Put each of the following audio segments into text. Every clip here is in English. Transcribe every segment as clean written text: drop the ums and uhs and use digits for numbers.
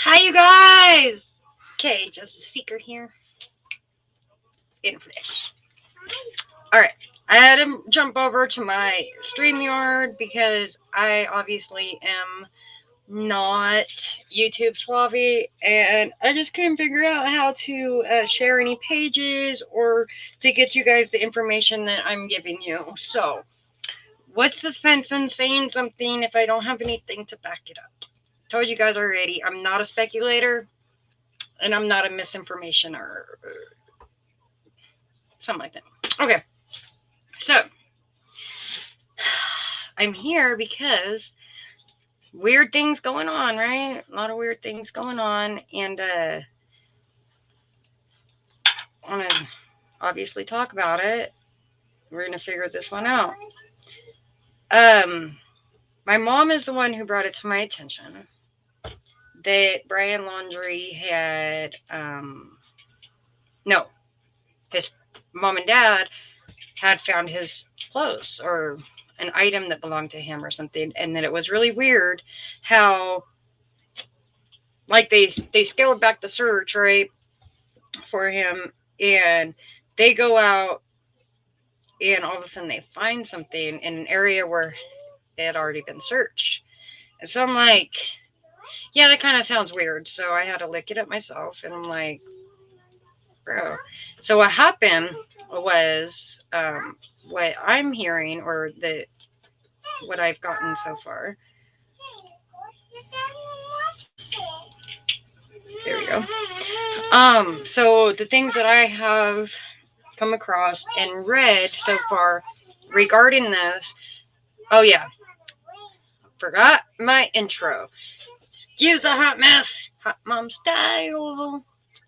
Hi, you guys! Okay, just a seeker here. In flesh. Alright, I had to jump over to my StreamYard because I obviously am not YouTube Suave, and I just couldn't figure out how to share any pages or to get you guys the information that I'm giving you. So, what's the sense in saying something if I don't have anything to back it up? Told you guys already, I'm not a speculator. And I'm not a misinformation or something like that. Okay, so I'm here because weird things going on, right? A lot of weird things going on, and I want to obviously talk about it. We're gonna figure this one out. My mom is the one who brought it to my attention that Brian Laundrie had no, his mom and dad had found his clothes or an item that belonged to him or something, and that it was really weird how like they scaled back the search, right, for him, and they go out and all of a sudden they find something in an area where it had already been searched. And so I'm like, yeah, that kind of sounds weird. So I had to look it up myself, and I'm like, bro. So what happened was what I'm hearing, or what I've gotten so far. There we go. So the things that I have come across and read so far regarding this. Oh yeah, forgot my intro. Excuse the hot mess, hot mom style.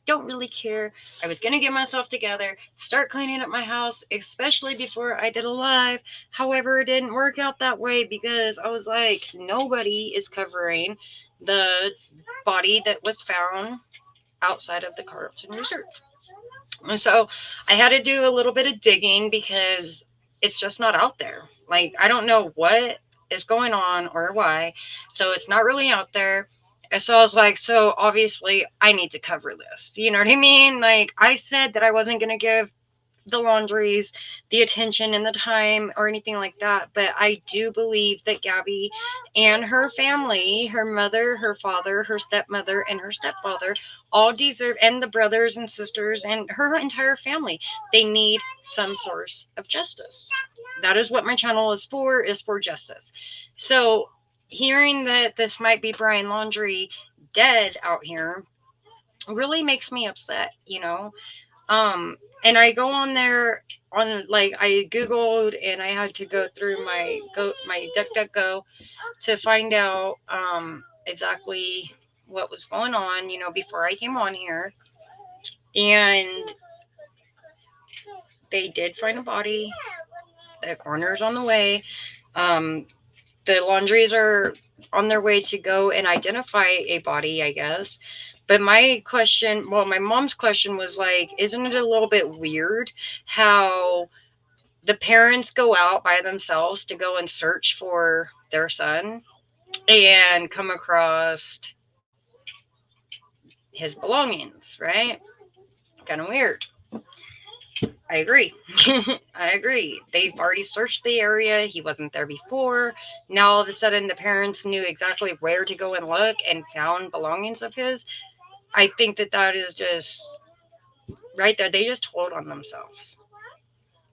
Don't really care. I was gonna get myself together, start cleaning up my house, especially before I did a live. However, it didn't work out that way because I was like, nobody is covering the body that was found outside of the Carlton Reserve. And so I had to do a little bit of digging because it's just not out there. Like, I don't know what is going on or why. So it's not really out there. And so I was like, so obviously I need to cover this. You know what I mean? Like, I said that I wasn't going to give the Laundries the attention and the time or anything like that, but I do believe that Gabby and her family, her mother, her father, her stepmother, and her stepfather all deserve, and the brothers and sisters and her entire family, they need some source of justice. That is what my channel is for justice. So hearing that this might be Brian Laundrie dead out here really makes me upset, you know. And I go on there on, like, I googled and I had to go through my DuckDuckGo to find out exactly what was going on, you know, before I came on here. And they did find a body. The coroner's on the way. The Laundries are on their way to go and identify a body, I guess. But my question, well, my mom's question was like, isn't it a little bit weird how the parents go out by themselves to go and search for their son and come across his belongings, right? Kind of weird. I agree. I agree. They've already searched the area. He wasn't there before. Now all of a sudden the parents knew exactly where to go and look and found belongings of his. I think that is just right there. They just told on themselves.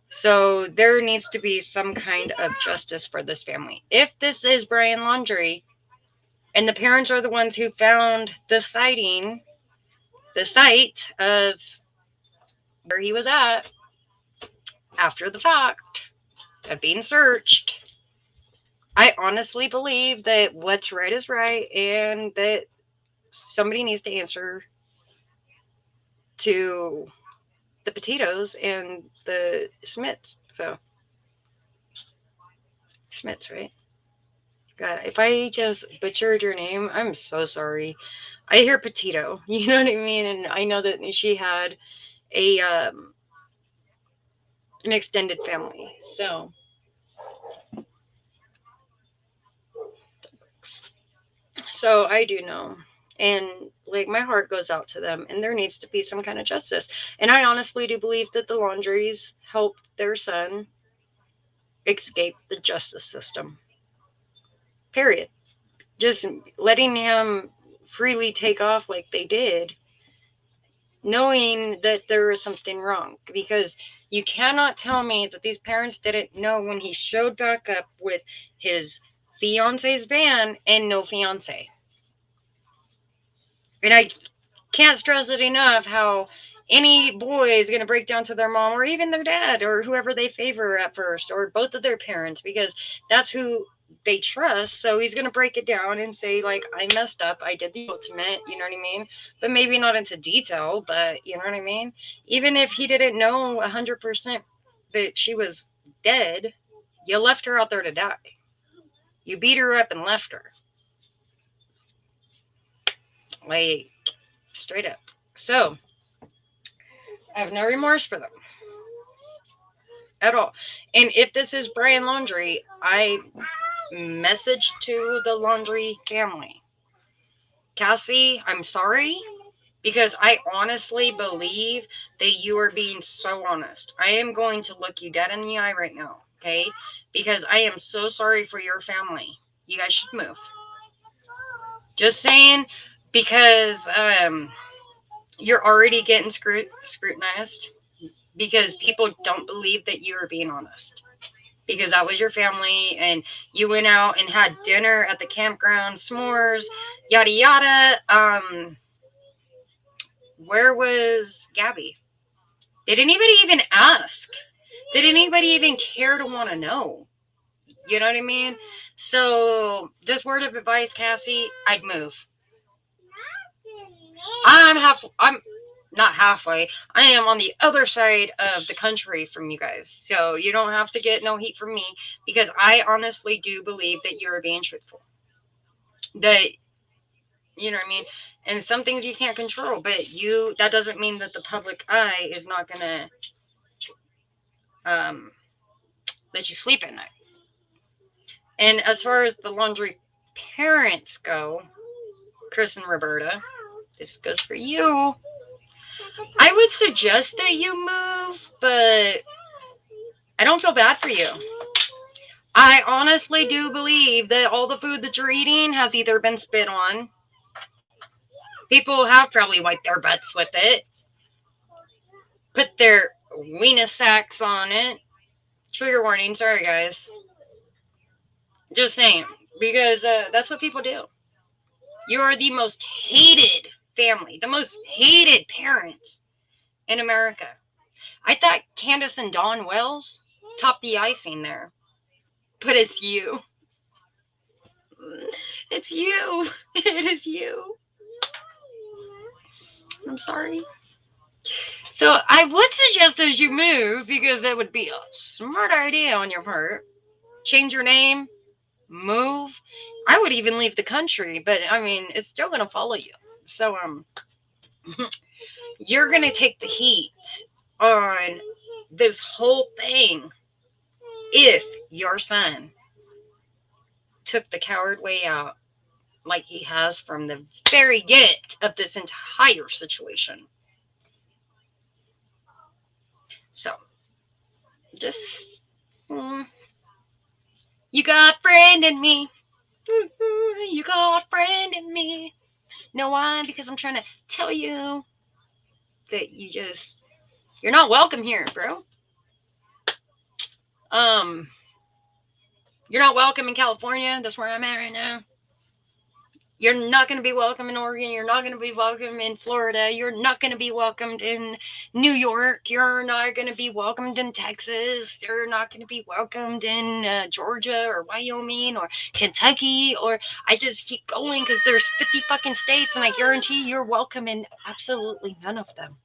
So there needs to be some kind of justice for this family. If this is Brian Laundrie and the parents are the ones who found the site of where he was at after the fact of being searched, I honestly believe that what's right is right and that somebody needs to answer to the Petitos and the Smiths. So, Smiths, right? God, if I just butchered your name, I'm so sorry. I hear Petito, you know what I mean? And I know that she had a an extended family. So I do know. And like, my heart goes out to them, and there needs to be some kind of justice. And I honestly do believe that the Laundries helped their son escape the justice system. Period. Just letting him freely take off like they did, knowing that there was something wrong. Because you cannot tell me that these parents didn't know when he showed back up with his fiance's van and no fiance. And I can't stress it enough how any boy is going to break down to their mom or even their dad or whoever they favor at first, or both of their parents, because that's who they trust. So he's going to break it down and say, like, I messed up, I did the ultimate, you know what I mean? But maybe not into detail, but you know what I mean? Even if he didn't know 100% that she was dead, you left her out there to die. You beat her up and left her. Like, straight up. So I have no remorse for them at all. And if this is Brian Laundrie, I message to the Laundrie family, Cassie, I'm sorry, because I honestly believe that you are being so honest. I am going to look you dead in the eye right now, okay? Because I am so sorry for your family. You guys should move. Just saying, because you're already getting scrutinized, because people don't believe that you are being honest. Because that was your family, and you went out and had dinner at the campground, s'mores, yada yada. Where was Gabby? Did anybody even ask? Did anybody even care to want to know? You know what I mean? So, just word of advice, Cassie, I'd move. I'm not halfway. I am on the other side of the country from you guys. So you don't have to get no heat from me, because I honestly do believe that you're being truthful. That, you know what I mean? And some things you can't control, but that doesn't mean that the public eye is not going to let you sleep at night. And as far as the Laundrie parents go, Chris and Roberta, this goes for you. I would suggest that you move, but I don't feel bad for you. I honestly do believe that all the food that you're eating has either been spit on. People have probably wiped their butts with it, put their wiener sacks on it. Trigger warning, sorry guys. Just saying, because that's what people do. You are the most hated family, the most hated parents in America. I thought Candace and Dawn Wells topped the icing there. But it's you. It's you. It is you. I'm sorry. So I would suggest that you move, because that would be a smart idea on your part. Change your name. Move. I would even leave the country, but I mean, it's still going to follow you. So, you're going to take the heat on this whole thing if your son took the coward way out like he has from the very get of this entire situation. So, just, you got a friend in me. You got a friend in me. Know why? Because I'm trying to tell you that you're not welcome here, bro. You're not welcome in California. That's where I'm at right now. You're not going to be welcome in Oregon. You're not going to be welcome in Florida. You're not going to be welcomed in New York. You're not going to be welcomed in Texas. You're not going to be welcomed in Georgia or Wyoming or Kentucky. Or I just keep going, because there's 50 fucking states, and I guarantee you're welcome in absolutely none of them.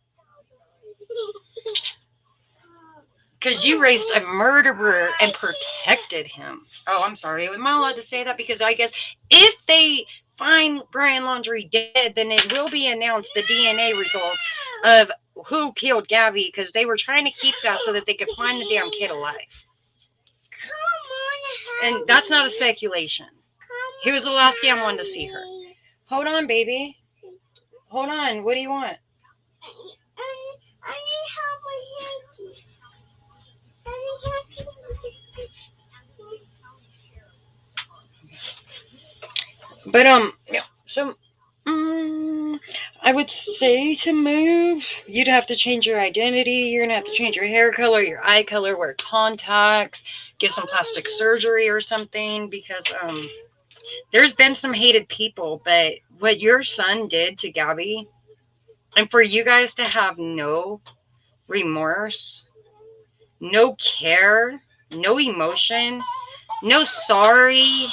Because you raised a murderer and protected him. Oh, I'm sorry. Am I allowed to say that? Because I guess if they find Brian Laundrie dead, then it will be announced, the DNA results of who killed Gabby, because they were trying to keep that so that they could find the damn kid alive. And that's not a speculation. He was the last damn one to see her. Hold on, baby. Hold on. What do you want? I have a hanky. But yeah. So, I would say to move, you'd have to change your identity. You're gonna have to change your hair color, your eye color, wear contacts, get some plastic surgery or something. Because there's been some hated people, but what your son did to Gabby, and for you guys to have no remorse, no care, no emotion, no sorry,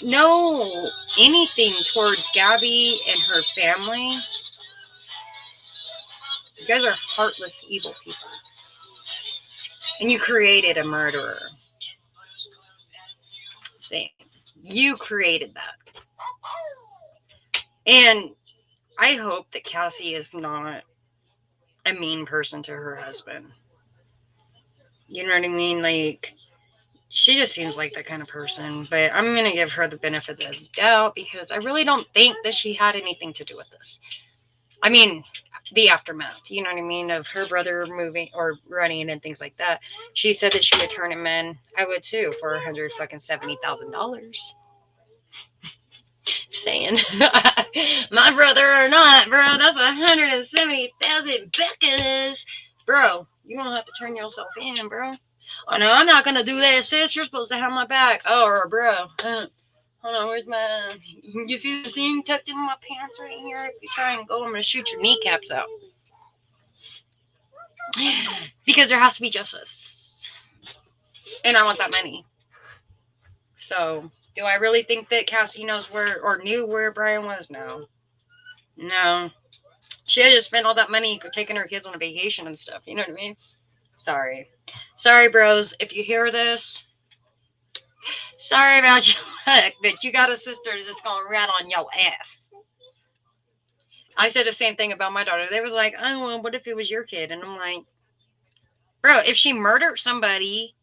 no anything towards Gabby and her family. You guys are heartless, evil people. And you created a murderer. Same. You created that. And I hope that Cassie is not a mean person to her husband. You know what I mean? Like, she just seems like that kind of person. But I'm going to give her the benefit of the doubt because I really don't think that she had anything to do with this. I mean, the aftermath, you know what I mean, of her brother moving or running and things like that. She said that she would turn him in. I would too for $170,000. Saying, my brother or not, bro, that's 170,000 becas, bro. You gonna have to turn yourself in, bro. Oh no, I'm not gonna do that, sis. You're supposed to have my back. Oh, bro. Hold on, where's my? You see the thing tucked in my pants right here? If you try and go, I'm gonna shoot your kneecaps out. Because there has to be justice, and I want that money. So, do I really think that Cassie knows where or knew where Brian was? No, no. She had just spent all that money taking her kids on a vacation and stuff. You know what I mean? Sorry, bros. If you hear this, sorry about your luck, but you got a sister that's gonna rat on your ass. I said the same thing about my daughter. They was like, oh, well, what if it was your kid? And I'm like, bro, if she murdered somebody,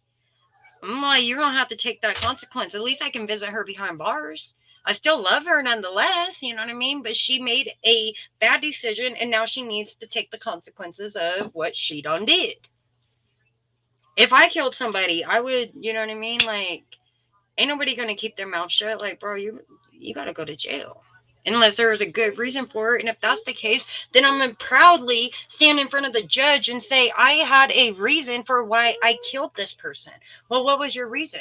I'm like, you're going to have to take that consequence. At least I can visit her behind bars. I still love her nonetheless, you know what I mean? But she made a bad decision, and now she needs to take the consequences of what she done did. If I killed somebody, I would, you know what I mean? Like, ain't nobody going to keep their mouth shut. Like, bro, you got to go to jail. Unless there is a good reason for it. And if that's the case, then I'm going to proudly stand in front of the judge and say, I had a reason for why I killed this person. Well, what was your reason?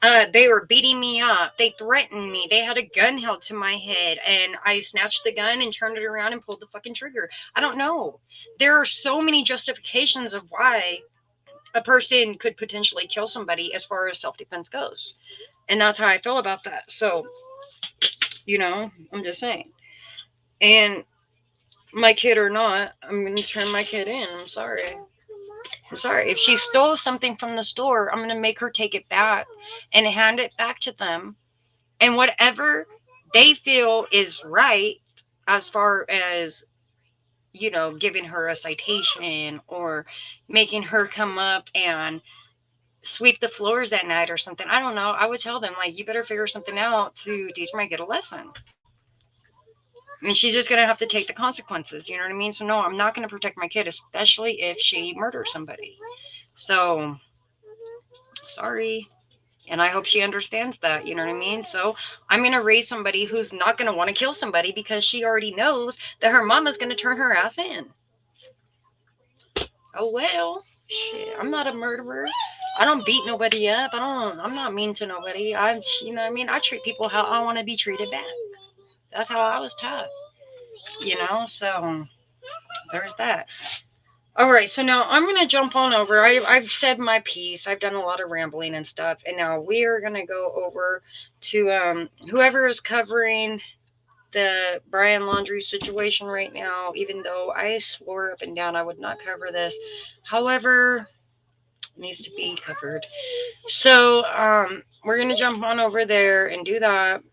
They were beating me up. They threatened me. They had a gun held to my head. And I snatched the gun and turned it around and pulled the fucking trigger. I don't know. There are so many justifications of why a person could potentially kill somebody as far as self-defense goes. And that's how I feel about that. So, you know, I'm just saying. And my kid or not, I'm going to turn my kid in. I'm sorry. If she stole something from the store, I'm going to make her take it back and hand it back to them. And whatever they feel is right as far as, you know, giving her a citation or making her come up and sweep the floors at night or something. I don't know. I would tell them, like, you better figure something out to teach my kid a lesson. I mean, she's just going to have to take the consequences. You know what I mean? So, no, I'm not going to protect my kid, especially if she murders somebody. So, sorry. And I hope she understands that. You know what I mean? So, I'm going to raise somebody who's not going to want to kill somebody because she already knows that her mama's going to turn her ass in. Oh, well. Shit. I'm not a murderer. I don't beat nobody up. I'm not mean to nobody. You know what I mean? I treat people how I want to be treated back. That's how I was taught, you know, so there's that. All right, so now I'm going to jump on over. I've said my piece. I've done a lot of rambling and stuff, and now we are going to go over to whoever is covering the Brian Laundrie situation right now, even though I swore up and down I would not cover this. However, it needs to be covered. So we're going to jump on over there and do that.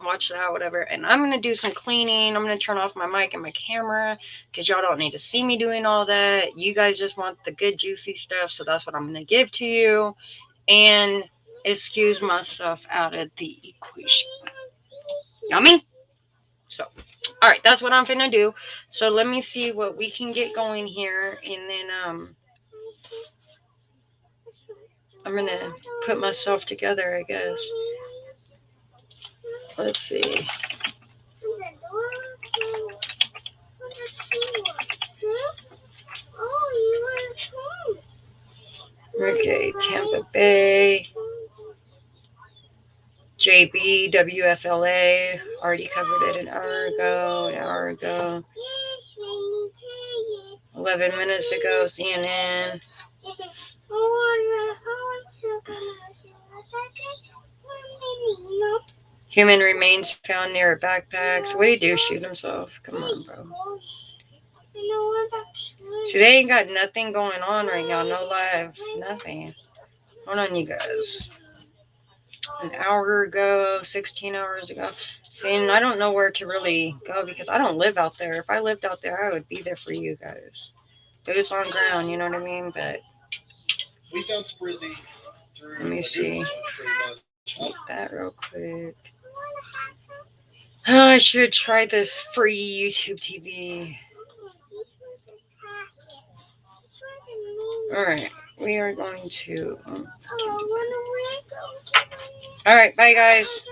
Watch that, whatever. And I'm going to do some cleaning. I'm going to turn off my mic and my camera because y'all don't need to see me doing all that. You guys just want the good, juicy stuff. So that's what I'm going to give to you. And excuse myself out of the equation. Yummy? So, all right, that's what I'm finna do. So let me see what we can get going here, and then I'm gonna put myself together, I guess. Let's see. Okay, Tampa Bay, JB, WFLA. Already covered it an hour ago. 11 minutes ago, CNN. Human remains found near backpacks. What did he do? Shoot himself? Come on, bro. See, they ain't got nothing going on right now. No live. Nothing. Hold on, you guys. An hour ago, 16 hours ago. See, and I don't know where to really go because I don't live out there. If I lived out there, I would be there for you guys. Boots on ground, you know what I mean? But we found Sprizzy through let me see. pretty much. That real quick. Oh, I should try this free YouTube TV. Alright, we are going to. Alright, bye guys.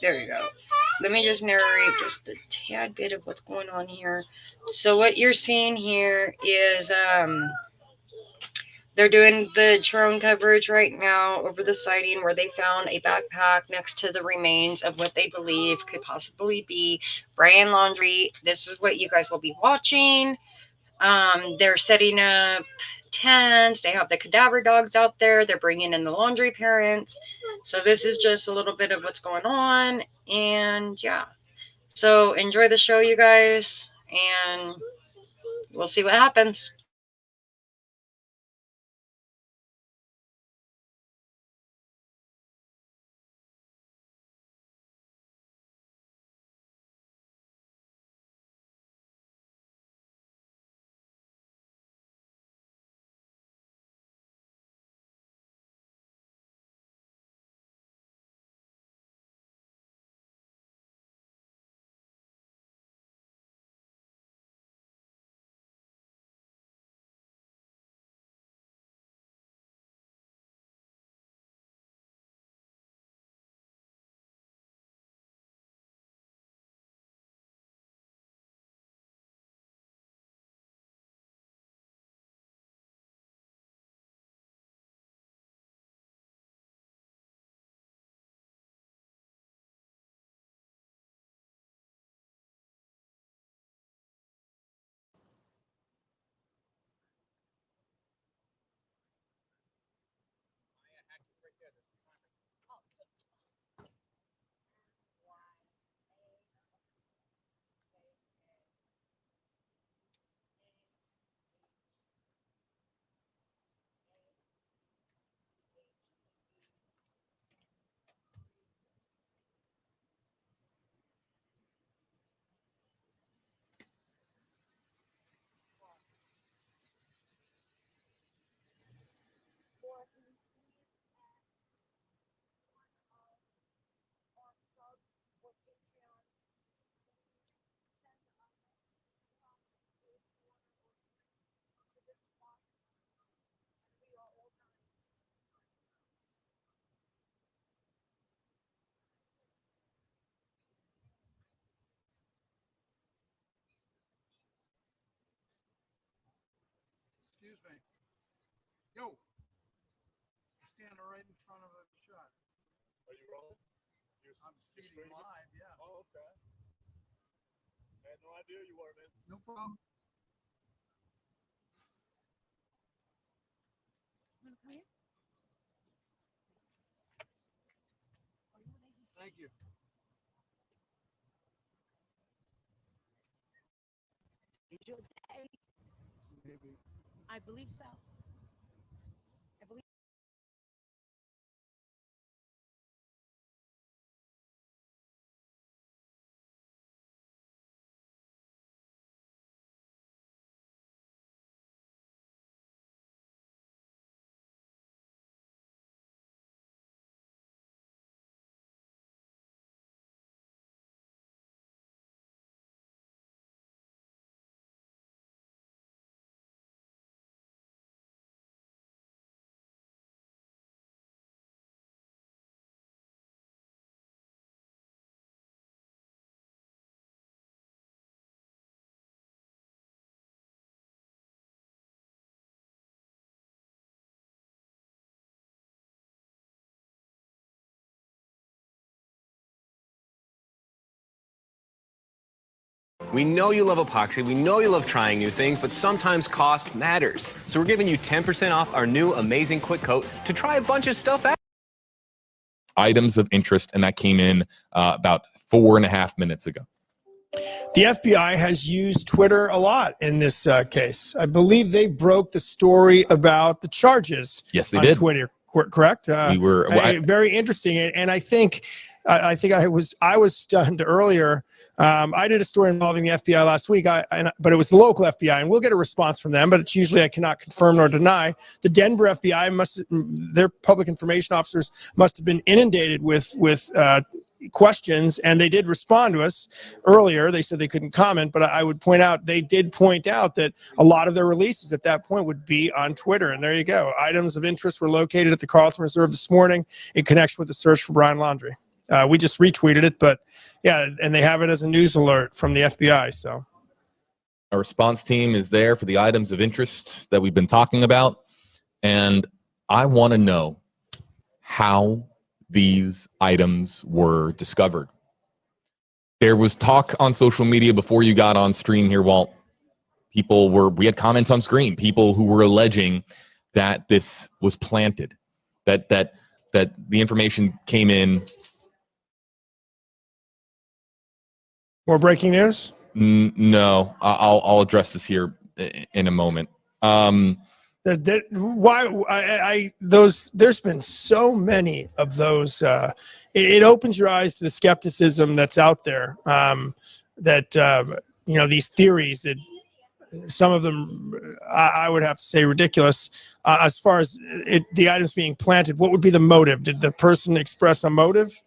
There you go. Let me just narrate just a tad bit of what's going on here. So what you're seeing here is they're doing the drone coverage right now over the sighting where they found a backpack next to the remains of what they believe could possibly be Brian Laundrie. This is what you guys will be watching. They're setting up tents. They have the cadaver dogs out there. They're bringing in the laundry parents. So this is just a little bit of what's going on. And yeah. So enjoy the show, you guys. And we'll see what happens. Excuse me. Yo, stand right in front of the shot. Are you rolling? I'm feeding live, yeah. Oh, okay. I had no idea you were, man. No problem. Thank you. Maybe. I believe so. I believe. We know you love epoxy, we know you love trying new things, but sometimes cost matters. So we're giving you 10% off our new amazing quick coat to try a bunch of stuff out. Items of interest, and that came in about 4.5 minutes ago. The FBI has used Twitter a lot in this case. I believe they broke the story about the charges. Yes, they on did. Twitter, correct? We were very interesting, and I think I was stunned earlier. I did a story involving the FBI last week, but it was the local FBI, and we'll get a response from them. But it's usually I cannot confirm nor deny. The Denver FBI their public information officers must have been inundated with questions, and they did respond to us earlier. They said they couldn't comment, but I would point out they did point out that a lot of their releases at that point would be on Twitter. And there you go. Items of interest were located at the Carlton Reserve this morning in connection with the search for Brian Laundrie. We just retweeted it, but yeah, and they have it as a news alert from the FBI. So our response team is there for the items of interest that we've been talking about, and I want to know how these items were discovered. There was talk on social media before you got on stream here, Walt. We had comments on screen, people who were alleging that this was planted, that the information came in. more breaking news. No, I'll address this here in a moment. There's been so many of those. It opens your eyes to the skepticism that's out there. These theories that some of them I would have to say ridiculous. As far as the items being planted, what would be the motive? Did the person express a motive?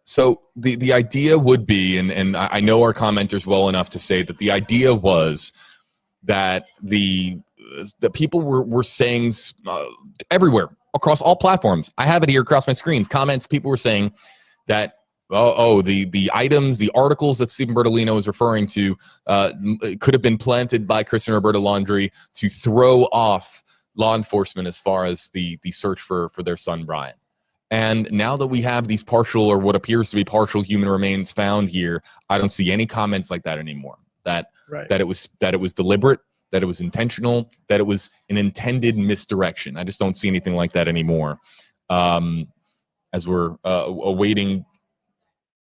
So the idea would be, and I know our commenters well enough to say that the idea was that the people were saying everywhere across all platforms. I have it here across my screens. Comments. People were saying that the items, the articles that Stephen Bertolino is referring to could have been planted by Kristen Roberta Laundrie to throw off law enforcement as far as the search for their son Brian. And now that we have these partial, or what appears to be partial, human remains found here, I don't see any comments like that anymore. That it was deliberate, that it was intentional, that it was an intended misdirection. I just don't see anything like that anymore. As we're awaiting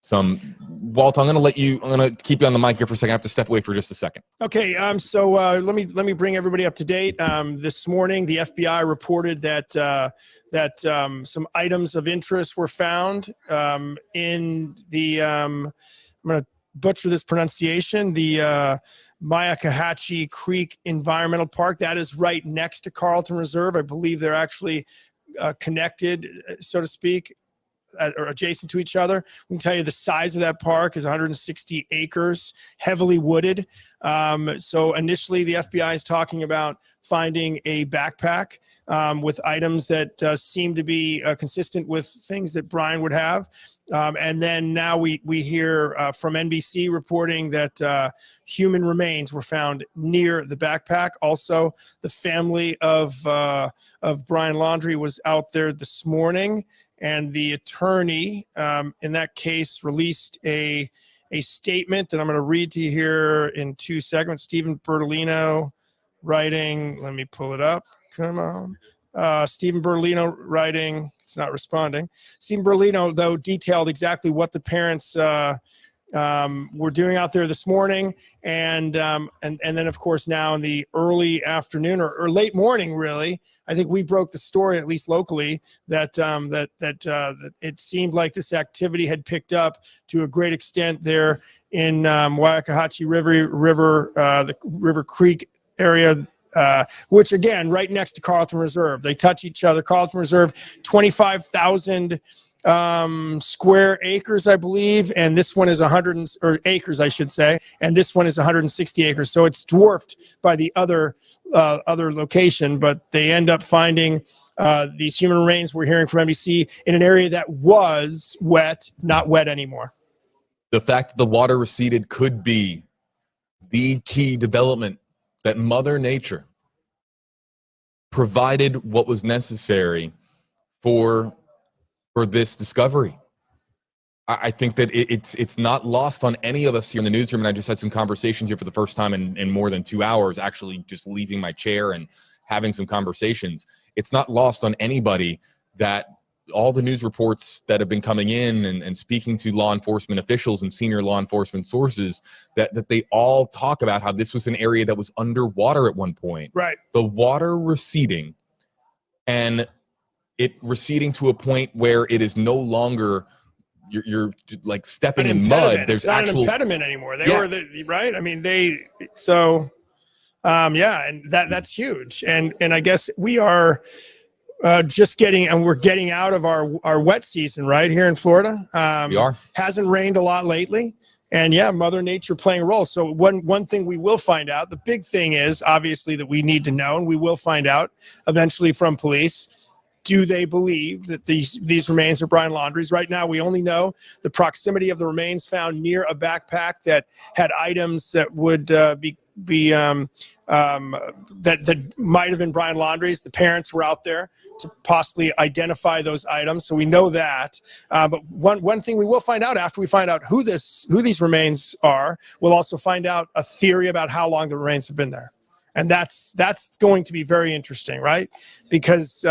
some, Walt, I'm going to keep you on the mic here for a second. I have to step away for just a second. Okay. So let me bring everybody up to date. This morning, the FBI reported that some items of interest were found in the, I'm going to butcher this pronunciation, the Myakkahatchee Creek Environmental Park. That is right next to Carlton Reserve. I believe they're actually connected, so to speak, or adjacent to each other. We can tell you the size of that park is 160 acres, heavily wooded. So initially, the FBI is talking about finding a backpack with items that seem to be consistent with things that Brian would have. And then now we hear from NBC reporting that human remains were found near the backpack. Also, the family of Brian Laundrie was out there this morning, and the attorney in that case released a statement that I'm going to read to you here in 2 seconds. Stephen Bertolino writing. Let me pull it up. Come on. Stephen Bertolino writing. It's not responding. Stephen Bertolino, though, detailed exactly what the parents were doing out there this morning, and then of course now in the early afternoon or late morning, really, I think we broke the story, at least locally, that that it seemed like this activity had picked up to a great extent there in Waxahachie River, the River Creek area. Which again, right next to Carlton Reserve, they touch each other. Carlton Reserve, 25,000 square acres, I believe, and this one is 100 or acres, I should say, and this one is 160 acres. So it's dwarfed by the other location, but they end up finding these human remains. We're hearing from NBC in an area that was wet, not wet anymore. The fact that the water receded could be the key development that Mother Nature provided what was necessary for this discovery. I think that it's not lost on any of us here in the newsroom, and I just had some conversations here for the first time in more than 2 hours, actually just leaving my chair and having some conversations. It's not lost on anybody that all the news reports that have been coming in and speaking to law enforcement officials and senior law enforcement sources, that they all talk about how this was an area that was underwater at one point. Right. The water receding, and it receding to a point where it is no longer you're like stepping in mud. There's it's not actual an impediment anymore. They Yeah. were right. I mean, and that's huge. And I guess we are just we're getting out of our wet season right here in Florida. We are. Hasn't rained a lot lately. And yeah, Mother Nature playing a role. So one thing we will find out, the big thing is obviously that we need to know, and we will find out eventually from police, do they believe that these remains are Brian Laundrie's? Right now, we only know the proximity of the remains found near a backpack that had items that would that might have been Brian Laundrie's. The parents were out there to possibly identify those items, so we know that. But one thing we will find out after we find out who these remains are, we'll also find out a theory about how long the remains have been there, and that's going to be very interesting, right? Because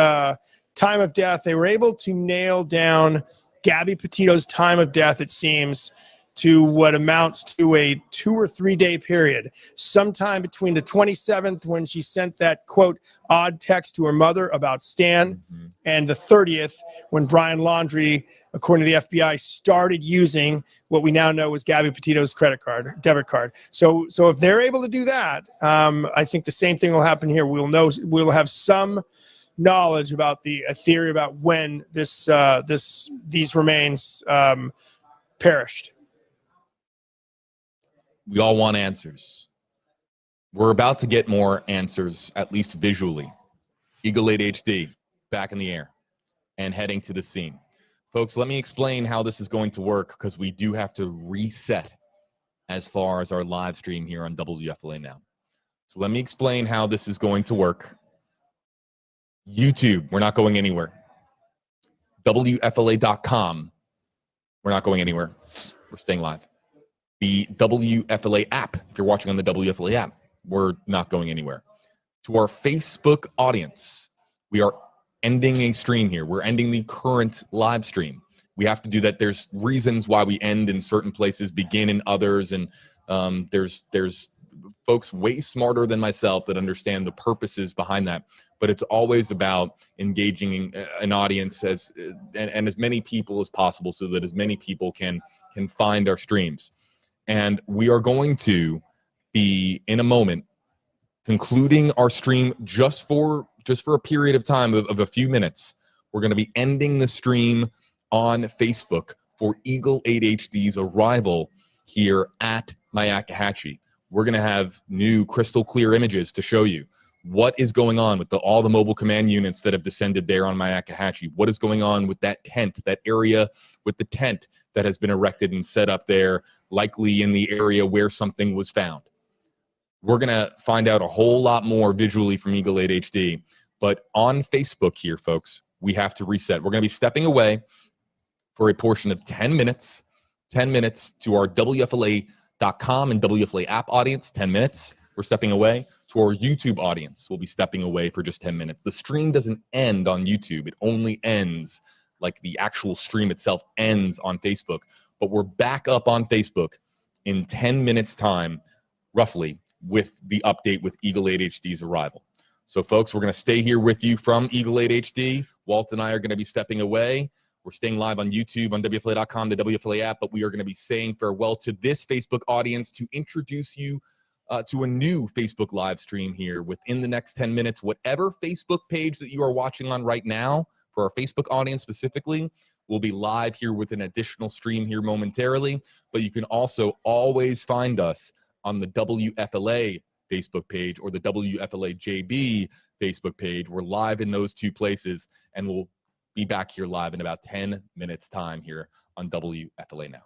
time of death, they were able to nail down Gabby Petito's time of death, it seems, to what amounts to a 2 or 3 day period, sometime between the 27th, when she sent that, quote, odd text to her mother about Stan, and the 30th, when Brian Laundrie, according to the FBI, started using what we now know is Gabby Petito's debit card. So if they're able to do that, I think the same thing will happen here. We'll have some knowledge about a theory about when these remains perished. We all want answers. We're about to get more answers, at least visually. Eagle 8 HD, back in the air and heading to the scene. Folks, let me explain how this is going to work, because we do have to reset as far as our live stream here on WFLA now. So let me explain how this is going to work. YouTube, we're not going anywhere. WFLA.com, we're not going anywhere. We're staying live. The WFLA app, if you're watching on the WFLA app, we're not going anywhere. To our Facebook audience, we are ending a stream here. We're ending the current live stream. We have to do that. There's reasons why we end in certain places, begin in others, and there's folks way smarter than myself that understand the purposes behind that. But it's always about engaging an audience and as many people as possible, so that as many people can find our streams. And we are going to be, in a moment, concluding our stream just for a period of time of a few minutes. We're going to be ending the stream on Facebook for Eagle 8 HD's arrival here at Waxahachie. We're going to have new crystal clear images to show you. What is going on with all the mobile command units that have descended there on Myakkahatchee? What is going on with that tent, that area with the tent that has been erected and set up there, likely in the area where something was found? We're going to find out a whole lot more visually from Eagle 8 HD. But on Facebook here, folks, we have to reset. We're going to be stepping away for a portion of 10 minutes to our WFLA.com and WFLA app audience, 10 minutes. We're stepping away. To our YouTube audience, we'll be stepping away for just 10 minutes. The stream doesn't end on YouTube. It only ends, like the actual stream itself ends on Facebook. But we're back up on Facebook in 10 minutes time, roughly, with the update with Eagle 8 HD's arrival. So, folks, we're going to stay here with you from Eagle 8 HD. Walt and I are going to be stepping away. We're staying live on YouTube, on WFLA.com, the WFLA app, but we are going to be saying farewell to this Facebook audience to introduce you to a new Facebook live stream here within the next 10 minutes. Whatever Facebook page that you are watching on right now, for our Facebook audience specifically, will be live here with an additional stream here momentarily. But you can also always find us on the WFLA Facebook page or the WFLA JB Facebook page. We're live in those two places, and we'll be back here live in about 10 minutes time here on WFLA Now.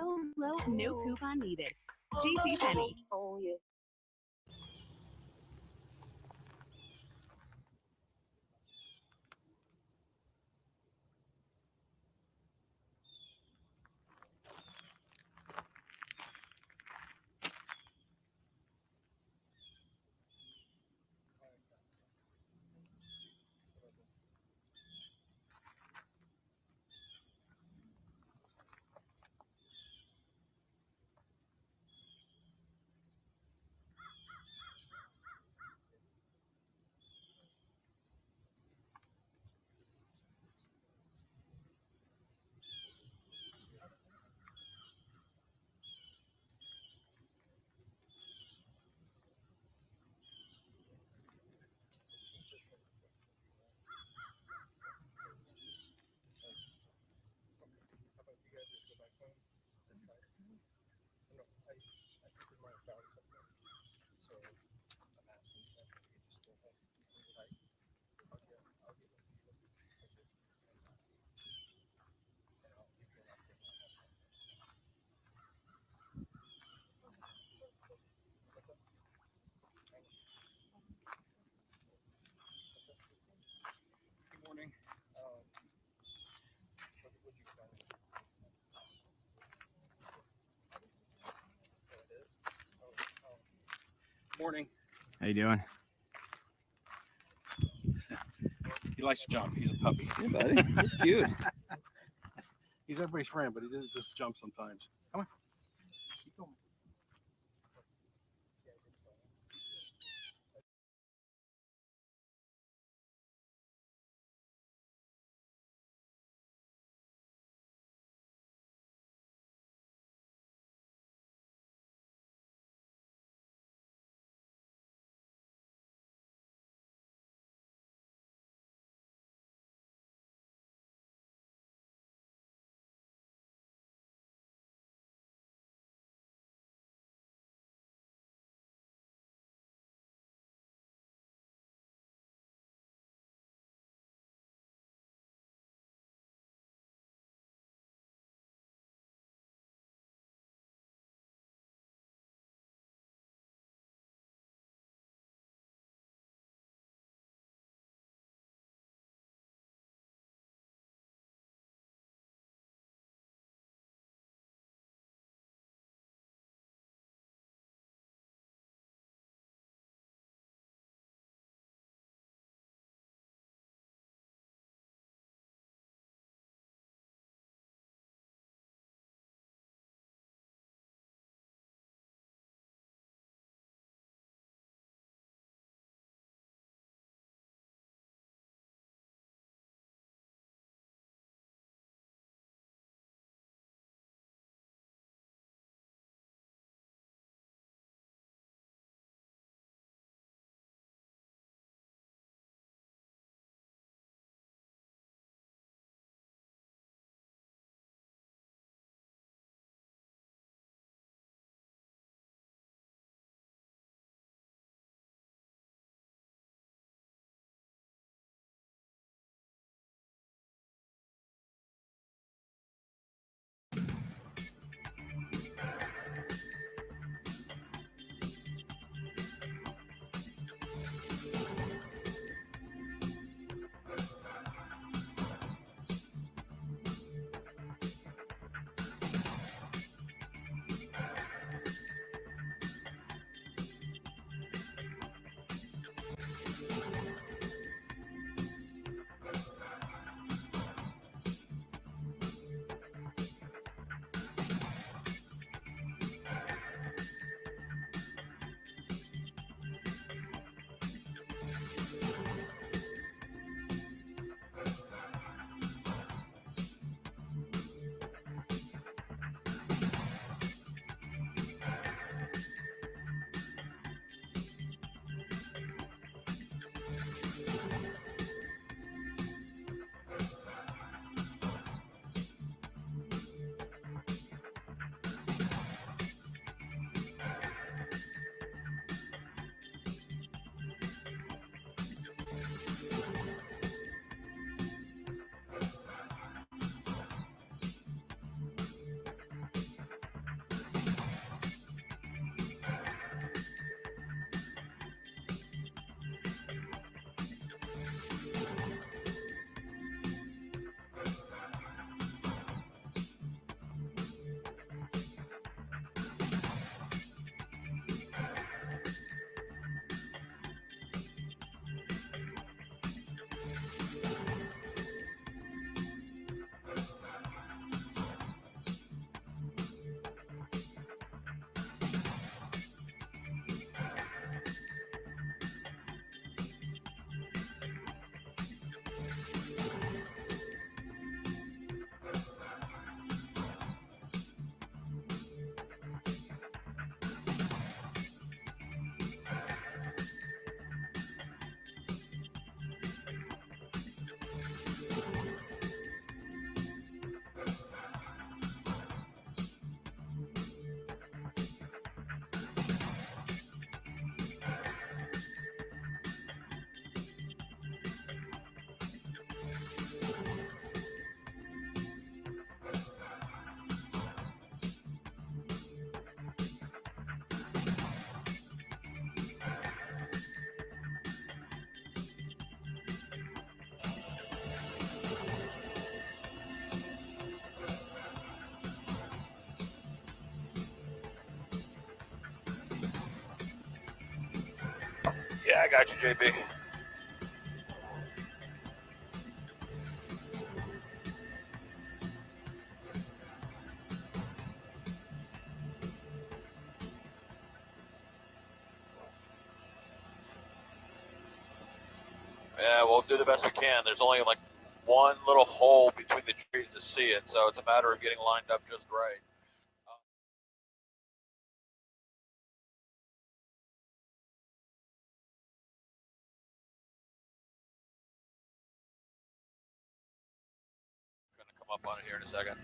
so low, no coupon needed. JCPenney. Oh, yeah. Good morning. Morning. How you doing? He likes to jump. He's a puppy. Hey, buddy. He's cute. He's everybody's friend, but he doesn't just jump sometimes. Come on. Keep going. I got you, JB. Yeah, we'll do the best we can. There's only like one little hole between the trees to see it, so it's a matter of getting lined up just right. Gonna come up on it here in a second.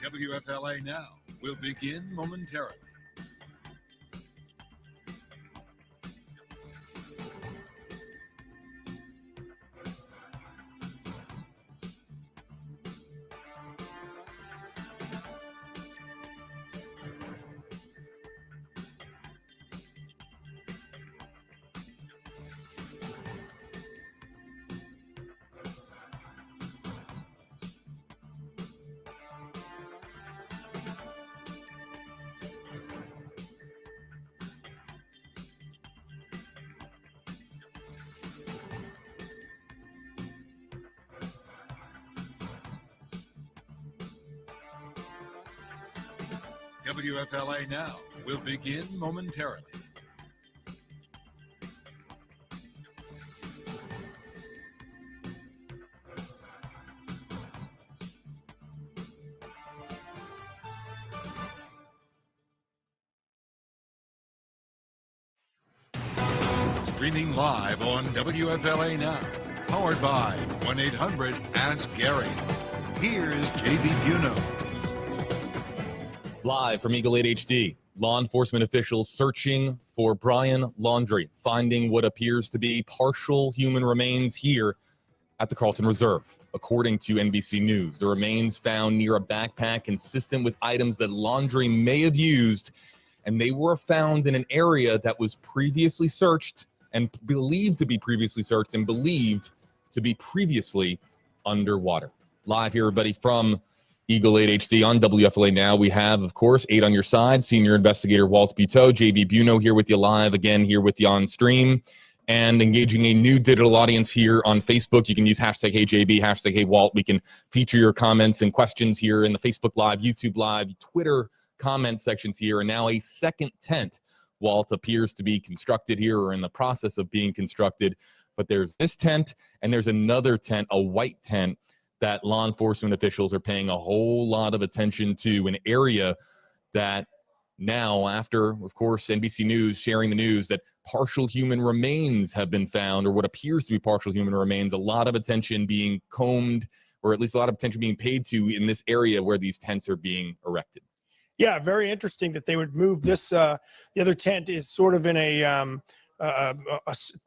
WFLA Now will begin momentarily. WFLA Now will begin momentarily. Streaming live on WFLA Now, powered by 1-800-ASK-GARY. Here's JB Buno. Live from Eagle 8 HD, law enforcement officials searching for Brian Laundrie, finding what appears to be partial human remains here at the Carlton Reserve. According to NBC News, the remains found near a backpack consistent with items that Laundrie may have used, and they were found in an area that was previously searched and believed to be previously searched and believed to be previously underwater. Live here, everybody, from Eagle 8 HD on WFLA Now. We have, of course, 8 on your side, senior investigator Walt Buteau, JB Buno here with you live, again here with you on stream, and engaging a new digital audience here on Facebook. You can use hashtag HeyJB, hashtag HeyWalt. We can feature your comments and questions here in the Facebook Live, YouTube Live, Twitter comment sections here, and now a second tent, Walt, appears to be constructed here or in the process of being constructed. But there's this tent and there's another tent, a white tent, that law enforcement officials are paying a whole lot of attention to, an area that now, after, of course, NBC News sharing the news that partial human remains have been found, or what appears to be partial human remains, a lot of attention being combed, or at least a lot of attention being paid to in this area where these tents are being erected. Yeah, very interesting that they would move this. The other tent is sort of in a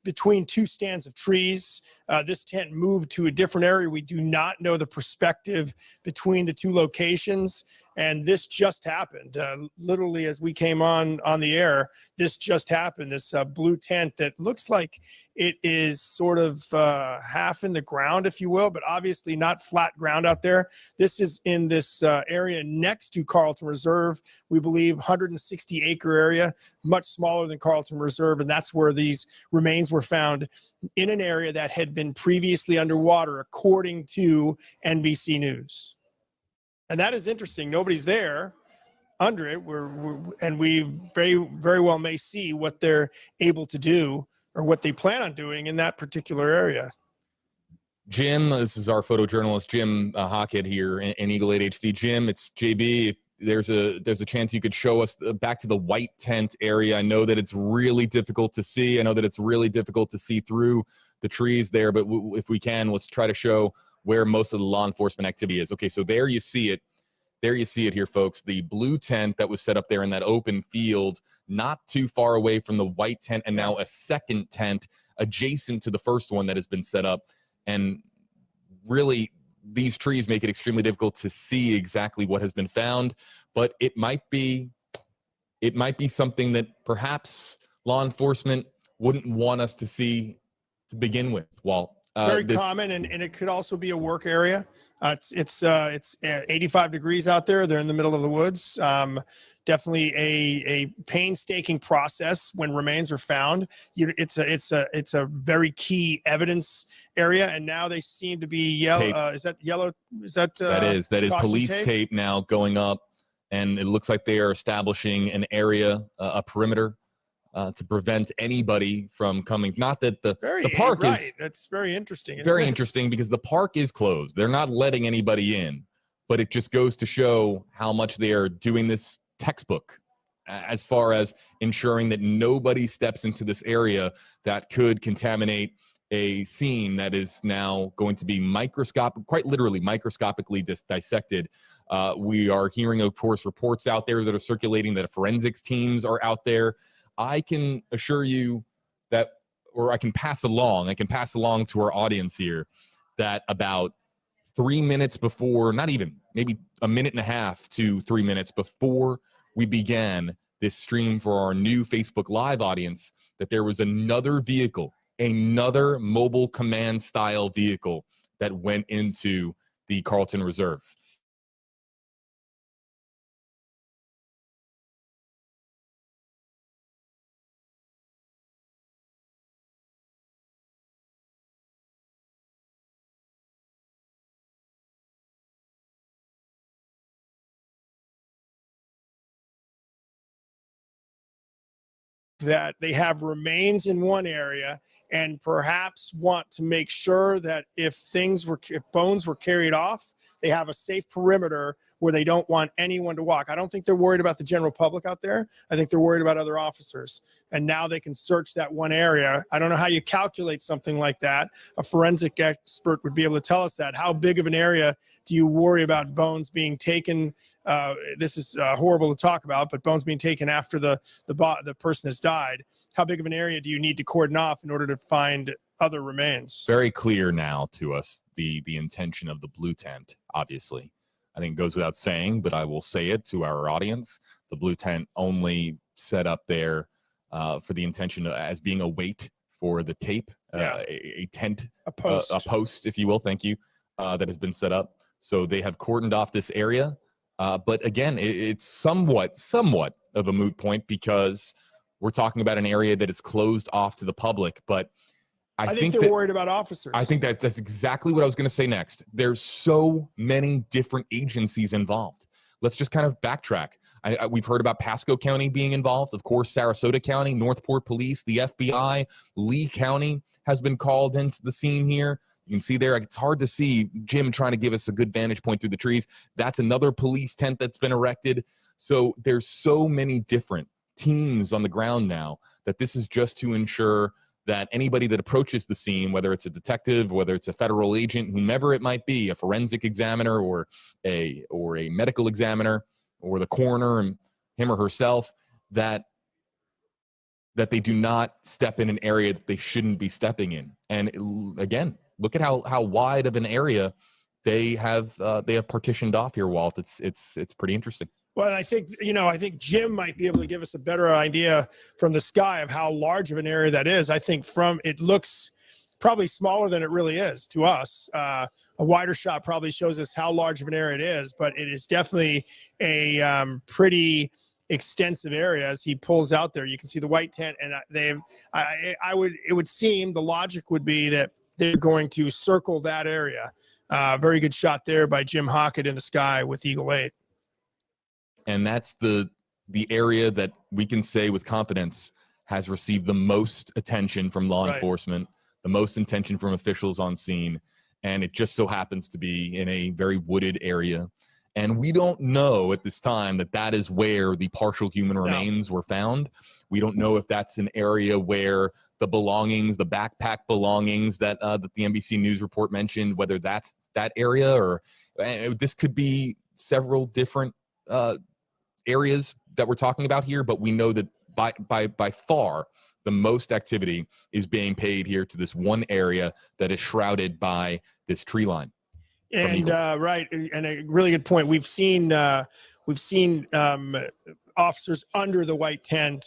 between two stands of trees. This tent moved to a different area. We do not know the perspective between the two locations, and this just happened. Literally, as we came on the air, this just happened. This blue tent that looks like it is sort of half in the ground, if you will, but obviously not flat ground out there. This is in this area next to Carlton Reserve. We believe 160-acre area, much smaller than Carlton Reserve, and that's where these remains were found, in an area that had been previously underwater, according to NBC News. And that is interesting. Nobody's there under it. And we very, very well may see what they're able to do or what they plan on doing in that particular area. Jim, this is our photojournalist, Jim Hockhead here in Eagle 8 HD. Jim, it's JB. If there's a chance you could show us back to the white tent area. I know that it's really difficult to see. I know that it's really difficult to see through the trees there, but if we can, let's try to show where most of the law enforcement activity is. Okay, so there you see it. There you see it here, folks. The blue tent that was set up there in that open field, not too far away from the white tent, and now a second tent adjacent to the first one that has been set up. And really, these trees make it extremely difficult to see exactly what has been found, but it might be something that perhaps law enforcement wouldn't want us to see to begin with. Walt. Very common, and it could also be a work area. It's 85 degrees out there. They're in the middle of the woods. Definitely a painstaking process when remains are found. It's a very key evidence area, and now they seem to be yellow. Is that yellow? That is police tape now going up, and it looks like they are establishing an area, a perimeter, to prevent anybody from coming. Not that the park is. That's very interesting. Very interesting, because the park is closed. They're not letting anybody in, but it just goes to show how much they are doing this textbook as far as ensuring that nobody steps into this area that could contaminate a scene that is now going to be quite literally microscopically dissected. We are hearing, of course, reports out there that are circulating that forensics teams are out there. I can assure you that, or I can pass along to our audience here, that about 3 minutes before, not even, maybe a minute and a half to 3 minutes before we began this stream for our new Facebook Live audience, that there was another vehicle, another mobile command style vehicle that went into the Carlton Reserve. That they have remains in one area, and perhaps want to make sure that if bones were carried off, they have a safe perimeter where they don't want anyone to walk. I don't think they're worried about the general public out there. I think they're worried about other officers. And now they can search that one area. I don't know how you calculate something like that. A forensic expert would be able to tell us that. How big of an area do you worry about bones being taken? This is horrible to talk about, but bones being taken after the person has died. How big of an area do you need to cordon off in order to find other remains? Very clear now to us the intention of the blue tent. Obviously, I think it goes without saying, but I will say it to our audience: the blue tent only set up there for the intention as being a weight for the tape, a tent, a post, if you will. Thank you. That has been set up. So they have cordoned off this area. But again, it's somewhat of a moot point, because we're talking about an area that is closed off to the public. But I think they're worried about officers. I think that's exactly what I was going to say next. There's so many different agencies involved. Let's just kind of backtrack. We've heard about Pasco County being involved. Of course, Sarasota County, Northport Police, the FBI, Lee County has been called into the scene here. You can see there, it's hard to see Jim trying to give us a good vantage point through the trees. That's another police tent that's been erected. So there's so many different teams on the ground now that this is just to ensure that anybody that approaches the scene, whether it's a detective, whether it's a federal agent, whomever it might be, a forensic examiner or a medical examiner or the coroner and him or herself, that that they do not step in an area that they shouldn't be stepping in. And again, look at how wide of an area they have partitioned off here, Walt. It's pretty interesting. Well, I think, I think Jim might be able to give us a better idea from the sky of how large of an area that is. I think it looks probably smaller than it really is to us. A wider shot probably shows us how large of an area it is, but it is definitely a pretty extensive area. As he pulls out there, you can see the white tent, and it would seem the logic would be that they're going to circle that area. Very good shot there by Jim Hockett in the sky with Eagle 8. And that's the area that we can say with confidence has received the most attention from law enforcement, the most attention from officials on scene. And it just so happens to be in a very wooded area. And we don't know at this time that is where the partial human remains were found. We don't know if that's an area where the belongings, the backpack belongings that the NBC News report mentioned, whether that's that area, or this could be several different areas that we're talking about here. But we know that by far the most activity is being paid here to this one area that is shrouded by this tree line. And right, and a really good point. We've seen officers under the white tent,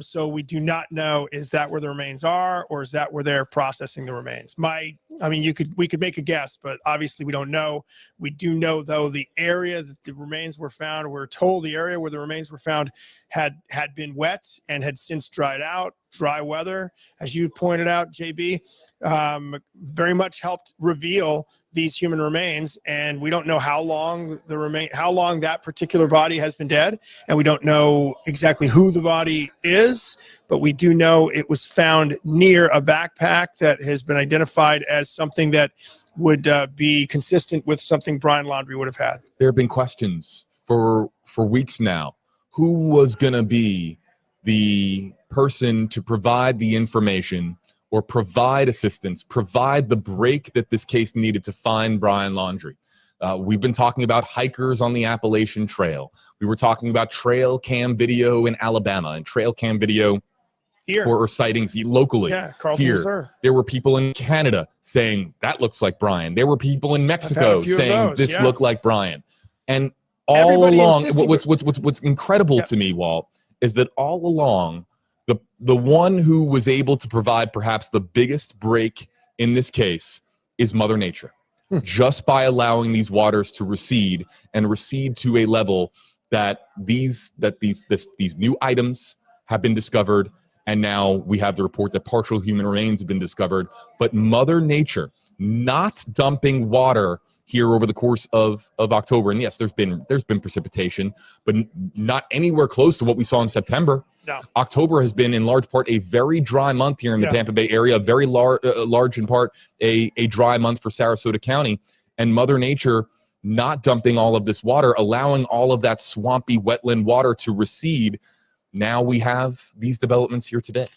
so we do not know, is that where the remains are, or is that where they're processing the remains? We could make a guess, but obviously we don't know. We do know, though, the area that the remains were found. We're told the area where the remains were found had been wet and had since dried out. Dry weather, as you pointed out, JB, very much helped reveal these human remains, and we don't know how long that particular body has been dead, and we don't know exactly who the body is, but we do know it was found near a backpack that has been identified as something that would be consistent with something Brian Laundrie would have had. There have been questions for weeks now. Who was going to be the person to provide the information or provide assistance, provide the break that this case needed to find Brian Laundrie? We've been talking about hikers on the Appalachian Trail. We were talking about trail cam video in Alabama and trail cam video here, or sightings locally. Yeah, Carlton here. Reserve. There were people in Canada saying that looks like Brian. There were people in Mexico saying this looked like Brian. And all along, what's incredible to me, Walt, is that all along, the one who was able to provide perhaps the biggest break in this case is Mother Nature. Just by allowing these waters to recede to a level that these new items have been discovered, and now we have the report that partial human remains have been discovered. But Mother Nature not dumping water here over the course of October. And yes, there's been precipitation, but not anywhere close to what we saw in September. No. October has been in large part a very dry month here in the Tampa Bay area, very large in part a dry month for Sarasota County. And Mother Nature not dumping all of this water, allowing all of that swampy wetland water to recede. Now we have these developments here today.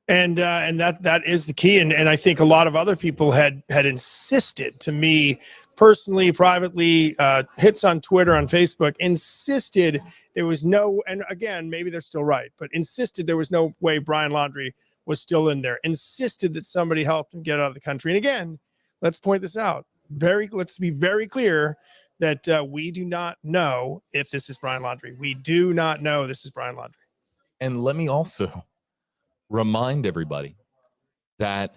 And that is the key. And I think a lot of other people had insisted to me personally, privately, hits on Twitter, on Facebook, insisted there was no, and again, maybe they're still right, but insisted there was no way Brian Laundrie was still in there, insisted that somebody helped him get out of the country. And again, let's point this out. Let's be very clear that we do not know if this is Brian Laundrie. We do not know this is Brian Laundrie. And let me also remind everybody that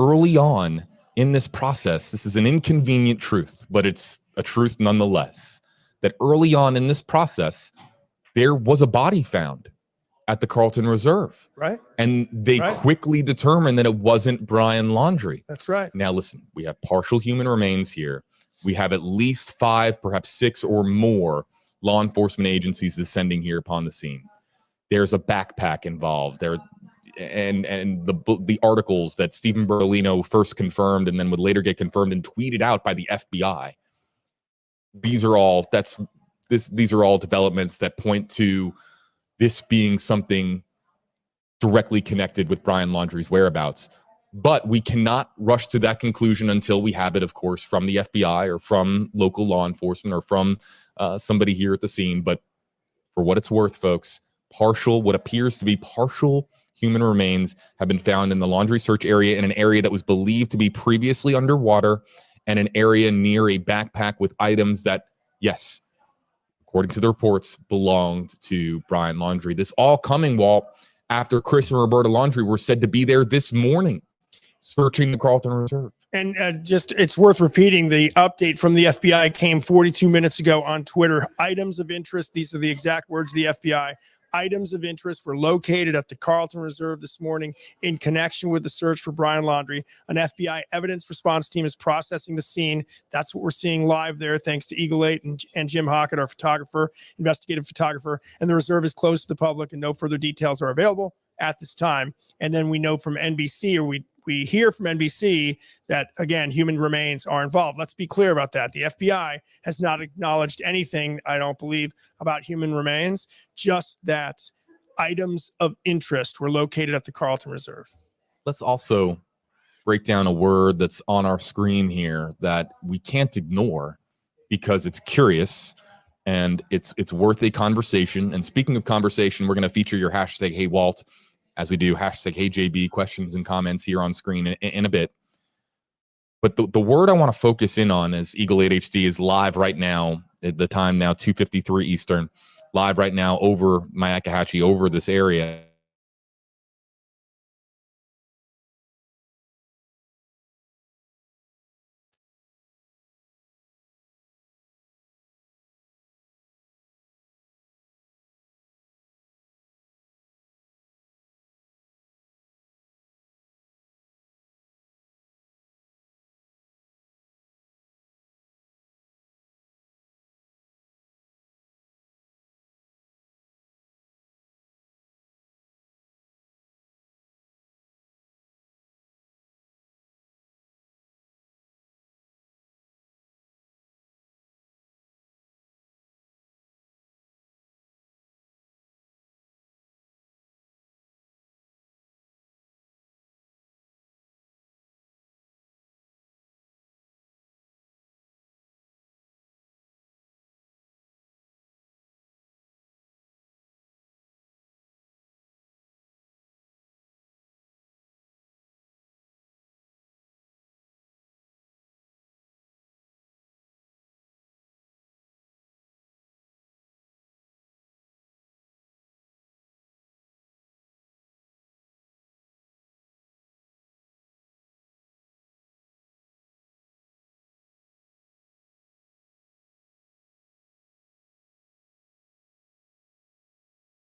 early on in this process, this is an inconvenient truth, but it's a truth nonetheless, that early on in this process, there was a body found at the Carlton Reserve. Right. And they quickly determined that it wasn't Brian Laundrie. That's right. Now, listen, we have partial human remains here. We have at least 5, perhaps 6 or more law enforcement agencies descending here upon the scene. There's a backpack involved. And the articles that Stephen Berlino first confirmed and then would later get confirmed and tweeted out by the FBI. These are all developments that point to this being something directly connected with Brian Laundrie's whereabouts. But we cannot rush to that conclusion until we have it, of course, from the FBI or from local law enforcement or from somebody here at the scene. But for what it's worth, folks, what appears to be partial human remains have been found in the laundry search area, in an area that was believed to be previously underwater, and an area near a backpack with items that, yes, according to the reports, belonged to Brian Laundrie. This all coming, Walt, after Chris and Roberta Laundrie were said to be there this morning searching the Carlton Reserve. And just, it's worth repeating, the update from the FBI came 42 minutes ago on Twitter. Items of interest, these are the exact words of the FBI. Items of interest were located at the Carlton Reserve this morning in connection with the search for Brian Laundrie. An FBI evidence response team is processing the scene. That's what we're seeing live there, thanks to Eagle 8 and Jim Hockett, our photographer, investigative photographer. And the reserve is closed to the public, and no further details are available at this time. And then we know from NBC, or we hear from NBC, that, again, human remains are involved. Let's be clear about that. The FBI has not acknowledged anything, I don't believe, about human remains, just that items of interest were located at the Carlton Reserve. Let's also break down a word that's on our screen here that we can't ignore because it's curious and it's worth a conversation. And speaking of conversation, we're going to feature your hashtag Hey Walt, as we do hashtag HeyJB, questions and comments here on screen in a bit. But the word I want to focus in on is Eagle 8 HD is live right now, at the time now, 2:53 Eastern, live right now over Myakkahatchee, over this area.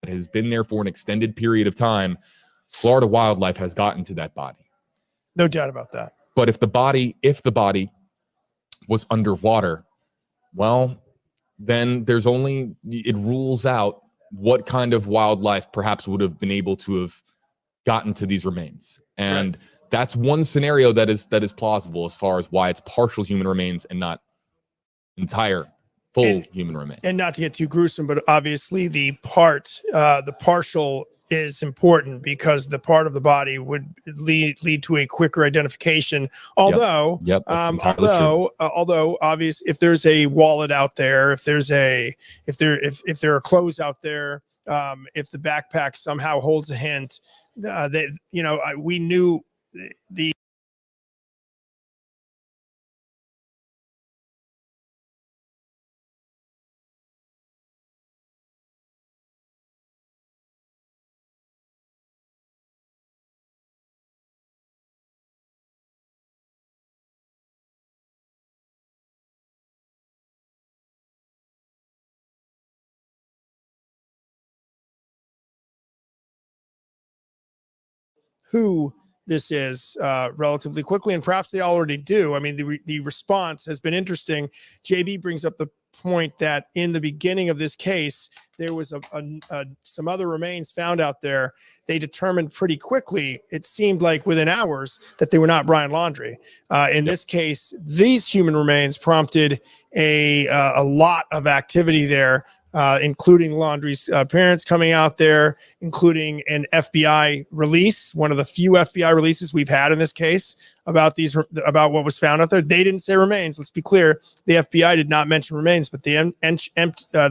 Has been there for an extended period of time. Florida wildlife has gotten to that body. No doubt about that. But if the body was underwater, well, then it rules out what kind of wildlife perhaps would have been able to have gotten to these remains. And that's one scenario that is plausible as far as why it's partial human remains and not entire full human remains. And not to get too gruesome, but obviously the partial is important because the part of the body would lead to a quicker identification. Although, although obvious, if there's a wallet out there, if there are clothes out there, if the backpack somehow holds a hint, we knew the. Who this is relatively quickly, and perhaps they already do. I mean, the response has been interesting. JB brings up the point that in the beginning of this case, there was some other remains found out there. They determined pretty quickly, it seemed like within hours, that they were not Brian Laundrie. In this case, these human remains prompted a lot of activity there, including Laundrie's parents coming out there, including an FBI release, one of the few FBI releases we've had in this case about what was found out there. They didn't say remains. Let's be clear. The FBI did not mention remains, but they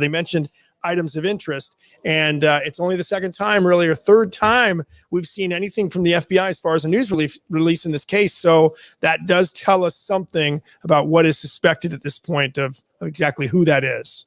mentioned items of interest. And it's only the second time, really, or third time we've seen anything from the FBI as far as a news release in this case. So that does tell us something about what is suspected at this point of exactly who that is.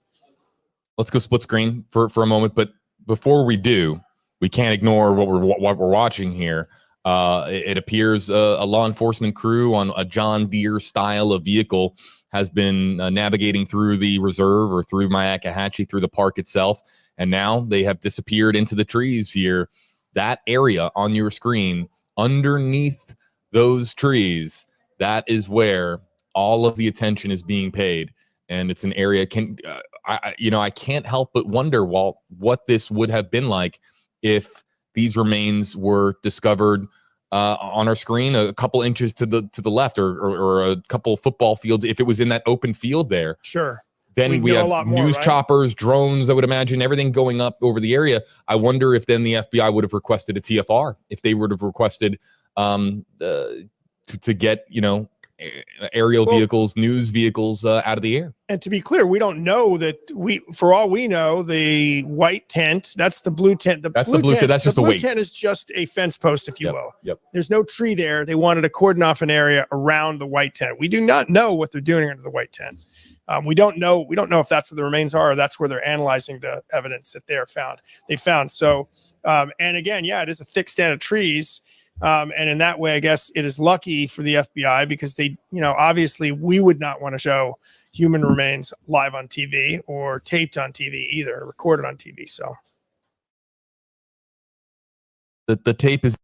Let's go split screen for a moment. But before we do, we can't ignore what we're watching here. It appears a law enforcement crew on a John Deere style of vehicle has been navigating through the reserve or through Myakkahatchee, through the park itself. And now they have disappeared into the trees here. That area on your screen, underneath those trees, that is where all of the attention is being paid. And it's an area I can't help but wonder, Walt, what this would have been like if these remains were discovered on our screen a couple inches to the left, or a couple football fields. If it was in that open field there, sure. Then we have news choppers, drones, I would imagine, everything going up over the area. I wonder if then the FBI would have requested a TFR, if they would have requested to get, aerial vehicles, news vehicles out of the air. And to be clear, we don't know that for all we know, the white tent, that's the blue tent. That's the blue tent. That's just a weight. The blue tent is just a fence post, if you will. Yep. There's no tree there. They wanted to cordon off an area around the white tent. We do not know what they're doing under the white tent. We don't know if that's where the remains are, or that's where they're analyzing the evidence that they found. So, and again, it is a thick stand of trees. And in that way, I guess it is lucky for the FBI because they, obviously we would not want to show human remains live on TV or taped on TV either, or recorded on TV. So the tape is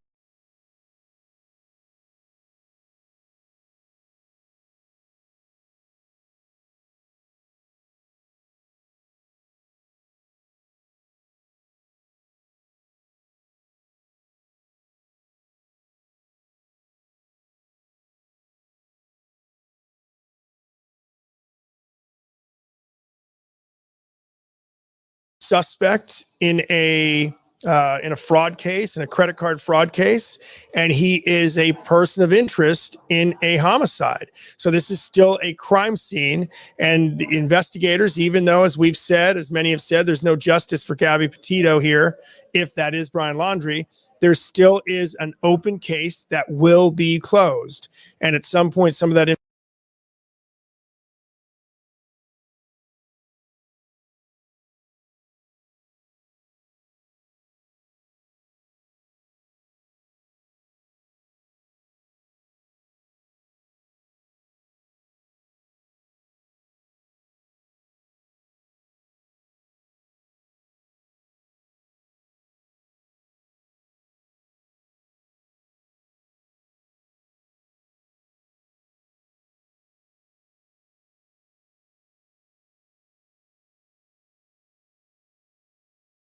suspect in a fraud case, in a credit card fraud case, and he is a person of interest in a homicide. So this is still a crime scene, and the investigators, even though, as we've said, as many have said, there's no justice for Gabby Petito here, if that is Brian Laundrie, there still is an open case that will be closed. And at some point, some of that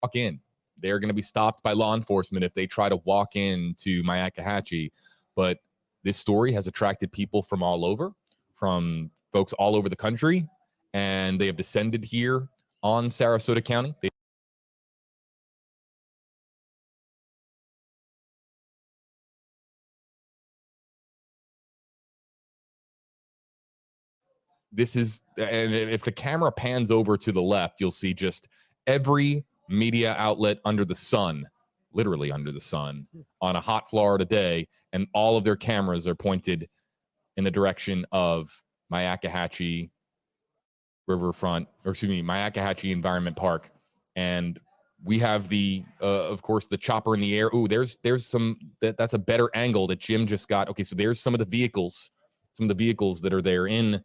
walk in. They're going to be stopped by law enforcement if they try to walk into Myakkahatchee. But this story has attracted people from all over, from folks all over the country, and they have descended here on Sarasota County. This is, and if the camera pans over to the left, you'll see just every media outlet under the sun, literally under the sun, on a hot Florida day, and all of their cameras are pointed in the direction of Myakkahatchee Riverfront, or excuse me, Myakkahatchee Environment Park. And we have the, of course, the chopper in the air. Ooh, there's some, that's a better angle that Jim just got. Okay, so there's some of the vehicles that are there in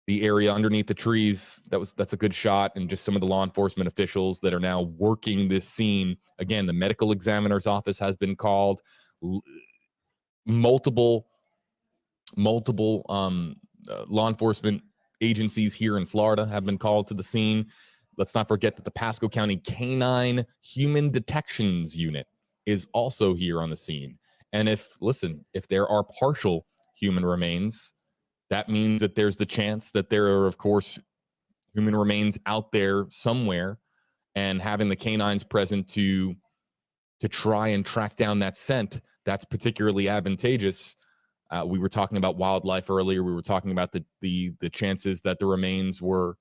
the area underneath the trees. That's a good shot. And just some of the law enforcement officials that are now working this scene. Again, the medical examiner's office has been called. Multiple law enforcement agencies here in Florida have been called to the scene. Let's not forget that the Pasco County Canine Human Detections Unit is also here on the scene. And if there are partial human remains, that means that there's the chance that there are, of course, human remains out there somewhere, and having the canines present to try and track down that scent, that's particularly advantageous. We were talking about wildlife earlier. We were talking about the chances that the remains were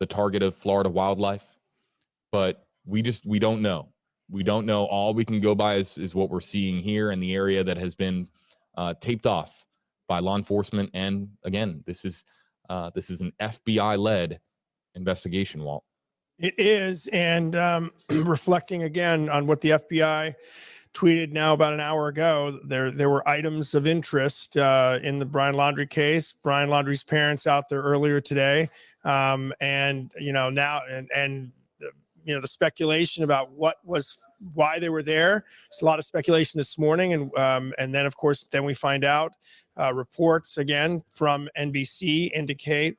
the target of Florida wildlife, but we don't know. We don't know. All we can go by is what we're seeing here in the area that has been taped off by law enforcement. And again, this is an FBI-led investigation, Walt. It is, and reflecting again on what the FBI tweeted now about an hour ago, there were items of interest in the Brian Laundrie case. Brian Laundrie's parents out there earlier today, and now the speculation about why they were there. There's a lot of speculation this morning, and then of course we find out reports again from NBC indicate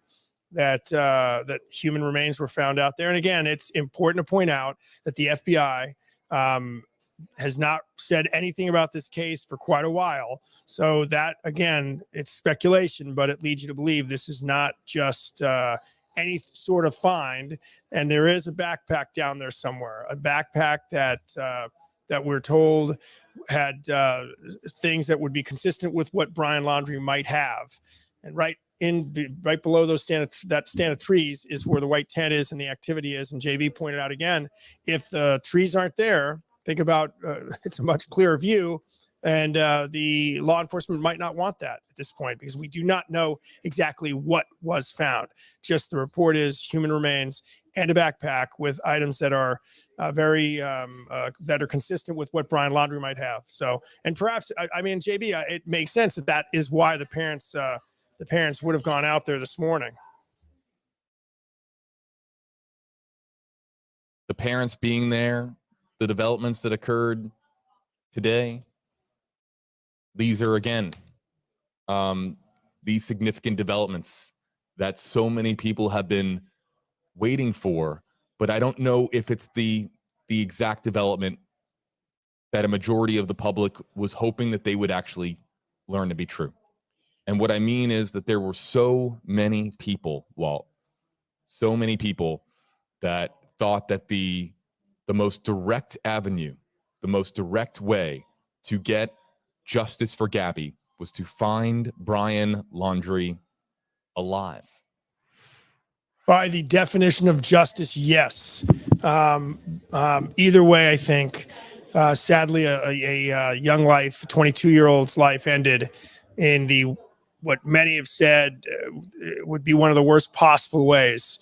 that human remains were found out there. And again, it's important to point out that the FBI has not said anything about this case for quite a while. So that, again, it's speculation, but it leads you to believe this is not just any sort of find. And there is a backpack down there somewhere, a backpack that we're told had things that would be consistent with what Brian Laundrie might have. And right below that stand of trees is where the white tent is and the activity is. And JB pointed out again, if the trees aren't there, think about it's a much clearer view, and the law enforcement might not want that at this point because we do not know exactly what was found. Just the report is human remains and a backpack with items that are that are consistent with what Brian Laundrie might have. So, and perhaps I mean, JB, it makes sense that is why the parents would have gone out there this morning. The parents being there, the developments that occurred today, these are, again, these significant developments that so many people have been waiting for, but I don't know if it's the exact development that a majority of the public was hoping that they would actually learn to be true. And what I mean is that there were so many people, Walt, so many people that thought that the most direct avenue, the most direct way to get justice for Gabby was to find Brian Laundrie alive. By the definition of justice, yes. Either way, I think, sadly, a young life, a 22-year-old's life ended in what many have said would be one of the worst possible ways,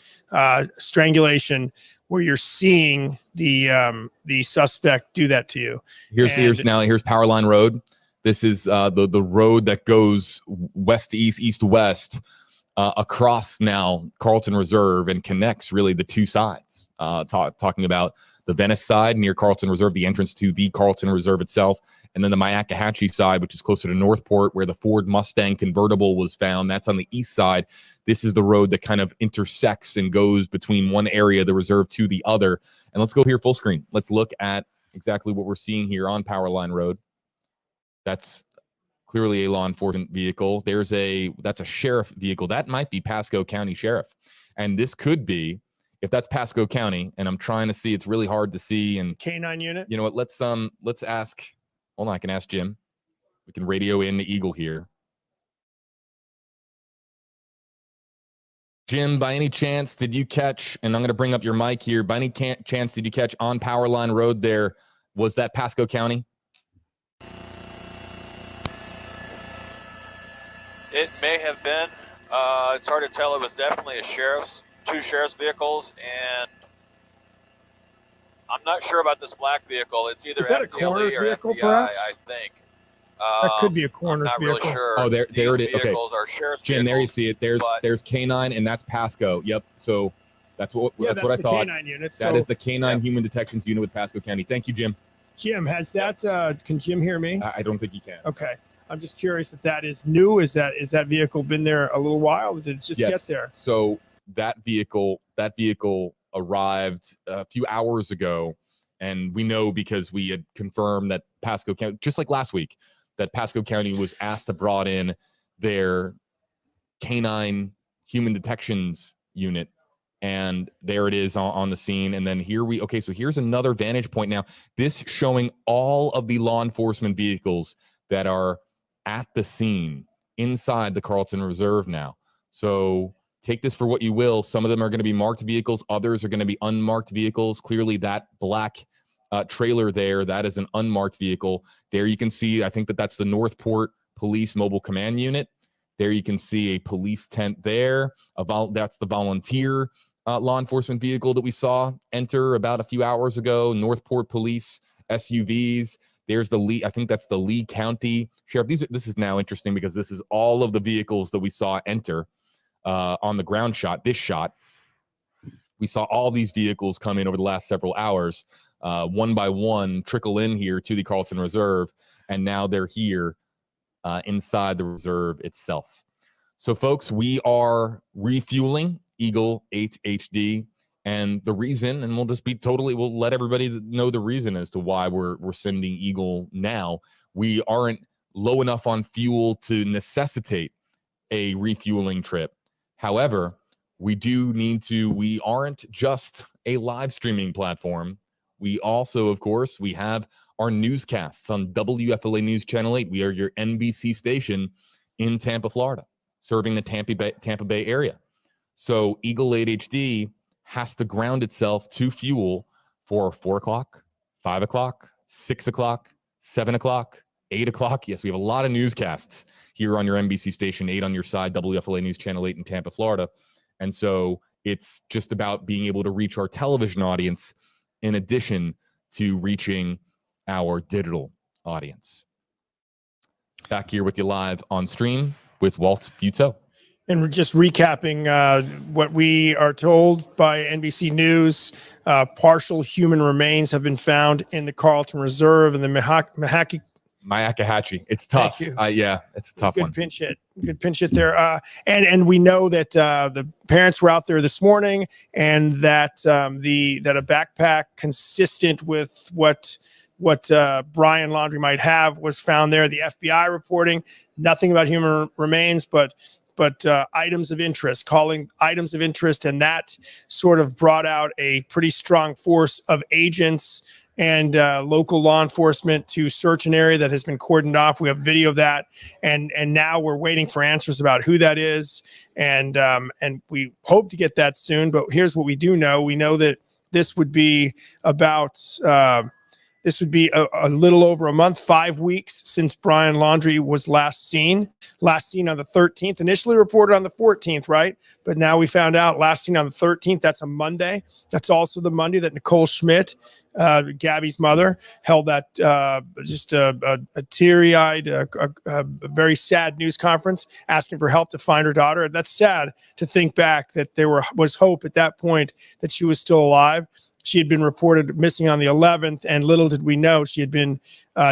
strangulation, where you're seeing the suspect do that to you. Here's Powerline Road. This is the road that goes west to east, east to west, across now Carlton Reserve and connects really the two sides. Talking about the Venice side near Carlton Reserve, the entrance to the Carlton Reserve itself, and then the Myakkahatchee side, which is closer to Northport, where the Ford Mustang convertible was found. That's on the east side. This is the road that kind of intersects and goes between one area of the reserve to the other. And let's go here full screen. Let's look at exactly what we're seeing here on Powerline Road. That's clearly a law enforcement vehicle. That's a sheriff vehicle. That might be Pasco County Sheriff. And this could be, if that's Pasco County, and I'm trying to see, it's really hard to see. And K9 unit. You know what? Let's ask. Hold on, I can ask Jim. We can radio in the Eagle here. Jim, by any chance, did you catch, and I'm going to bring up your mic here, by any chance, did you catch on Powerline Road there, was that Pasco County? It may have been. It's hard to tell. It was definitely two sheriff's vehicles, and I'm not sure about this black vehicle. It's either Is that a FDLE coroner's or vehicle, FBI, perhaps? I think. That could be a coroner's I'm not vehicle. really sure. Oh, there it is. Okay. Vehicles are sheriff's Jim, there you vehicles, see it. There's K9, and that's Pasco. Yep. So that's what I thought. K9 unit. That is the K9 Human Detections Unit with Pasco County. Thank you, Jim. Jim, has that? Can Jim hear me? I don't think he can. Okay. I'm just curious if that is new. Is that vehicle been there a little while? Or did it just get there? So that vehicle arrived a few hours ago, and we know because we had confirmed that Pasco County, just like last week, that Pasco County was asked to brought in their K9 Human Detections Unit, and there it is on the scene. And then so here's another vantage point now. This showing all of the law enforcement vehicles that are at the scene inside the Carlton Reserve now. So take this for what you will. Some of them are going to be marked vehicles. Others are going to be unmarked vehicles. Clearly, that black trailer there, that is an unmarked vehicle. There you can see, I think that's the Northport Police Mobile Command Unit. There you can see a police tent there. That's the volunteer law enforcement vehicle that we saw enter about a few hours ago. Northport Police SUVs. There's the Lee, I think that's the Lee County Sheriff. This is now interesting because this is all of the vehicles that we saw enter on the ground shot. This shot, we saw all these vehicles come in over the last several hours, one by one, trickle in here to the Carlton Reserve, and now they're here inside the reserve itself. So, folks, we are refueling Eagle 8 HD, and the reason, and we'll let everybody know the reason as to why we're sending Eagle now. We aren't low enough on fuel to necessitate a refueling trip. However, we aren't just a live streaming platform. We also, of course, we have our newscasts on WFLA News Channel 8. We are your NBC station in Tampa, Florida, serving the Tampa Bay area. So Eagle 8 HD has to ground itself to fuel for 4 o'clock, 5 o'clock, 6 o'clock, 7 o'clock, 8 o'clock. Yes, we have a lot of newscasts here on your NBC station, 8 on your side, WFLA News Channel 8 in Tampa, Florida. And so it's just about being able to reach our television audience in addition to reaching our digital audience. Back here with you live on stream with Walt Buteau. And we're just recapping what we are told by NBC News. Partial human remains have been found in the Carlton Reserve and the Myakkahatchee. It's tough. Yeah, it's a tough one. Good pinch hit there. And we know that the parents were out there this morning, and that that a backpack consistent with what Brian Laundrie might have was found there. The FBI reporting nothing about human remains, but items of interest, calling items of interest, and that sort of brought out a pretty strong force of agents and local law enforcement to search an area that has been cordoned off. We have video of that, and now we're waiting for answers about who that is, and we hope to get that soon. But here's what we do know: we know that this would be about. This would be a little over a month, 5 weeks since Brian Laundrie was last seen on the 13th, initially reported on the 14th, right? But now we found out last seen on the 13th. That's a Monday. That's also the Monday that Nicole Schmidt, Gabby's mother, held that just a teary-eyed, a very sad news conference asking for help to find her daughter. That's sad to think back that there was hope at that point that she was still alive. She had been reported missing on the 11th, and little did we know she had been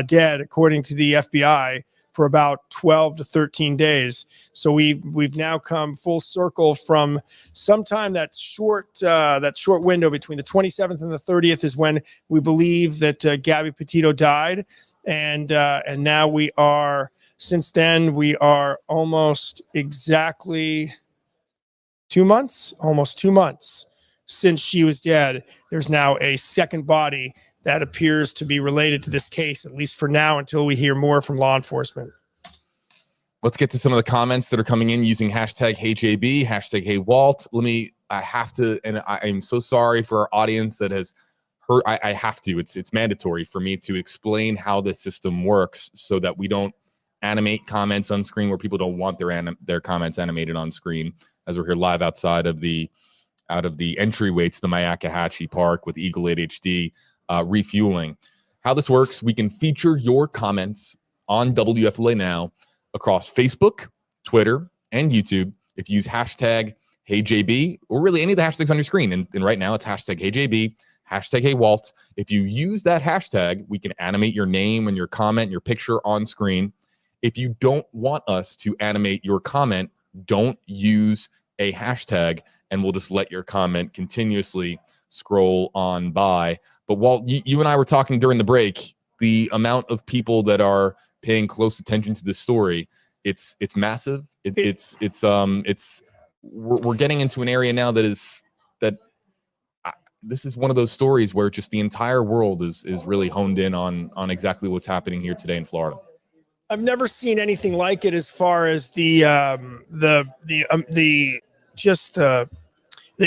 dead, according to the FBI, for about 12 to 13 days. So we've now come full circle from sometime that short window between the 27th and the 30th is when we believe that Gabby Petito died, and now we are. Since then, we are almost exactly 2 months, almost 2 months. Since she was dead, there's now a second body that appears to be related to this case, at least for now, until we hear more from law enforcement. Let's get to some of the comments that are coming in using hashtag HeyJB, hashtag HeyWalt. I have to, and I'm so sorry for our audience that has heard. I have to. It's mandatory for me to explain how this system works so that we don't animate comments on screen where people don't want their comments animated on screen, as we're here live outside of the entryway to the Myakkahatchee Park with Eagle 8 HD refueling. How this works, we can feature your comments on WFLA Now across Facebook, Twitter, and YouTube if you use hashtag HeyJB, or really any of the hashtags on your screen. And right now it's hashtag HeyJB, hashtag HeyWalt. If you use that hashtag, we can animate your name and your comment and your picture on screen. If you don't want us to animate your comment, don't use a hashtag, and we'll just let your comment continuously scroll on by. But Walt, you and I were talking during the break, the amount of people that are paying close attention to this story, it's massive. We're getting into an area now this is one of those stories where just the entire world is really honed in on exactly what's happening here today in Florida. I've never seen anything like it as far as the just the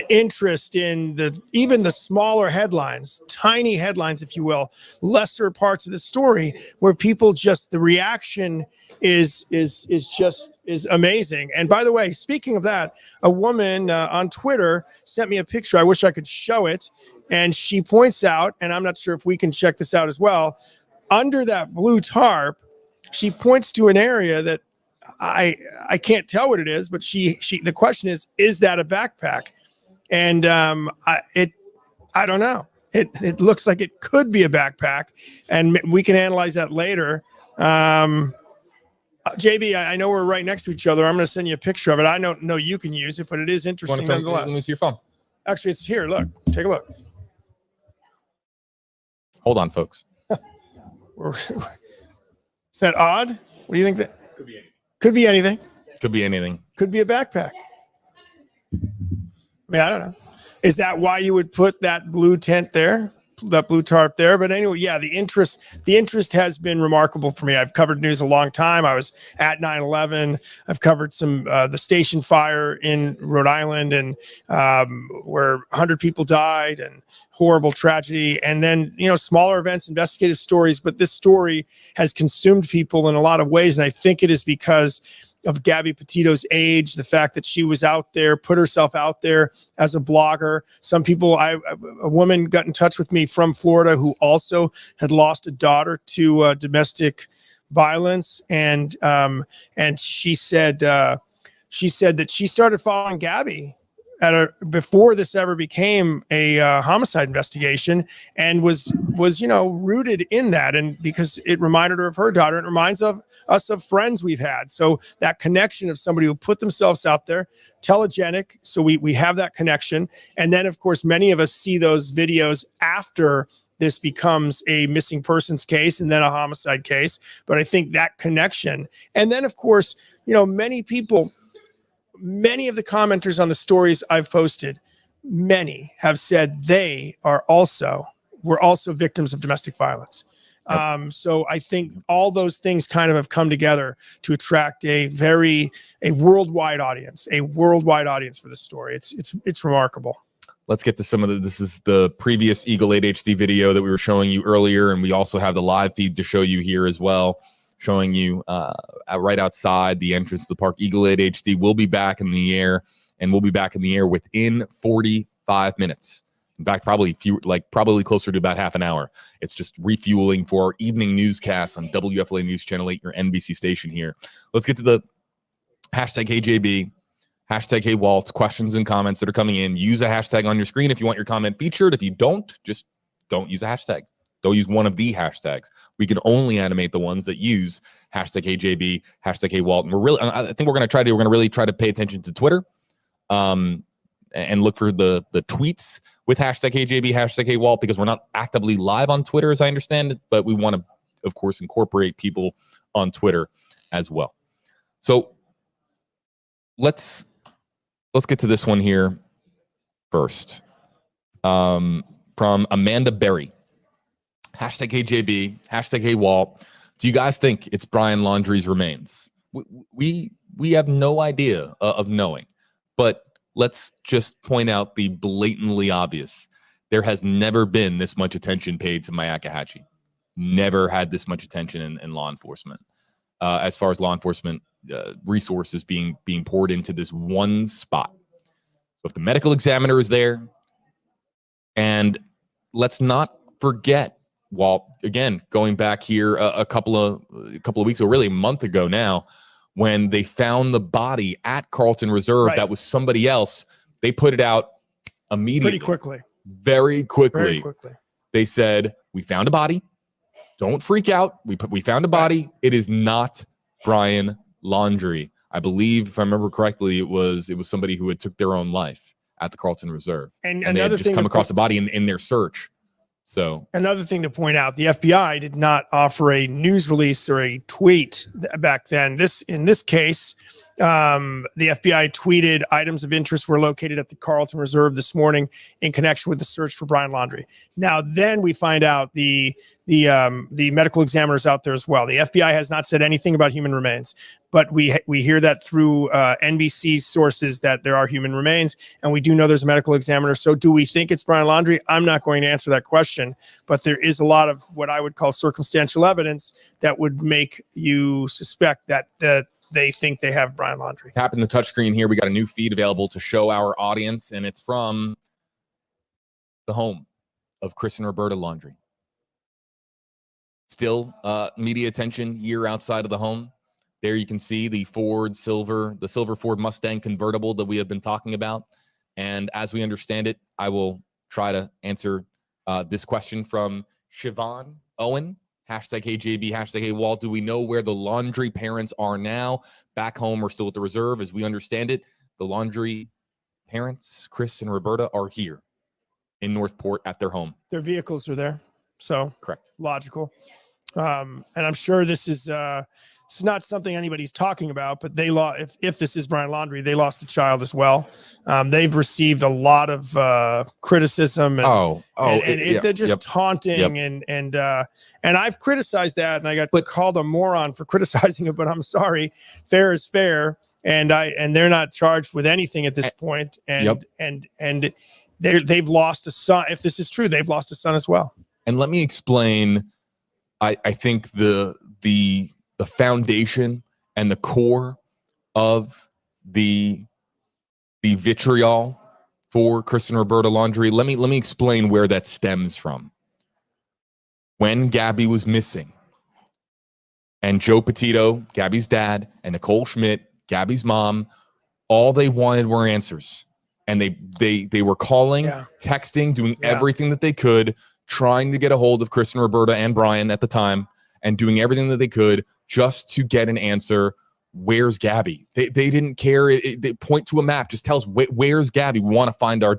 interest in even the smaller headlines, tiny headlines, if you will, lesser parts of the story, where people just, the reaction is amazing. And by the way, speaking of that, a woman on Twitter sent me a picture. I wish I could show it. And she points out, and I'm not sure if we can check this out as well, under that blue tarp, she points to an area that I can't tell what it is, but the question is that a backpack? And I don't know. It looks like it could be a backpack, and we can analyze that later. JB, I know we're right next to each other. I'm going to send you a picture of it. I don't know you can use it, but it is interesting nonetheless. Let me see your phone. Actually, it's here. Look, take a look. Hold on, folks. Is that odd? What do you think? That could be anything. Could be anything. Could be a backpack. I mean, I don't know. Is that why you would put that blue tent there, that blue tarp there? But anyway, yeah, the interest has been remarkable for me. I've covered news a long time. I was at 9/11. I've covered some the station fire in Rhode Island, and where 100 people died, and horrible tragedy. And then, smaller events, investigative stories. But this story has consumed people in a lot of ways, and I think it is because of Gabby Petito's age, the fact that she was out there, put herself out there as a blogger. Some people, a woman got in touch with me from Florida who also had lost a daughter to domestic violence, and she said that she started following Gabby before this ever became a homicide investigation, and was rooted in that, and because it reminded her of her daughter, it reminds us of friends we've had. So that connection of somebody who put themselves out there, telegenic. So we have that connection, and then of course many of us see those videos after this becomes a missing persons case and then a homicide case. But I think that connection, and then of course many people. Many of the commenters on the stories I've posted, many have said they were also victims of domestic violence. So I think all those things kind of have come together to attract a worldwide audience for this story. It's remarkable. Let's get to some of this is the previous Eagle 8 HD video that we were showing you earlier, and we also have the live feed to show you here as well, showing you right outside the entrance to the park. Eagle 8 HD will be back in the air, and we'll be back in the air within 45 minutes. In fact, probably closer to about half an hour. It's just refueling for our evening newscast on WFLA News Channel 8, your NBC station here. Let's get to the hashtag HeyJB, hashtag HeyWalt, questions and comments that are coming in. Use a hashtag on your screen if you want your comment featured. If you don't, just don't use a hashtag. Don't use one of the hashtags. We can only animate the ones that use hashtag HeyJB, hashtag HeyWalt. And I think we're going to really try to pay attention to Twitter, and look for the tweets with hashtag HeyJB, hashtag HeyWalt, because we're not actively live on Twitter, as I understand it, but we want to, of course, incorporate people on Twitter as well. So let's get to this one here first. From Amanda Berry. Hashtag HeyJB, hashtag HeyWalt. Do you guys think it's Brian Laundrie's remains? We have no idea of knowing, but let's just point out the blatantly obvious. There has never been this much attention paid to Mayakahatchee. Never had this much attention in law enforcement. As far as law enforcement resources being poured into this one spot. So if the medical examiner is there, and let's not forget, Walt, again, going back here a couple of weeks ago, really a month ago now, when they found the body at Carlton Reserve, right, that was somebody else, they put it out immediately. Very quickly. They said, we found a body. Don't freak out. We found a body. It is not Brian Laundrie. I believe, if I remember correctly, it was somebody who had took their own life at the Carlton Reserve. And they had just come across a body in their search. So another thing to point out, the FBI did not offer a news release or a tweet back then. In this case, The FBI tweeted items of interest were located at the Carlton Reserve this morning in connection with the search for Brian Laundrie. Now, then we find out the medical examiner's out there as well. The FBI has not said anything about human remains, but we hear that through NBC sources that there are human remains, and we do know there's a medical examiner. So do we think it's Brian Laundrie? I'm not going to answer that question, but there is a lot of what I would call circumstantial evidence that would make you suspect that they think they have Brian Laundrie. Tapping the touchscreen here, we got a new feed available to show our audience, and it's from the home of Chris and Roberta Laundrie. Still media attention here outside of the home. There you can see the silver Ford Mustang convertible that we have been talking about. And as we understand it, I will try to answer this question from Siobhan Owen. Hashtag HeyJB, hashtag HeyWalt. Do we know where the Laundrie parents are now? Back home or still at the reserve? As we understand it, the Laundrie parents, Chris and Roberta, are here in Northport at their home. Their vehicles are there. So correct. Logical. And I'm sure this is it's not something anybody's talking about, but they lost, if this is Brian Laundrie, they lost a child as well. They've received a lot of criticism and, they're just taunting and I've criticized that, and I got called a moron for criticizing it, but I'm sorry. Fair is fair, and they're not charged with anything at this point. And they've lost a son. If this is true, they've lost a son as well. And let me explain. I think the foundation and the core of the vitriol for Chris and Roberta Laundrie. Let me explain where that stems from. When Gabby was missing, and Joe Petito, Gabby's dad, and Nicole Schmidt, Gabby's mom, all they wanted were answers. And they were calling, texting, doing everything that they could, trying to get a hold of Chris and Roberta and Brian at the time, and doing everything that they could just to get an answer. Where's Gabby? They didn't care. They point to a map, just tell us where's Gabby. We want to find our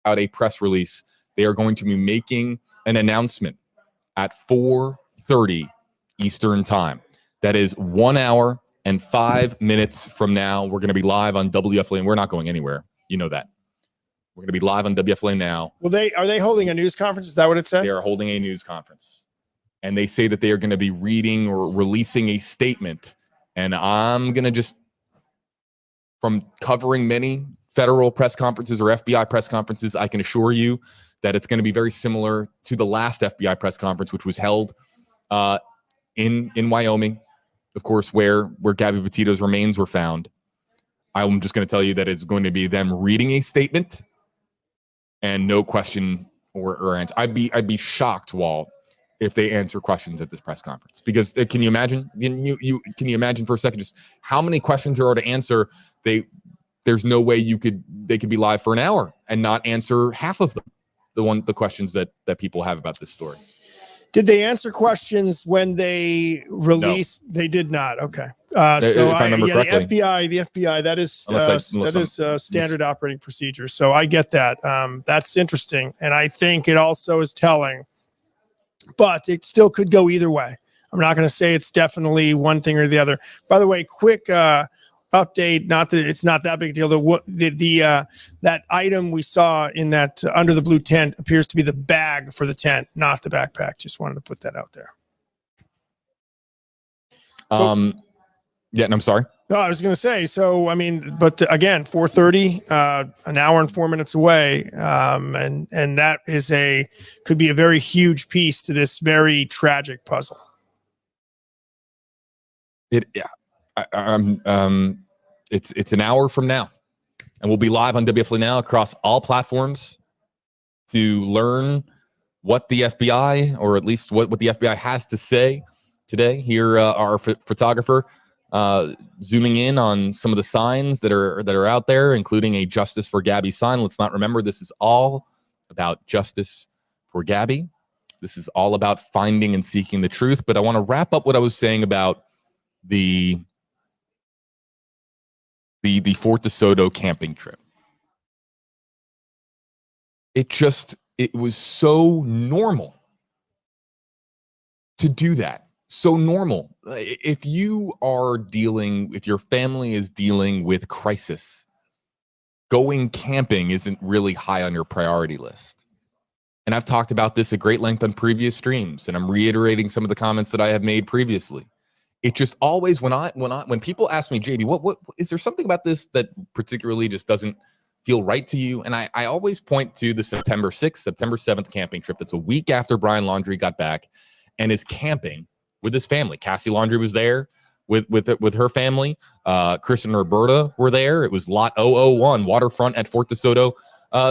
out a press release. They are going to be making an announcement at 4:30 Eastern time. That is 1 hour and 5 minutes from now. We're going to be live on WFLA, and we're not going anywhere. You know that. We're going to be live on WFLA now. Well, are they holding a news conference? Is that what it said? They are holding a news conference. And they say that they are going to be reading or releasing a statement. And I'm going to just, from covering many federal press conferences or FBI press conferences, I can assure you that it's going to be very similar to the last FBI press conference, which was held in Wyoming, of course, where Gabby Petito's remains were found. I'm just going to tell you that it's going to be them reading a statement and no question or answer. I'd be shocked, Walt, if they answer questions at this press conference, because can you imagine? Can you imagine for a second just how many questions there are to answer? There's no way they could be live for an hour and not answer half of them. The questions that people have about this story. Did they answer questions when they released? No. They did not. Okay. So if I remember correctly, the FBI, that is standard operating procedure. So I get that. That's interesting. And I think it also is telling, but it still could go either way. I'm not going to say it's definitely one thing or the other. By the way, quick update, not that it's not that big a deal. That item we saw in that under the blue tent appears to be the bag for the tent, not the backpack. Just wanted to put that out there. Yeah, and I'm sorry. No, I was going to say, so, I mean, but again, 4:30, an hour and 4 minutes away. And that could be a very huge piece to this very tragic puzzle. It's an hour from now, and we'll be live on WFLA Now across all platforms to learn what the FBI, or at least what the FBI has to say today. Here, our photographer zooming in on some of the signs that are out there, including a Justice for Gabby sign. Let's not remember, this is all about justice for Gabby. This is all about finding and seeking the truth. But I want to wrap up what I was saying about the Fort DeSoto camping trip. It was so normal to do that. So normal. If your family is dealing with crisis, going camping isn't really high on your priority list. And I've talked about this at great length on previous streams, and I'm reiterating some of the comments that I have made previously. It just always, when people ask me, JD, what is there something about this that particularly just doesn't feel right to you? And I always point to the September 6th, September 7th camping trip. That's a week after Brian Laundrie got back and is camping with his family. Cassie Laundrie was there with her family. Chris and Roberta were there. It was lot 001, waterfront at Fort DeSoto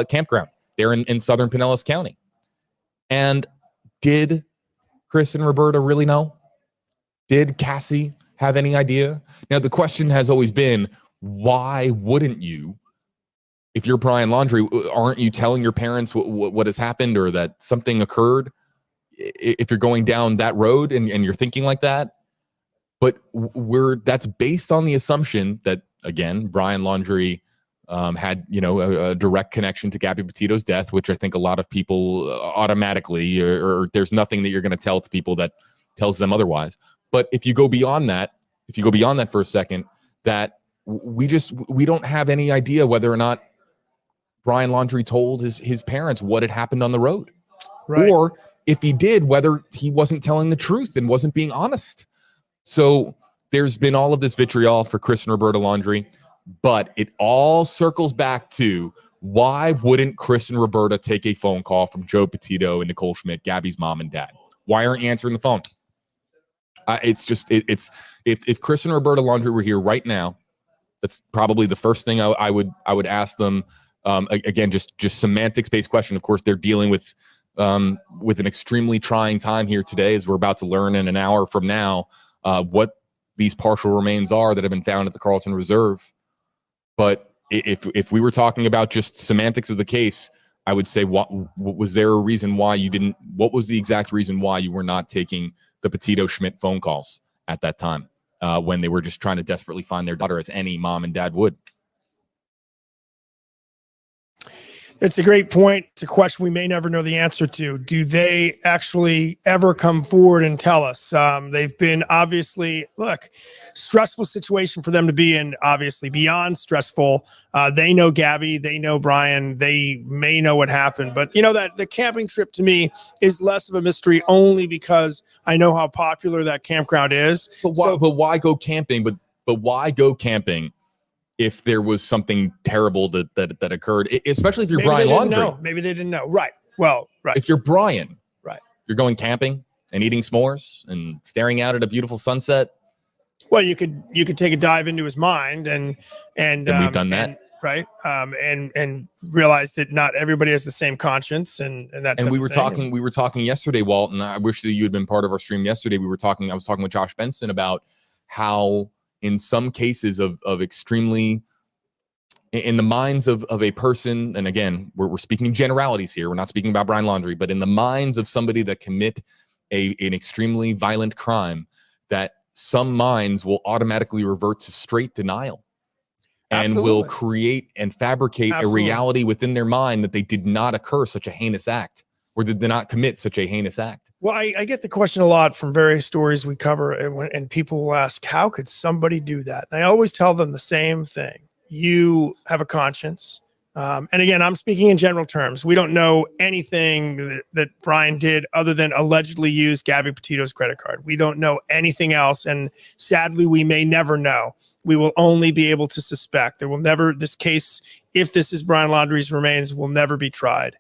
campground there in southern Pinellas County. And did Chris and Roberta really know? Did Cassie have any idea? Now, the question has always been, why wouldn't you? If you're Brian Laundrie, aren't you telling your parents what has happened or that something occurred? If you're going down that road and you're thinking like that, but that's based on the assumption that, again, Brian Laundrie had a direct connection to Gabby Petito's death, which I think a lot of people automatically, or there's nothing that you're going to tell to people that tells them otherwise. But if you go beyond that for a second, that we don't have any idea whether or not Brian Laundrie told his parents what had happened on the road, right? Or if he did, whether he wasn't telling the truth and wasn't being honest. So there's been all of this vitriol for Chris and Roberta Laundrie, but it all circles back to, why wouldn't Chris and Roberta take a phone call from Joe Petito and Nicole Schmidt, Gabby's mom and dad? Why aren't you answering the phone? If Chris and Roberta Laundrie were here right now, that's probably the first thing I would ask them. Again, just semantics-based question. Of course, they're dealing with an extremely trying time here today, as we're about to learn in an hour from now what these partial remains are that have been found at the Carlton Reserve. But if we were talking about just semantics of the case, I would say, what was there a reason why you didn't? What was the exact reason why you were not taking the Petito Schmidt phone calls at that time when they were just trying to desperately find their daughter, as any mom and dad would? It's a great point. It's a question we may never know the answer to. Do they actually ever come forward and tell us? They've been obviously, stressful situation for them to be in, obviously beyond stressful. They know Gabby, they know Brian, they may know what happened. But that the camping trip to me is less of a mystery only because I know how popular that campground is. But why go camping? But why go camping if there was something terrible that occurred, especially if you're Brian Laundrie? Maybe they didn't know. Right. Well, right. If you're Brian, right, you're going camping and eating s'mores and staring out at a beautiful sunset. Well, you could take a dive into his mind and we've done that. And realize that not everybody has the same conscience and that. And we were talking yesterday, Walt, and I wish that you had been part of our stream yesterday. I was talking with Josh Benson about how in some cases of extremely, in the minds of a person, and again, we're speaking generalities here. We're not speaking about Brian Laundrie, but in the minds of somebody that commit an extremely violent crime, that some minds will automatically revert to straight denial. And will create and fabricate a reality within their mind that they did not occur such a heinous act, or did they not commit such a heinous act. Well, I get the question a lot from various stories we cover, and people will ask, how could somebody do that? And I always tell them the same thing. You have a conscience. And again, I'm speaking in general terms. We don't know anything that Brian did other than allegedly use Gabby Petito's credit card. We don't know anything else. And sadly, we may never know. We will only be able to suspect. There will never, this case, if this is Brian Laundrie's remains, will never be tried.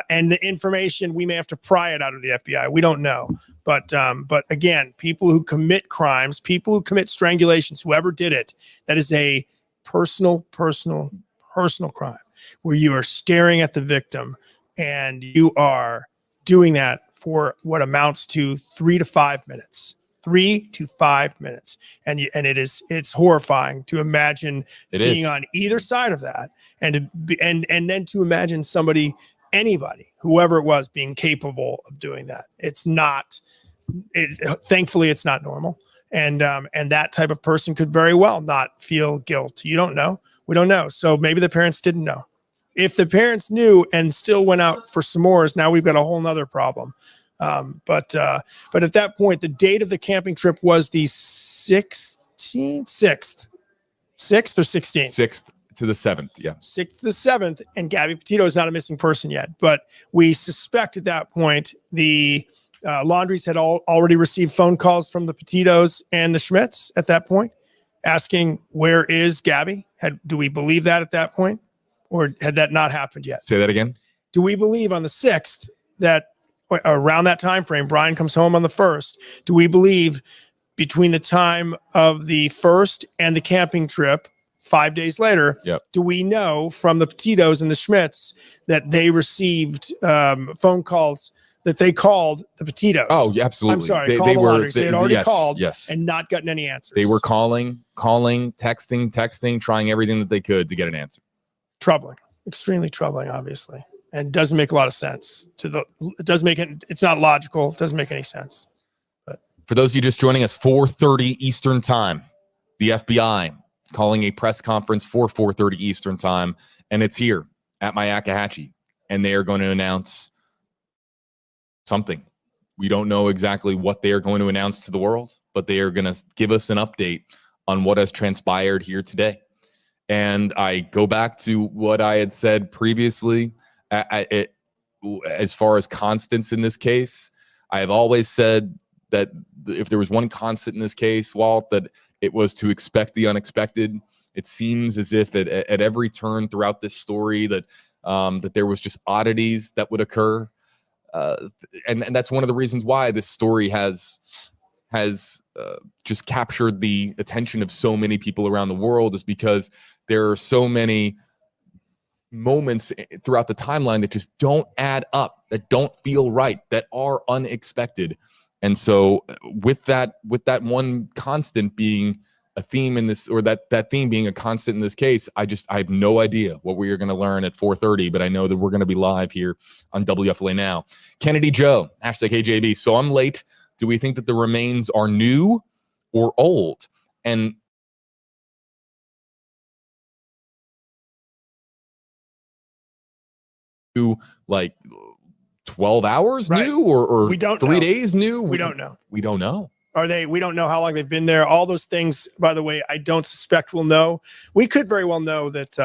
And the information, we may have to pry it out of the FBI. We don't know. But again, people who commit crimes, people who commit strangulations, whoever did it, that is a personal crime where you are staring at the victim and you are doing that for what amounts to 3 to 5 minutes. 3 to 5 minutes. And it's horrifying to imagine being on either side of that and then to imagine anybody, whoever it was, being capable of doing that. Thankfully it's not normal. And that type of person could very well not feel guilt. You don't know. We don't know. So maybe the parents didn't know. If the parents knew and still went out for s'mores, now we've got a whole nother problem. But at that point, the date of the camping trip was the 6th or 16th? 6th to the 7th, yeah. 6th to the 7th, and Gabby Petito is not a missing person yet. But we suspect at that point the Laundries had already received phone calls from the Petitos and the Schmitz at that point, asking, where is Gabby? Do we believe that at that point? Or had that not happened yet? Say that again. Do we believe on the 6th that around that time frame, Brian comes home on the 1st? Do we believe between the time of the 1st and the camping trip, 5 days later, do we know from the Petitos and the Schmitz that they received phone calls that they called the Petitos? Oh, yeah, absolutely. I'm sorry, they had already called yes. and not gotten any answers. They were calling, texting, trying everything that they could to get an answer. Troubling, extremely troubling, obviously, and doesn't make a lot of sense. It's not logical. It doesn't make any sense. But for those of you just joining us, 4:30 Eastern time, the FBI calling a press conference for 4:30 Eastern time, and it's here at Myakkahatchee, and they are going to announce something. We don't know exactly what they are going to announce to the world, but they are going to give us an update on what has transpired here today. And I go back to what I had said previously. As far as constants in this case, I have always said that if there was one constant in this case, Walt, that it was to expect the unexpected. It seems as if at every turn throughout this story that there was just oddities that would occur. And that's one of the reasons why this story has just captured the attention of so many people around the world, is because there are so many moments throughout the timeline that just don't add up, that don't feel right, that are unexpected. And so with that one constant being a theme in this, or that theme being a constant in this case, I have no idea what we are going to learn at 4:30, but I know that we're going to be live here on WFLA Now. Kennedy Joe, #KJB. So I'm late. Do we think that the remains are new or old? And new, like 12 hours Right. new or We don't 3 know. days new? We don't know. We don't know. We don't know how long they've been there. All those things, by the way, I don't suspect we'll know. We could very well know that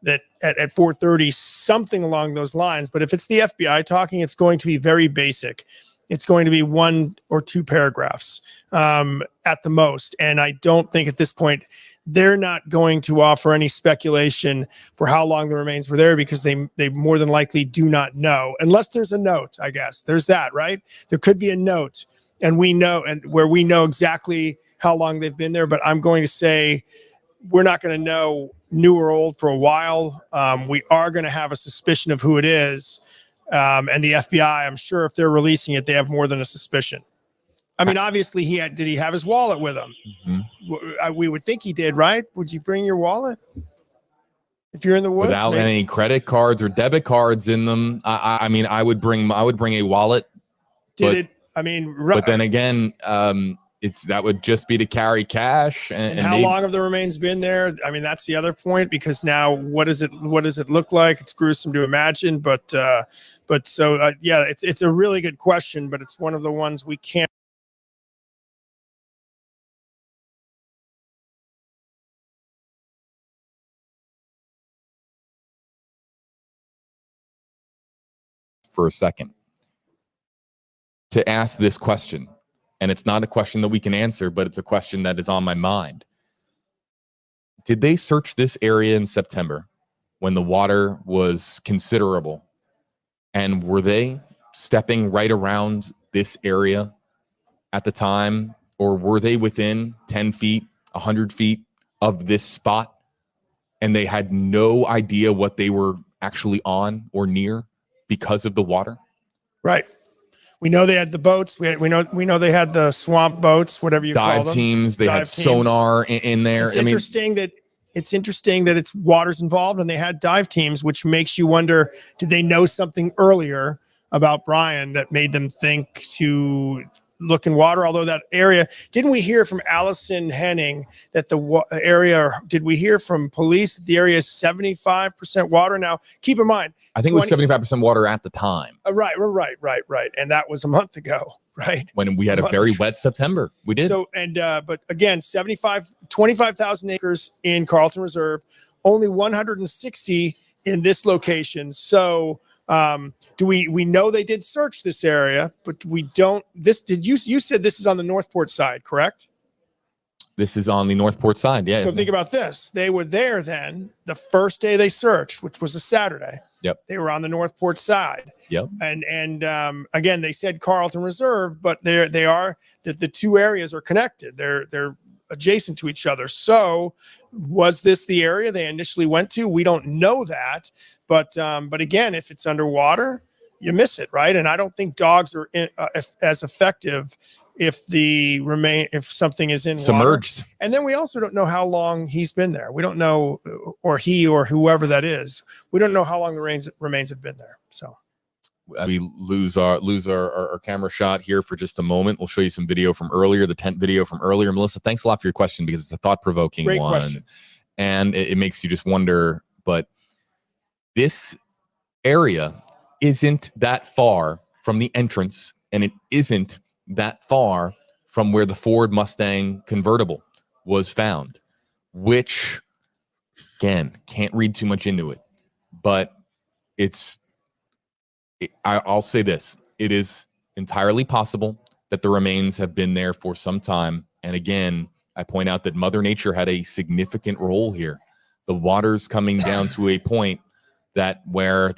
that at 4:30, something along those lines. But if it's the FBI talking, it's going to be very basic. It's going to be 1 or 2 paragraphs at the most. And I don't think at this point they're not going to offer any speculation for how long the remains were there, because they more than likely do not know, unless there's a note. I guess there's that, right? There could be a note, and we know, and where we know exactly how long they've been there. But I'm going to say we're not going to know new or old for a while. We are going to have a suspicion of who it is. And the FBI, I'm sure if they're releasing it, they have more than a suspicion. I mean, obviously did he have his wallet with him? Mm-hmm. We would think he did, right? Would you bring your wallet if you're in the woods? Without any credit cards or debit cards in them? I mean, I would bring a wallet. But then again, that would just be to carry cash. And how long have the remains been there? I mean, that's the other point, because now what does it look like? It's gruesome to imagine, but yeah, it's a really good question, but it's one of the ones we can't. For a second to ask this question, and it's not a question that we can answer, but it's a question that is on my mind. Did they search this area in September when the water was considerable, and were they stepping right around this area at the time, or were they within 10 feet, 100 feet of this spot, and they had no idea what they were actually on or near because of the water? Right. We know they had the boats. We know they had the swamp boats, whatever you call them. Dive teams. They had sonar in there. It's interesting that it's water's involved, and they had dive teams, which makes you wonder: did they know something earlier about Brian that made them think to look in water? Although that area, didn't we hear from Allison Henning that did we hear from police that the area is 75% water? Now, keep in mind, I think it was 75% water at the time. Right. And that was a month ago, right? When we had a very wet September. We did. So, but again, 25,000 acres in Carlton Reserve, only 160 in this location. So, we know they did search this area, but we don't. You said this is on the Northport side, correct? This is on the Northport side, yeah. So think about this: they were there then the first day they searched, which was a Saturday. Yep. They were on the Northport side. Yep. And again, they said Carlton Reserve, but they are that the two areas are connected. They're adjacent to each other. So was this the area they initially went to? We don't know that, but again, if it's underwater, you miss it, right? And I don't think dogs are as effective if something is in submerged water. And then we also don't know how long he's been there. We don't know, or he or whoever that is. We don't know how long the remains have been there. So we lose our camera shot here for just a moment. We'll show you some video from earlier, the tent video from earlier. Melissa, thanks a lot for your question, because it's a thought-provoking one. Question. And it makes you just wonder, but this area isn't that far from the entrance, and it isn't that far from where the Ford Mustang convertible was found, which, again, can't read too much into it, but I'll say this: it is entirely possible that the remains have been there for some time. And again, I point out that Mother Nature had a significant role here. The water's coming down to a point that where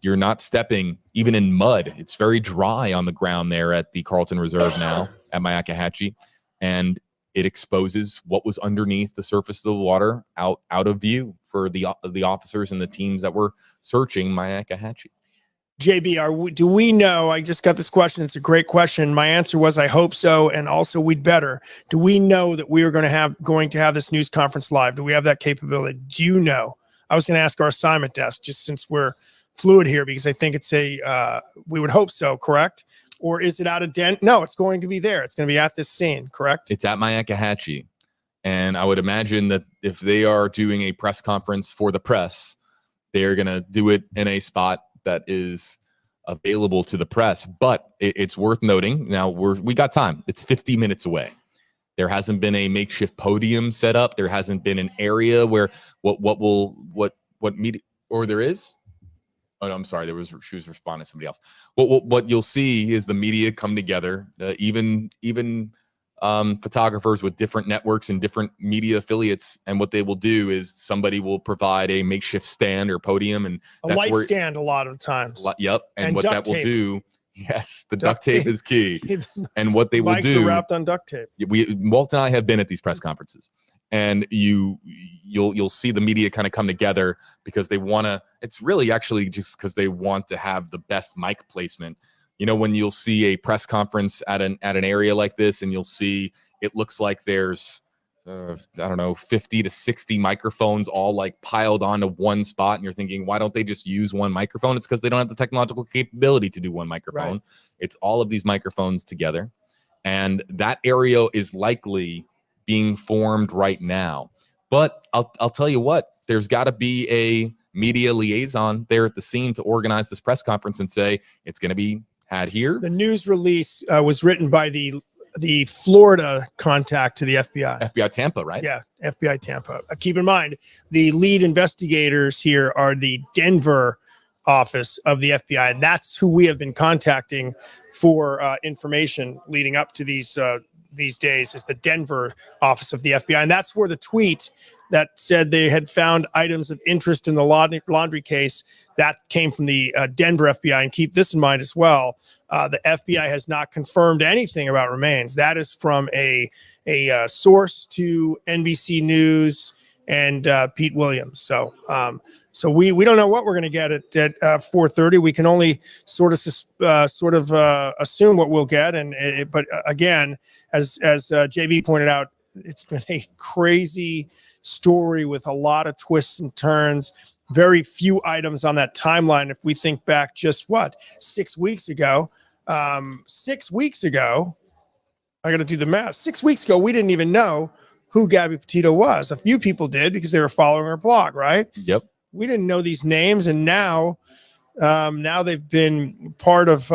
you're not stepping even in mud. It's very dry on the ground there at the Carlton Reserve now at Myakkahatchee, and it exposes what was underneath the surface of the water out of view for the officers and the teams that were searching Myakkahatchee. JB, do we know? I just got this question. It's a great question. My answer was, I hope so, and also we'd better. Do we know that we are going to have this news conference live? Do we have that capability? Do you know? I was going to ask our assignment desk, just since we're fluid here, because I think it's we would hope so, correct? Or is it out of den? No, it's going to be there. It's going to be at this scene, correct? It's at Myakkahatchee. And I would imagine that if they are doing a press conference for the press, they are going to do it in a spot that is available to the press. But it's worth noting. Now we got time. It's 50 minutes away. There hasn't been a makeshift podium set up. There hasn't been an area where what media, or there is. Oh, no, I'm sorry. She was responding to somebody else. What you'll see is the media come together, even photographers with different networks and different media affiliates. And what they will do is somebody will provide a makeshift stand or podium, and a light stand a lot of the times. Yep. And what that will do. Yes, the duct tape is key. And what they will Mics do. are wrapped on duct tape. Walt and I have been at these press conferences, and you'll see the media kind of come together because they want to. It's really actually just because they want to have the best mic placement. You know, when you'll see a press conference at an area like this, and you'll see it looks like there's I don't know, 50 to 60 microphones all like piled onto one spot, and you're thinking, why don't they just use one microphone? It's because they don't have the technological capability to do one microphone. Right. It's all of these microphones together, and that area is likely being formed right now. But I'll tell you what, there's got to be a media liaison there at the scene to organize this press conference and say it's going to be had here. The news release was written by the Florida contact to the FBI. FBI Tampa, right? Yeah, FBI Tampa. Keep in mind, the lead investigators here are the Denver office of the FBI. And that's who we have been contacting for information leading up to these days, is the Denver office of the FBI. And that's where the tweet that said they had found items of interest in the laundry case, that came from the Denver FBI. And keep this in mind as well. The FBI has not confirmed anything about remains. That is from a source to NBC News and Pete Williams. So we don't know what we're going to get at 4:30. We can only sort of assume what we'll get. But again, as JB pointed out, it's been a crazy story with a lot of twists and turns. Very few items on that timeline. If we think back just 6 weeks ago, I got to do the math. 6 weeks ago, we didn't even know who Gabby Petito was. A few people did because they were following her blog, right? Yep. We didn't know these names, and now they've been part of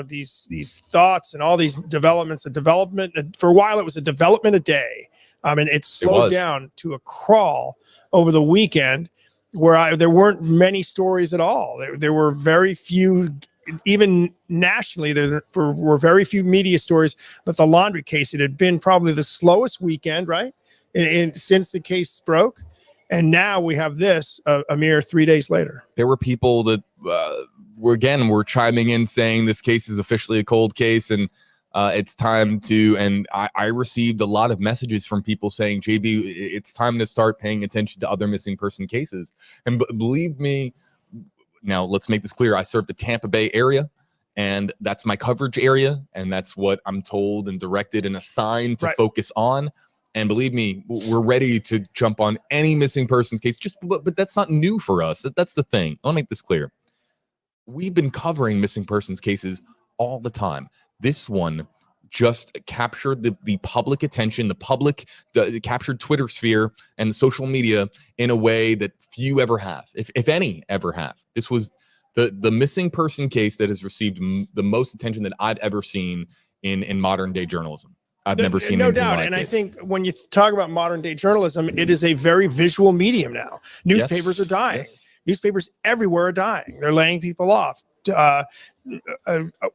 these thoughts and all these developments. A development for a while, it was a development a day, and it slowed down to a crawl over the weekend, where there weren't many stories at all. There were very few. Even nationally, there were very few media stories. But the laundry case, it had been probably the slowest weekend, right? Since the case broke. And now we have this a mere 3 days later. There were people that were chiming in saying this case is officially a cold case, and it's time to. And I received a lot of messages from people saying, JB, it's time to start paying attention to other missing person cases. And believe me, now let's make this clear. I serve the Tampa Bay area, and that's my coverage area, and that's what I'm told and directed and assigned to focus on. And believe me, we're ready to jump on any missing persons case. But that's not new for us. That's the thing. I'll make this clear. We've been covering missing persons cases all the time. This one just captured the public attention, the captured Twitter sphere and social media in a way that few ever have, if any ever have. This was the missing person case that has received the most attention that I've ever seen in modern day journalism. I've never seen no doubt. And I think when you talk about modern day journalism, it is a very visual medium now. Newspapers are dying. Yes. Newspapers everywhere are dying. They're laying people off.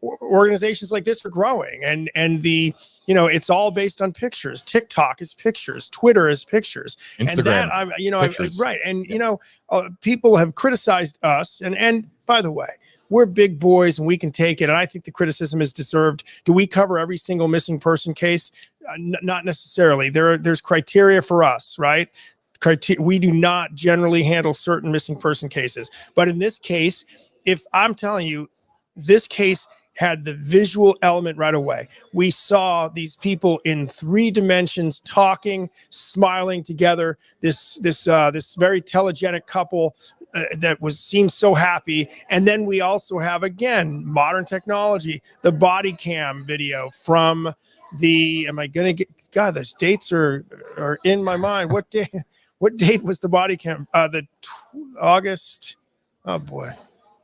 Organizations like this are growing, and it's all based on pictures. TikTok is pictures, Twitter is pictures, Instagram, and right. People have criticized us, and by the way, we're big boys and we can take it. And I think the criticism is deserved. Do we cover every single missing person case? Not necessarily. There's criteria for us, right? We do not generally handle certain missing person cases, but in this case, if I'm telling you, this case had the visual element right away. We saw these people in 3 dimensions talking, smiling together. This very telegenic couple that seemed so happy. And then we also have, again, modern technology, the body cam video from those dates are in my mind. What date was the body cam? August. Oh boy.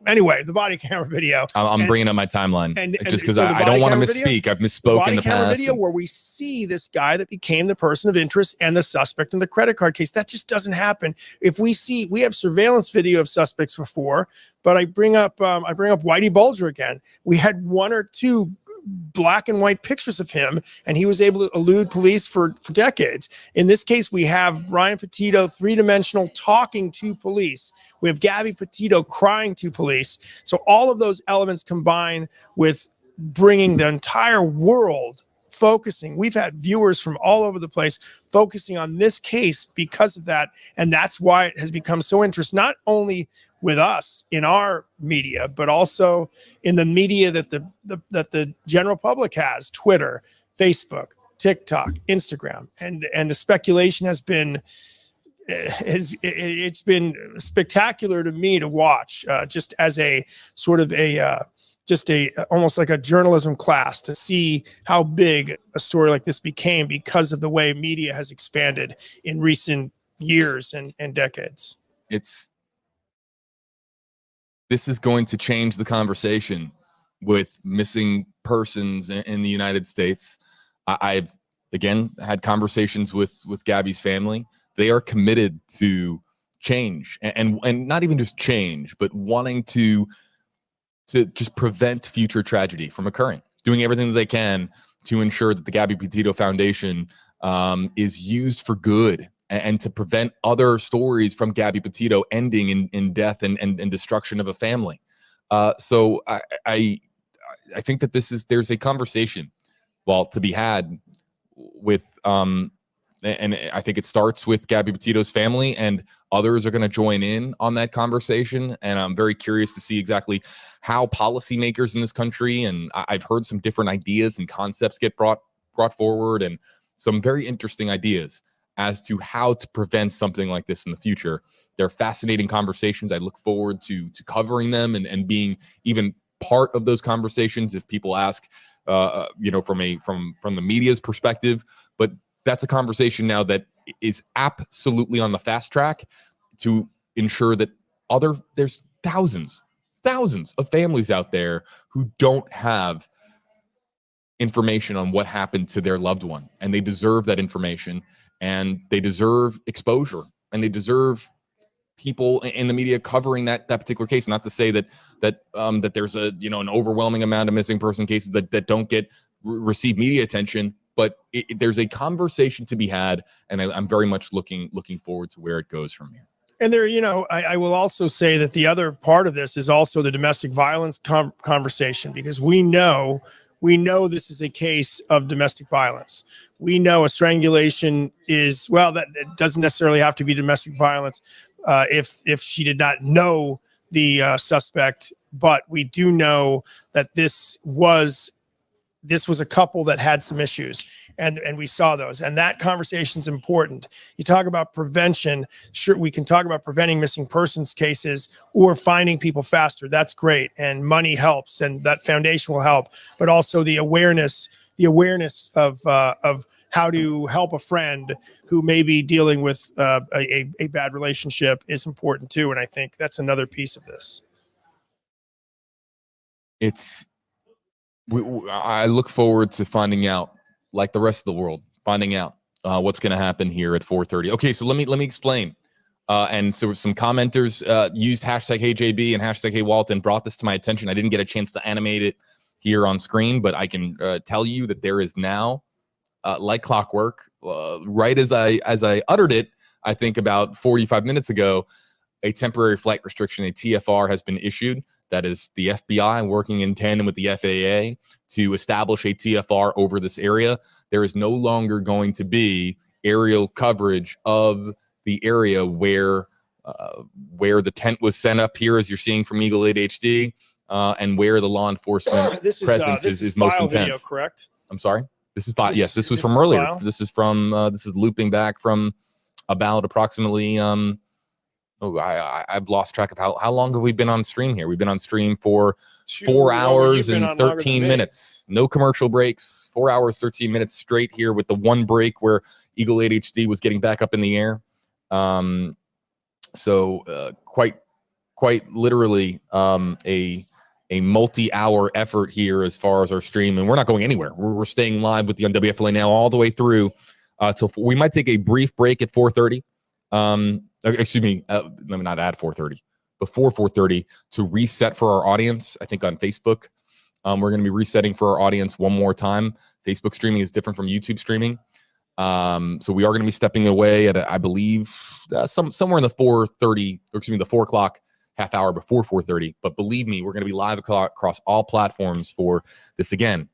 anyway, the body camera video. I'm bringing up my timeline and just because so the I don't body want to camera video- misspeak. I've the misspoken body in the camera past. video where we see this guy that became the person of interest and the suspect in the credit card case. That just doesn't happen. If we have surveillance video of suspects before, but I bring up Whitey Bulger again. We had 1 or 2 black and white pictures of him, and he was able to elude police for decades. In this case, we have Ryan Petito, 3-dimensional, talking to police. We have Gabby Petito crying to police. So all of those elements combine with bringing the entire world focusing. We've had viewers from all over the place focusing on this case because of that. And that's why it has become so interesting, not only with us in our media, but also in the media that the general public has: Twitter, Facebook, TikTok, Instagram. And the speculation has been it's been spectacular to me to watch, just as a sort of almost like a journalism class, to see how big a story like this became because of the way media has expanded in recent years and decades. This is going to change the conversation with missing persons in the United States. I've again had conversations with Gabby's family. They are committed to change, and not even just change, but wanting to just prevent future tragedy from occurring, doing everything that they can to ensure that the Gabby Petito Foundation is used for good, and to prevent other stories from Gabby Petito ending in death and destruction of a family. So I think that there's a conversation, Walt, to be had with and I think it starts with Gabby Petito's family, and others are going to join in on that conversation. And I'm very curious to see exactly how policymakers in this country, and I've heard some different ideas and concepts get brought forward, and some very interesting ideas as to how to prevent something like this in the future. They're fascinating conversations. I look forward to covering them and being even part of those conversations if people ask, from the media's perspective. But that's a conversation now that is absolutely on the fast track to ensure that there's thousands of families out there who don't have information on what happened to their loved one, and they deserve that information, and they deserve exposure, and they deserve people in the media covering that particular case. Not to say that there's an overwhelming amount of missing person cases that don't get receive media attention, but there's a conversation to be had, and I'm very much looking forward to where it goes from here. And there, I will also say that the other part of this is also the domestic violence conversation, because we know this is a case of domestic violence. We know a strangulation is, that it doesn't necessarily have to be domestic violence if she did not know the suspect, but we do know that this was a couple that had some issues, and we saw those, and that conversation is important. You talk about prevention. Sure, we can talk about preventing missing persons cases or finding people faster. That's great, and money helps, and that foundation will help. But also the awareness of how to help a friend who may be dealing with a bad relationship is important too. And I think that's another piece of this. I look forward to finding out, like the rest of the world, finding out what's going to happen here at 4:30. Okay, so let me explain. And so some commenters used hashtag HeyJB and hashtag HeyWalt and brought this to my attention. I didn't get a chance to animate it here on screen, but I can tell you that there is now, like clockwork, right as I uttered it, I think about 45 minutes ago, a temporary flight restriction, a TFR, has been issued. That is the FBI working in tandem with the FAA to establish a TFR over this area. There is no longer going to be aerial coverage of the area where the tent was set up here, as you're seeing from Eagle 8 HD, and where the law enforcement presence is most intense. Video, correct? I'm sorry. This is file. Yes, this was from earlier. File? This is looping back from about approximately. I've lost track of how long have we been on stream here? We've been on stream for 4 hours and 13 minutes. No commercial breaks. 4 hours, 13 minutes straight here, with the one break where Eagle 8 HD was getting back up in the air. So quite quite literally a multi-hour effort here as far as our stream, and we're not going anywhere. We're staying live with the WFLA now all the way through. So we might take a brief break at 4:30. Excuse me, let me not add 4:30. Before 4:30 to reset for our audience. I think on Facebook, we're going to be resetting for our audience one more time. Facebook streaming is different from YouTube streaming. So we are going to be stepping away at, I believe, somewhere in the 4:30, or excuse me, the 4 o'clock half hour before 4:30. But believe me, we're going to be live across all platforms for this again,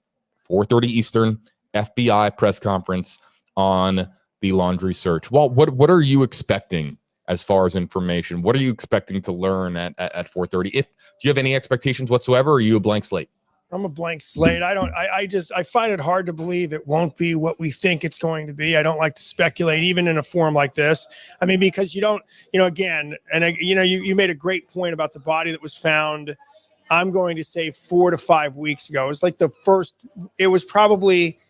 4:30 Eastern, FBI press conference on the laundry search. Well, what are you expecting as far as information? What are you expecting to learn at 4:30? Do you have any expectations whatsoever, or are you a blank slate? I'm a blank slate. I find it hard to believe it won't be what we think it's going to be. I don't like to speculate, even in a forum like this. I mean, because you don't, again, and you made a great point about the body that was found. I'm going to say 4 to 5 weeks ago. It was like it was probably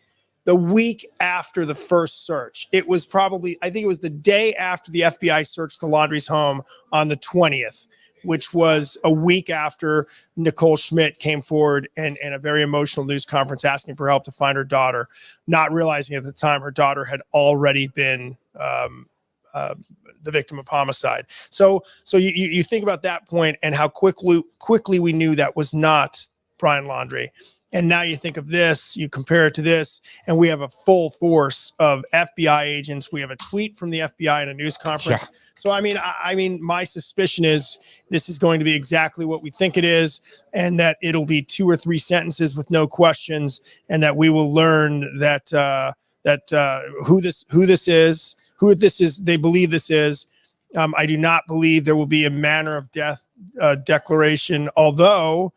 the week after the first search. It was probably, I think it was the day after the FBI searched the laundry's home on the 20th. Which was a week after Nicole Schmidt came forward and a very emotional news conference asking for help to find her daughter, not realizing at the time her daughter had already been the victim of homicide. So you think about that point and how quickly we knew that was not Brian Laundrie. And now you think of this, you compare it to this, and we have a full force of FBI agents. We have a tweet from the FBI in a news conference. Yeah. So, I mean, my suspicion is this is going to be exactly what we think it is, and that it'll be 2 or 3 sentences with no questions, and that we will learn that who this is. They believe this is. I do not believe there will be a manner of death declaration, although.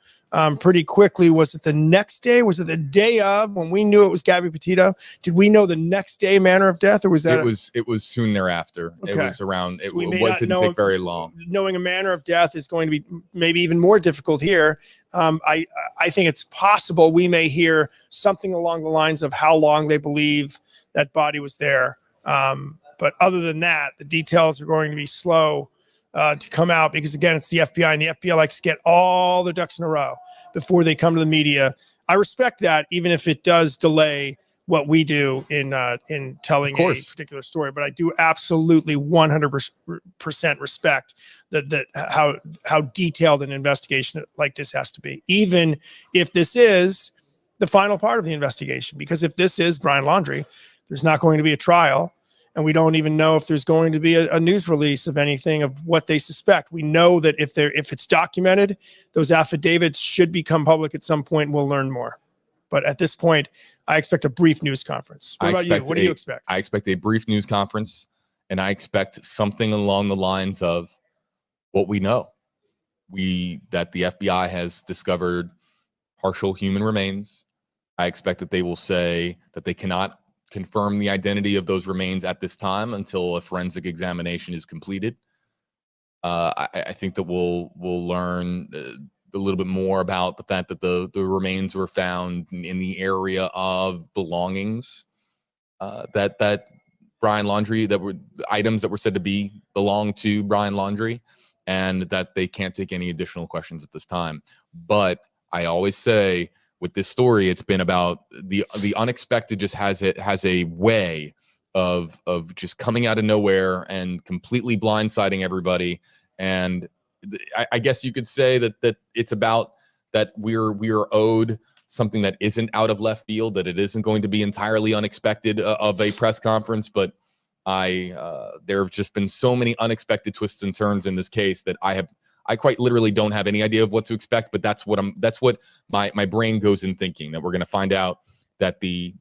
Pretty quickly, was it the next day? Was it the day of when we knew it was Gabby Petito? Did we know the next day manner of death, or was that? It was soon thereafter. Okay. It was around. It didn't take very long. Knowing a manner of death is going to be maybe even more difficult here. I think it's possible we may hear something along the lines of how long they believe that body was there. But other than that, the details are going to be slow to come out because, again, it's the FBI, and the FBI likes to get all their ducks in a row before they come to the media. I respect that, even if it does delay what we do in telling a particular story. But I do absolutely 100% respect that how detailed an investigation like this has to be, even if this is the final part of the investigation. Because if this is Brian Laundrie, there's not going to be a trial. And we don't even know if there's going to be a news release of anything of what they suspect. We know that if it's documented, those affidavits should become public at some point, and we'll learn more. But at this point, I expect a brief news conference. What about you? What do you expect? I expect a brief news conference, and I expect something along the lines of what we know. That the FBI has discovered partial human remains. I expect that they will say that they cannot confirm the identity of those remains at this time until a forensic examination is completed. I think that we'll learn a little bit more about the fact that the remains were found in the area of belongings that Brian Laundrie, that were items that were said to belong to Brian Laundrie, and that they can't take any additional questions at this time. But I always say, with this story, it's been about the unexpected. Just has a way of just coming out of nowhere and completely blindsiding everybody. And I guess you could say that it's about that we're owed something that isn't out of left field, that it isn't going to be entirely unexpected of a press conference. But there have just been so many unexpected twists and turns in this case that I quite literally don't have any idea of what to expect, but that's what my brain goes in thinking, that we're going to find out that the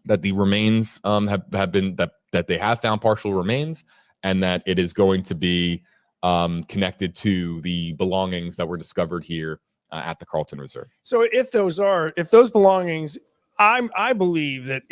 remains have been that they have found partial remains, and that it is going to be connected to the belongings that were discovered here at the Carlton Reserve. So if those belongings, I believe that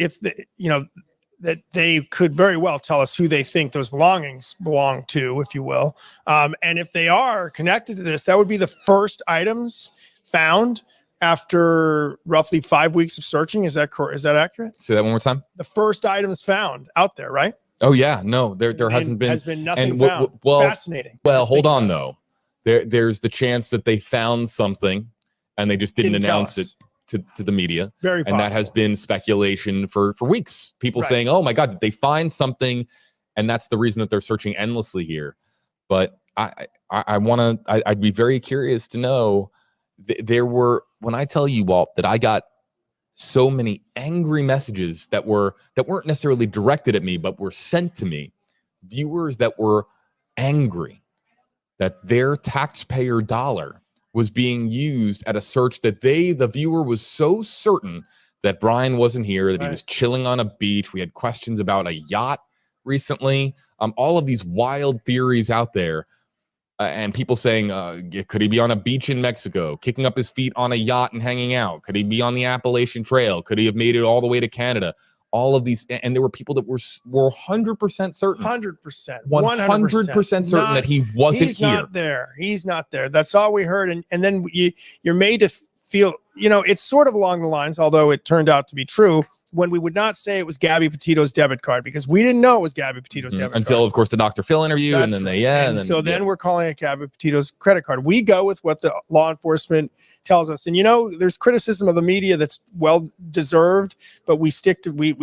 that they could very well tell us who they think those belongings belong to, if you will. And if they are connected to this, that would be the first items found after roughly 5 weeks of searching. Is that correct? Is that accurate? Say that one more time. The first items found out there, right? Oh yeah, no, there hasn't been nothing found. Well, fascinating. Well, hold on though. there's the chance that they found something and they just didn't tell announce it us. to the media. Very And possible. that has been speculation for weeks. People Right. saying, oh my God, did they find something? And that's the reason that they're searching endlessly here. But I'd be very curious to know. There were, when I tell you, Walt, that I got so many angry messages that weren't necessarily directed at me, but were sent to me. Viewers that were angry that their taxpayer dollar was being used at a search that the viewer was so certain that Brian wasn't here, that he was chilling on a beach. We had questions about a yacht recently. All of these wild theories out there. And people saying, could he be on a beach in Mexico, kicking up his feet on a yacht and hanging out? Could he be on the Appalachian Trail? Could he have made it all the way to Canada? All of these, and there were people that were 100% certain, 100%, 100% certain that he wasn't he's here. Not there. He's not there. That's all we heard. And then you're made to feel, it's sort of along the lines, although it turned out to be true, when we would not say it was Gabby Petito's debit card, because we didn't know it was Gabby Petito's debit card. Until, of course, the Dr. Phil interview. That's and then right. then we're calling it Gabby Petito's credit card. We go with what the law enforcement tells us. And, there's criticism of the media that's well deserved, but we stick to, we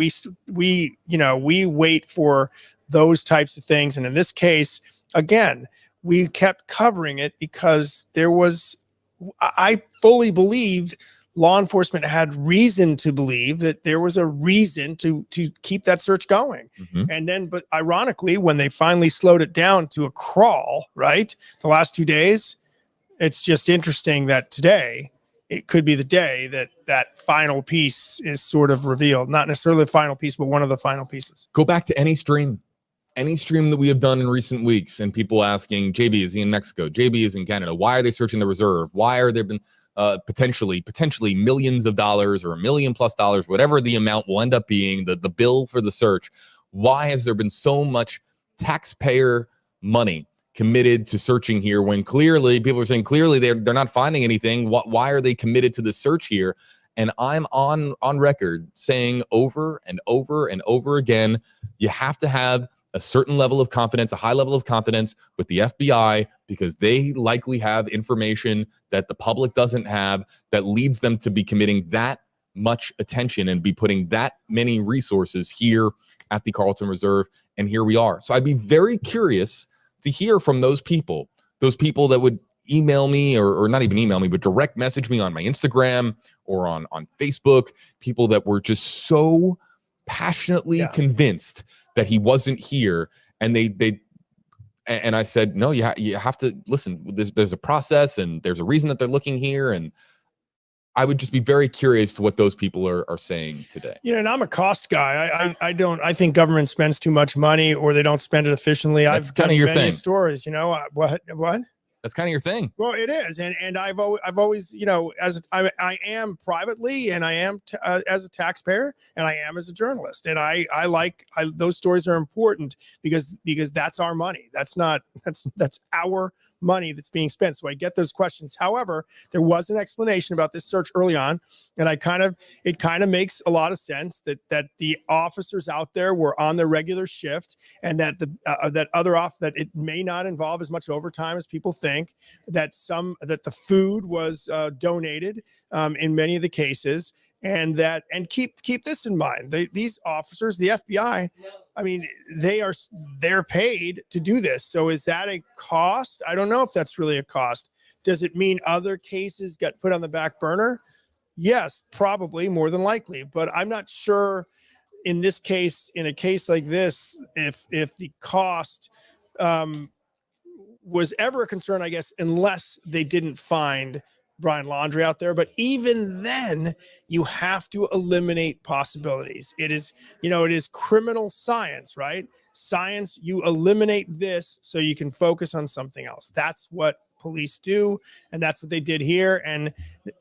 wait for those types of things. And in this case, again, we kept covering it because I fully believed law enforcement had reason to believe that there was a reason to keep that search going. And then, but ironically, when they finally slowed it down to a crawl, right, the last 2 days, it's just interesting that today, it could be the day that final piece is sort of revealed. Not necessarily the final piece, but one of the final pieces. Go back to any stream that we have done in recent weeks, and people asking, JB, is he in Mexico? JB is in Canada. Why are they searching the reserve? Why are there been potentially millions of dollars or $1 million+ whatever the amount will end up being, the bill for the search? Why has there been so much taxpayer money committed to searching here when clearly people are saying they're not finding anything? Why are they committed to the search here? And I'm on record saying over and over and over again, you have to have a certain level of confidence, a high level of confidence with the FBI, because they likely have information that the public doesn't have that leads them to be committing that much attention and be putting that many resources here at the Carlton Reserve. And here we are. So I'd be very curious to hear from those people that would email me or not even email me, but direct message me on my Instagram or on Facebook, people that were just so passionately convinced that he wasn't here. And and I said, no, you have to listen. There's a process and there's a reason that they're looking here. And I would just be very curious to what those people are saying today. And I'm a cost guy. I think government spends too much money or they don't spend it efficiently. That's I've kind done of your many thing. Stories, what? That's kind of your thing. Well, it is, and I've always, as I am privately, and I am as a taxpayer, and I am as a journalist, and I like those stories are important because that's our money. That's our money that's being spent. So I get those questions. However, there was an explanation about this search early on, and it kind of makes a lot of sense that the officers out there were on their regular shift, and that that it may not involve as much overtime as people think. That the food was donated in many of the cases, and keep this in mind. These officers, the FBI, I mean, they're paid to do this. So is that a cost? I don't know if that's really a cost. Does it mean other cases got put on the back burner? Yes, probably, more than likely, but I'm not sure in this case, in a case like this, if the cost was ever a concern, I guess, unless they didn't find Brian Laundrie out there. But even then, you have to eliminate possibilities. It is criminal science, right? Science, you eliminate this so you can focus on something else. That's what police do, and that's what they did here. And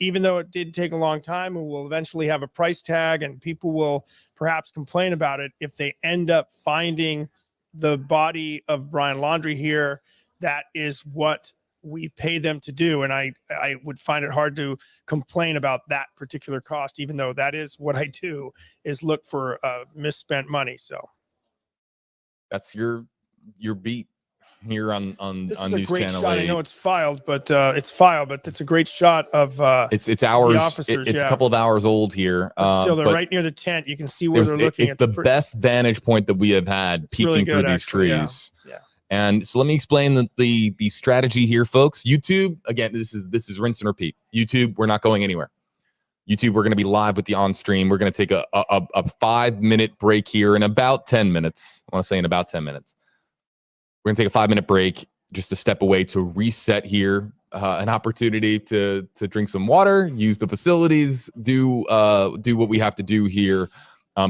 even though it did take a long time, and will eventually have a price tag, and people will perhaps complain about it if they end up finding the body of Brian Laundrie here. That is what we pay them to do. And I would find it hard to complain about that particular cost, even though that is what I do, is look for misspent money. So that's your beat. here on This on is a News great Channel shot. 8. I know it's filed, but it's a great shot of It's hours. the officers. It's yeah. a couple of hours old here. But still, they're but right near the tent. You can see where they're looking. It's the best vantage point that we have had peeking really through good, these actually, yeah. trees. Yeah. And so let me explain the strategy here, folks. YouTube, again, this is rinse and repeat. YouTube, we're not going anywhere. YouTube, we're going to be live with the on stream. We're going to take a 5-minute break here in about 10 minutes. I want to say in about 10 minutes. We're going to take a 5-minute break just to step away to reset here. An opportunity to drink some water, use the facilities, do what we have to do here,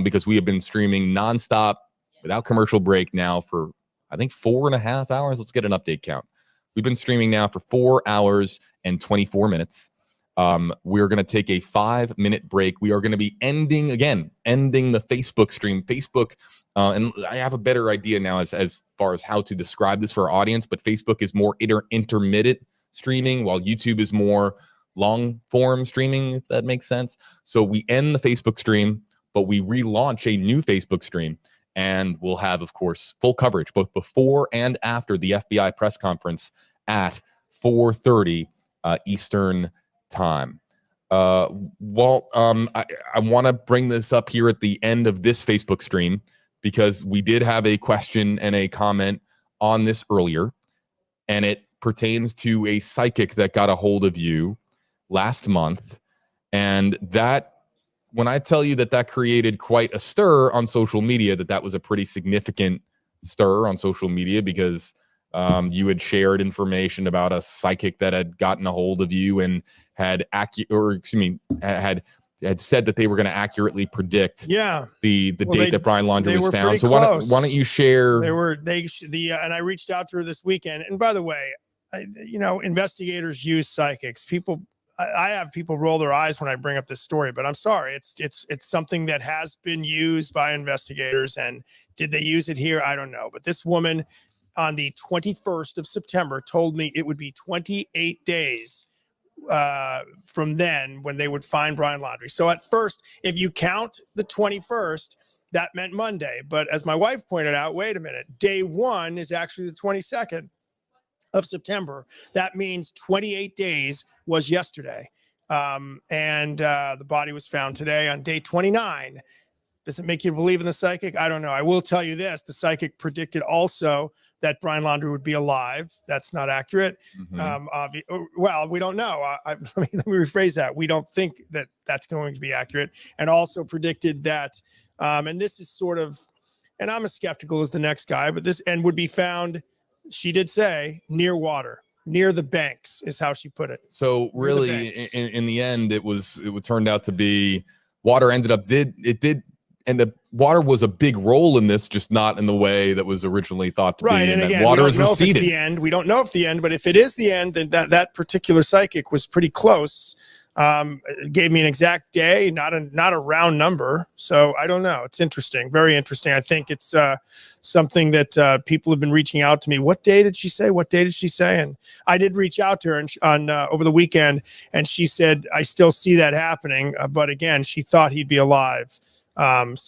because we have been streaming nonstop without commercial break now for, I think, 4.5 hours. Let's get an update count. We've been streaming now for 4 hours and 24 minutes. We're going to take a 5-minute break. We are going to be ending the Facebook stream. Facebook, and I have a better idea now as far as how to describe this for our audience, but Facebook is more intermittent streaming, while YouTube is more long form streaming, if that makes sense. So we end the Facebook stream, but we relaunch a new Facebook stream, and we'll have, of course, full coverage both before and after the FBI press conference at 4:30 Eastern time. Walt, I want to bring this up here at the end of this Facebook stream because we did have a question and a comment on this earlier, and it pertains to a psychic that got a hold of you last month. And that, when I tell you that created quite a stir on social media, that was a pretty significant stir on social media, because you had shared information about a psychic that had gotten a hold of you and had said that they were going to accurately predict the date that Brian Laundrie was found. So why don't you share? And I reached out to her this weekend. And by the way, investigators use psychics. I have people roll their eyes when I bring up this story, but I'm sorry. It's something that has been used by investigators. And did they use it here? I don't know. But this woman on the 21st of September told me it would be 28 days from then when they would find Brian Laundrie. So at first, if you count the 21st, that meant Monday. But as my wife pointed out, wait a minute, day one is actually the 22nd of September. That means 28 days was yesterday. And the body was found today on day 29. Does it make you believe in the psychic? I don't know. I will tell you this. The psychic predicted also that Brian Laundrie would be alive. That's not accurate. Well, we don't know. Let me rephrase that. We don't think that that's going to be accurate. And also predicted that, and this is sort of, and I'm as skeptical as the next guy, but this end would be found, she did say, near water, near the banks is how she put it. So really, in the end, it turned out to be water. Water was a big role in this, just not in the way that was originally thought to be. And again, water we is don't know if it's receding. the end. We don't know if the end, but if it is the end, then that particular psychic was pretty close. It gave me an exact day, not a round number. So I don't know. It's interesting, very interesting. I think it's something that people have been reaching out to me. What day did she say? What day did she say? And I did reach out to her on over the weekend, and she said I still see that happening. But again, she thought he'd be alive. And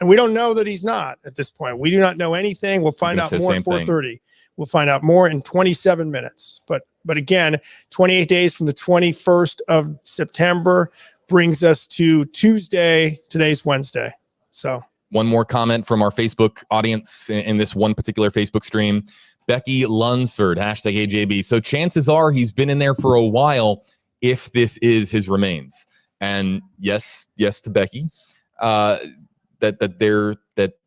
we don't know that he's not at this point. We do not know anything. We'll find out more at 4:30. We'll find out more in 27 minutes. But again, 28 days from the 21st of September brings us to Tuesday. Today's Wednesday. So one more comment from our Facebook audience in this one particular Facebook stream. Becky Lunsford, #AJB. So chances are he's been in there for a while if this is his remains. And yes to Becky. That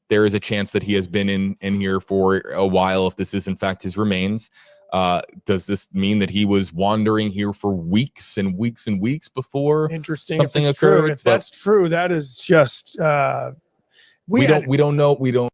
there is a chance that he has been in here for a while if this is in fact his remains. Does this mean that he was wandering here for weeks and weeks and weeks before something occurred? True. If that's true, that is just we don't know.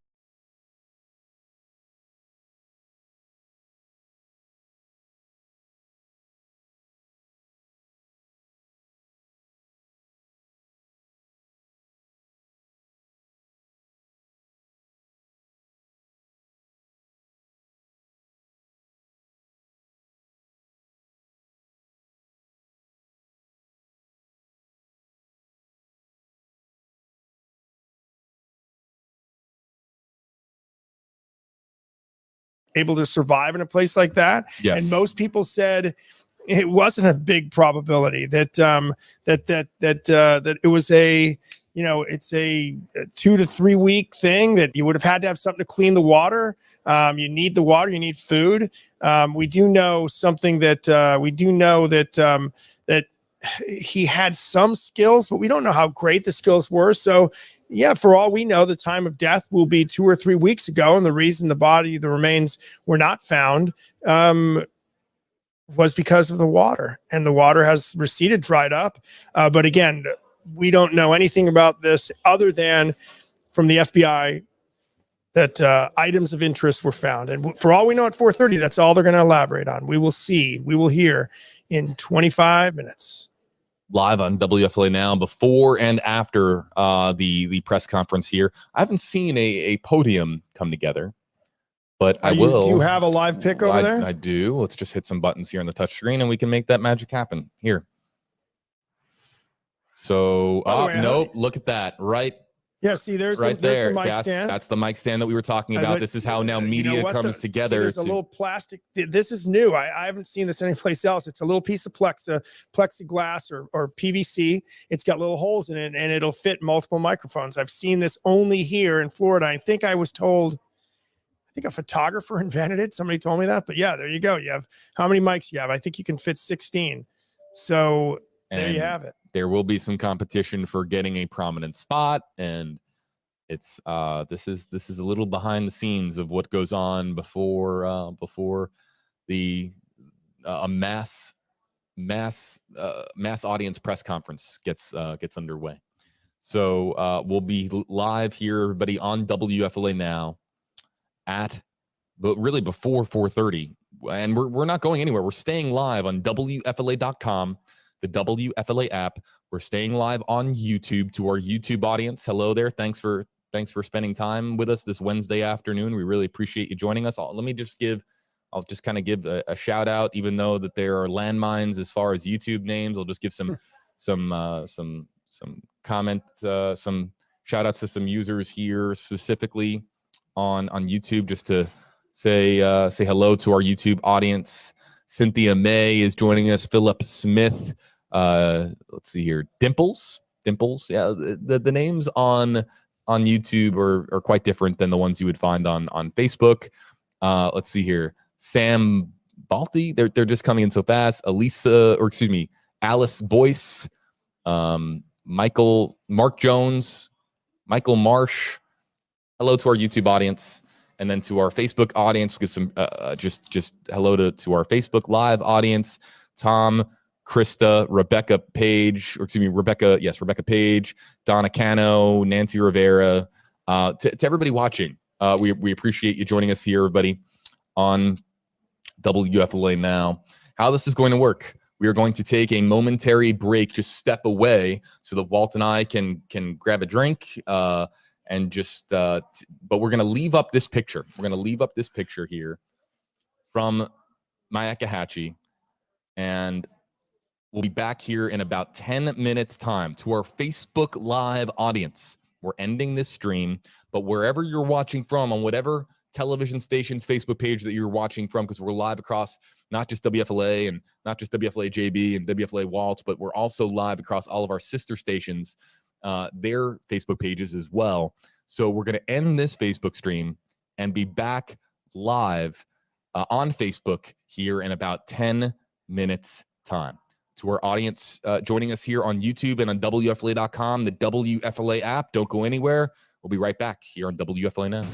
able to survive in a place like that. Yes. And most people said it wasn't a big probability that that it was a, you know, it's a 2 to 3 week thing that you would have had to have something to clean the water. You need the water, you need food. We do know something that that he had some skills, but we don't know how great the skills were. So yeah, for all we know, the time of death will be 2 or 3 weeks ago. And the reason the remains were not found was because of the water, and the water has receded, dried up. But again, we don't know anything about this other than from the FBI that items of interest were found. And for all we know at 4:30, that's all they're going to elaborate on. We will see, we will hear in 25 minutes. Live on WFLA Now, before and after the press conference here. I haven't seen a podium come together, but I will. Do you have a live pick over there? I do. Let's just hit some buttons here on the touch screen and we can make that magic happen here. So, nope, look at that. Right. Yeah, see, there's right there's there. the mic stand. That's the mic stand that we were talking about. This is how now media comes together. There's a little plastic. This is new. I haven't seen this anyplace else. It's a little piece of plexiglass or PVC. It's got little holes in it, and it'll fit multiple microphones. I've seen this only here in Florida. I think I was told, I think a photographer invented it. Somebody told me that. But yeah, there you go. You have, how many mics you have? I think you can fit 16. So there you have it. There will be some competition for getting a prominent spot, and it's this is a little behind the scenes of what goes on before the mass audience press conference gets underway. So we'll be live here, everybody, on WFLA Now but really before 4:30, and we're not going anywhere. We're staying live on WFLA.com. The WFLA app. We're staying live on YouTube. To our YouTube audience, hello there. Thanks for spending time with us this Wednesday afternoon. We really appreciate you joining us. I'll just kind of give a shout out, even though that there are landmines as far as YouTube names. I'll just give some comment, some shout outs to some users here specifically on YouTube, just to say hello to our YouTube audience. Cynthia May is joining us. Philip Smith. Let's see here. Dimples. Yeah, the names on YouTube are quite different than the ones you would find on Facebook. Let's see here. Sam Balti. They're just coming in so fast. Alice Boyce. Mark Jones. Michael Marsh. Hello to our YouTube audience. And then to our Facebook audience, give some just hello to our Facebook Live audience. Tom, Krista, Rebecca Page, Rebecca Page, Donna Cano, Nancy Rivera, to everybody watching. We appreciate you joining us here, everybody, on WFLA Now. How this is going to work: we are going to take a momentary break, just step away, so that Walt and I can grab a drink. And just, but we're going to leave up this picture. We're going to leave up this picture here from Myakkahatchee, and we'll be back here in about 10 minutes time. To our Facebook Live audience, we're ending this stream, but wherever you're watching from, on whatever television station's Facebook page that you're watching from, because we're live across not just WFLA and not just WFLA JB and WFLA WALT, but we're also live across all of our sister stations, their Facebook pages as well. So we're going to end this Facebook stream and be back live on Facebook here in about 10 minutes time. To our audience joining us here on YouTube and on WFLA.com, the WFLA app, don't go anywhere. We'll be right back here on WFLA Now.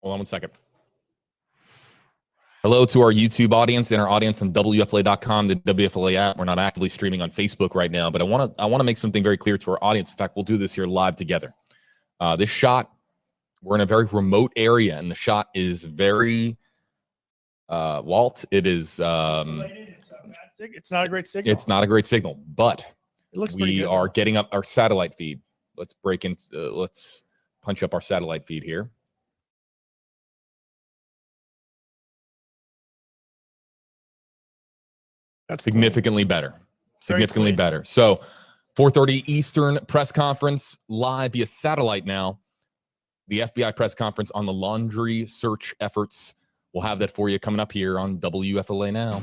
Hold on one second. Hello to our YouTube audience and our audience on WFLA.com, the WFLA app. We're not actively streaming on Facebook right now, but I want to make something very clear to our audience. In fact, we'll do this here live together. This shot, we're in a very remote area, and the shot is very WALT. It is. It's not a great signal. It's not a great signal, but It looks pretty we good, are though. getting up our satellite feed. Let's break in. Let's punch up our satellite feed here. That's significantly better. Very Significantly clean. better. So 4:30 Eastern press conference live via satellite now. The FBI press conference on the laundry search efforts. We'll have that for you coming up here on WFLA Now.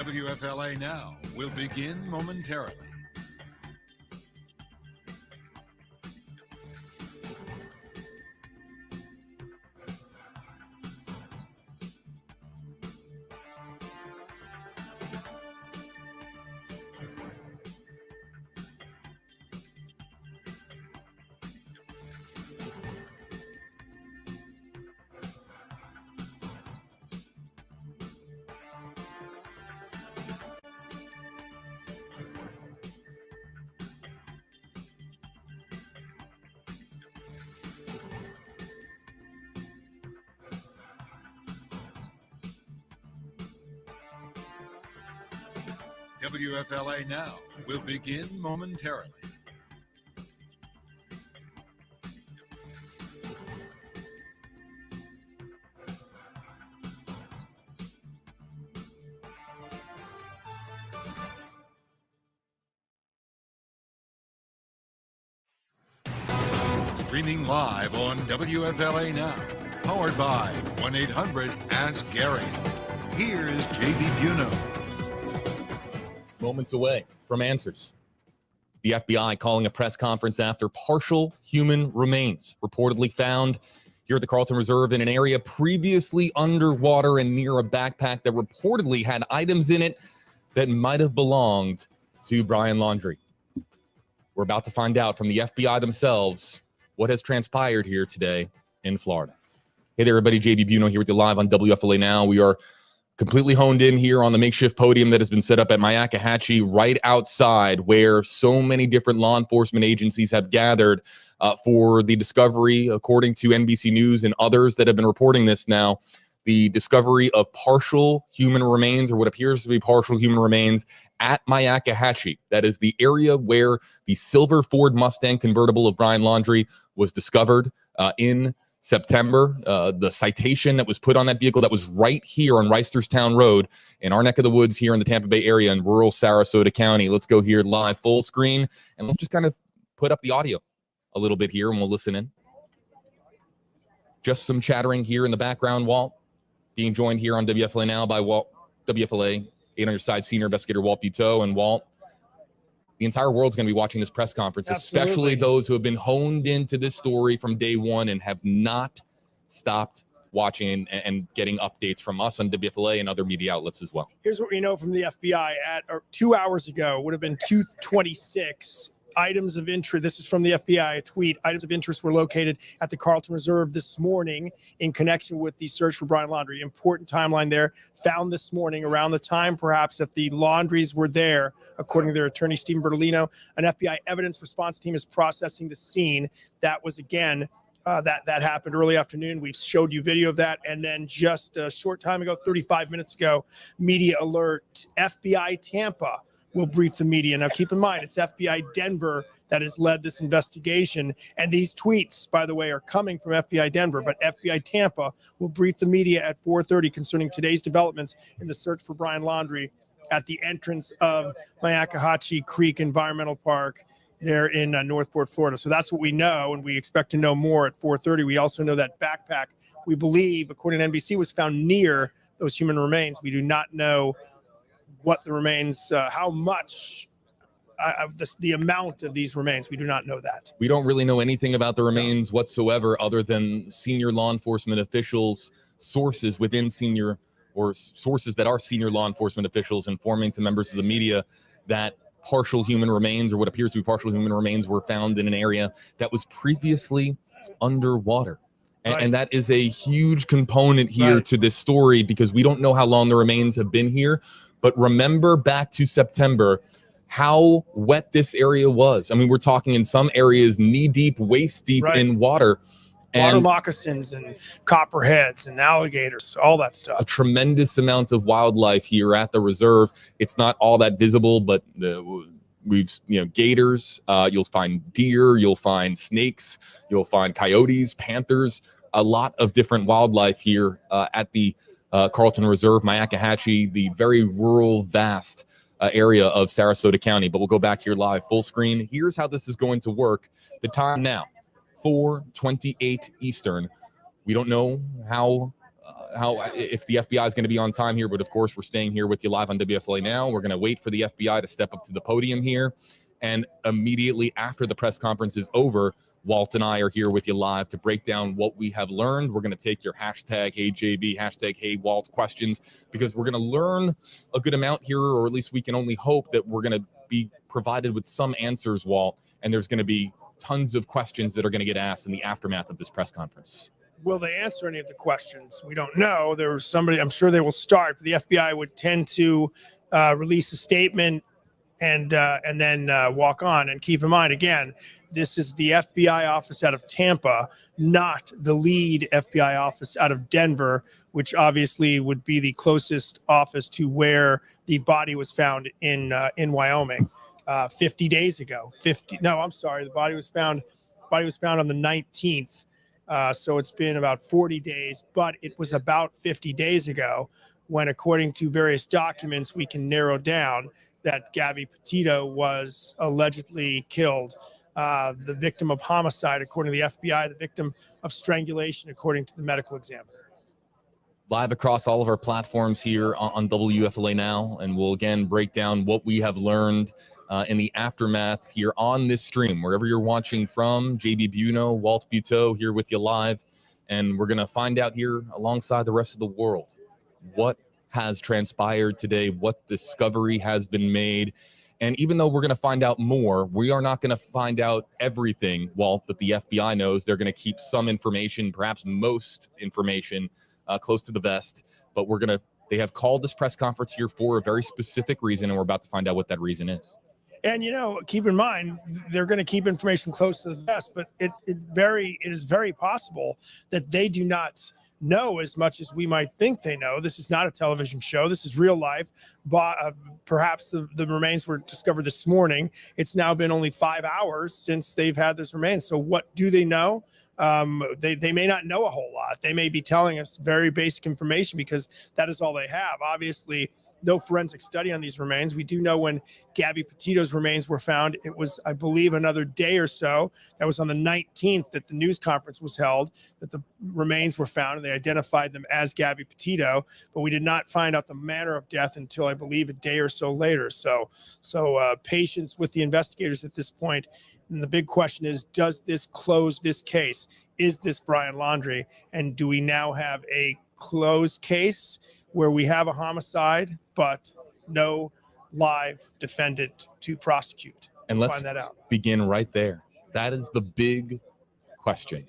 WFLA Now will begin momentarily. WFLA Now will begin momentarily. Streaming live on WFLA Now, powered by 1-800-ASK-GARY. Here's JB Buno. Moments away from answers. The FBI calling a press conference after partial human remains reportedly found here at the Carlton Reserve in an area previously underwater and near a backpack that reportedly had items in it that might have belonged to Brian Laundrie. We're about to find out from the FBI themselves what has transpired here today in Florida. Hey there, everybody. JB Buno here with you live on WFLA Now. We are completely honed in here on the makeshift podium that has been set up at Myakkahatchee, right outside where so many different law enforcement agencies have gathered for the discovery, according to NBC News and others that have been reporting this now, the discovery of partial human remains, or what appears to be partial human remains, at Myakkahatchee. That is the area where the silver Ford Mustang convertible of Brian Laundrie was discovered in September. The citation that was put on that vehicle that was right here on Reisterstown Road in our neck of the woods here in the Tampa Bay area in rural Sarasota County. Let's go here live full screen and let's just kind of put up the audio a little bit here and we'll listen in. Just some chattering here in the background, Walt, being joined here on WFLA Now by Walt, WFLA 800 side senior investigator Walt Buteau. And Walt, the entire world's going to be watching this press conference, Absolutely. especially those who have been honed into this story from day one and have not stopped watching and getting updates from us on WFLA and other media outlets as well. Here's what we know from the FBI at 2 hours ago, would have been 2:26. Items of interest, this is from the FBI, a tweet, items of interest were located at the Carlton Reserve this morning in connection with the search for Brian Laundrie. Important timeline there, found this morning around the time perhaps that the Laundries were there, according to their attorney, Stephen Bertolino. An FBI evidence response team is processing the scene. That was, again, that happened early afternoon. We've showed you video of that. And then just a short time ago, 35 minutes ago, media alert, FBI Tampa will brief the media. Now, keep in mind, it's FBI Denver that has led this investigation. And these tweets, by the way, are coming from FBI Denver, but FBI Tampa will brief the media at 4:30 concerning today's developments in the search for Brian Laundrie at the entrance of Myakkahatchee Creek Environmental Park there in Northport, Florida. So that's what we know, and we expect to know more at 4:30. We also know that backpack, we believe, according to NBC, was found near those human remains. We do not know what the remains, how much of the amount of these remains. We do not know that. We don't really know anything about the remains whatsoever other than senior law enforcement officials, sources within senior, or sources that are senior law enforcement officials informing to members of the media that partial human remains, or what appears to be partial human remains, were found in an area that was previously underwater. Right. And that is a huge component here Right. to this story, because we don't know how long the remains have been here. But remember back to September, how wet this area was. I mean, we're talking in some areas knee deep, waist deep Right. in water. Water And moccasins and copperheads and alligators, all that stuff. a tremendous amount of wildlife here at the reserve. It's not all that visible, but we've, gators, you'll find deer, you'll find snakes, you'll find coyotes, panthers, a lot of different wildlife here at the Carlton Reserve, Myakkahatchee, the very rural, vast area of Sarasota County. But we'll go back here live full screen. Here's how this is going to work. The time now, 4:28 Eastern. We don't know how if the FBI is going to be on time here, but of course we're staying here with you live on WFLA now. We're going to wait for the FBI to step up to the podium here, and immediately after the press conference is over, Walt and I are here with you live to break down what we have learned. We're going to take your hashtag HeyJB, hashtag HeyWalt questions, because we're going to learn a good amount here, or at least we can only hope that we're going to be provided with some answers, Walt, and there's going to be tons of questions that are going to get asked in the aftermath of this press conference. Will they answer any of the questions? We don't know. There was somebody, I'm sure they will start, but the FBI would tend to release a statement and then walk on. And keep in mind, again, this is the FBI office out of Tampa, not the lead FBI office out of Denver, which obviously would be the closest office to where the body was found in Wyoming 50 days ago. The body was found on the 19th. So it's been about 40 days, but it was about 50 days ago when, according to various documents, we can narrow down that Gabby Petito was allegedly killed, the victim of homicide, according to the FBI, the victim of strangulation, according to the medical examiner. Live across all of our platforms here on WFLA Now, and we'll again break down what we have learned in the aftermath here on this stream, wherever you're watching from. JB Buno, Walt Buteau here with you live, and we're going to find out here alongside the rest of the world what has transpired today, what discovery has been made. And even though we're going to find out more, we are not going to find out everything, Walt, that the FBI knows. They're going to keep some information, perhaps most information, close to the vest. But they have called this press conference here for a very specific reason, and we're about to find out what that reason is. And, keep in mind, they're going to keep information close to the vest, but it is very possible that they do not know as much as we might think they know. This is not a television show. This is real life. Perhaps the remains were discovered this morning. It's now been only 5 hours since they've had those remains. So what do they know? They may not know a whole lot. They may be telling us very basic information because that is all they have. Obviously, no forensic study on these remains. We do know when Gabby Petito's remains were found, it was, I believe, another day or so. That was on the 19th that the news conference was held, that the remains were found, and they identified them as Gabby Petito. But we did not find out the manner of death until, I believe, a day or so later. So patience with the investigators at this point. And the big question is, does this close this case? Is this Brian Laundrie? And do we now have a closed case where we have a homicide, but no live defendant to prosecute? And let's find that out. Begin right there. That is the big question.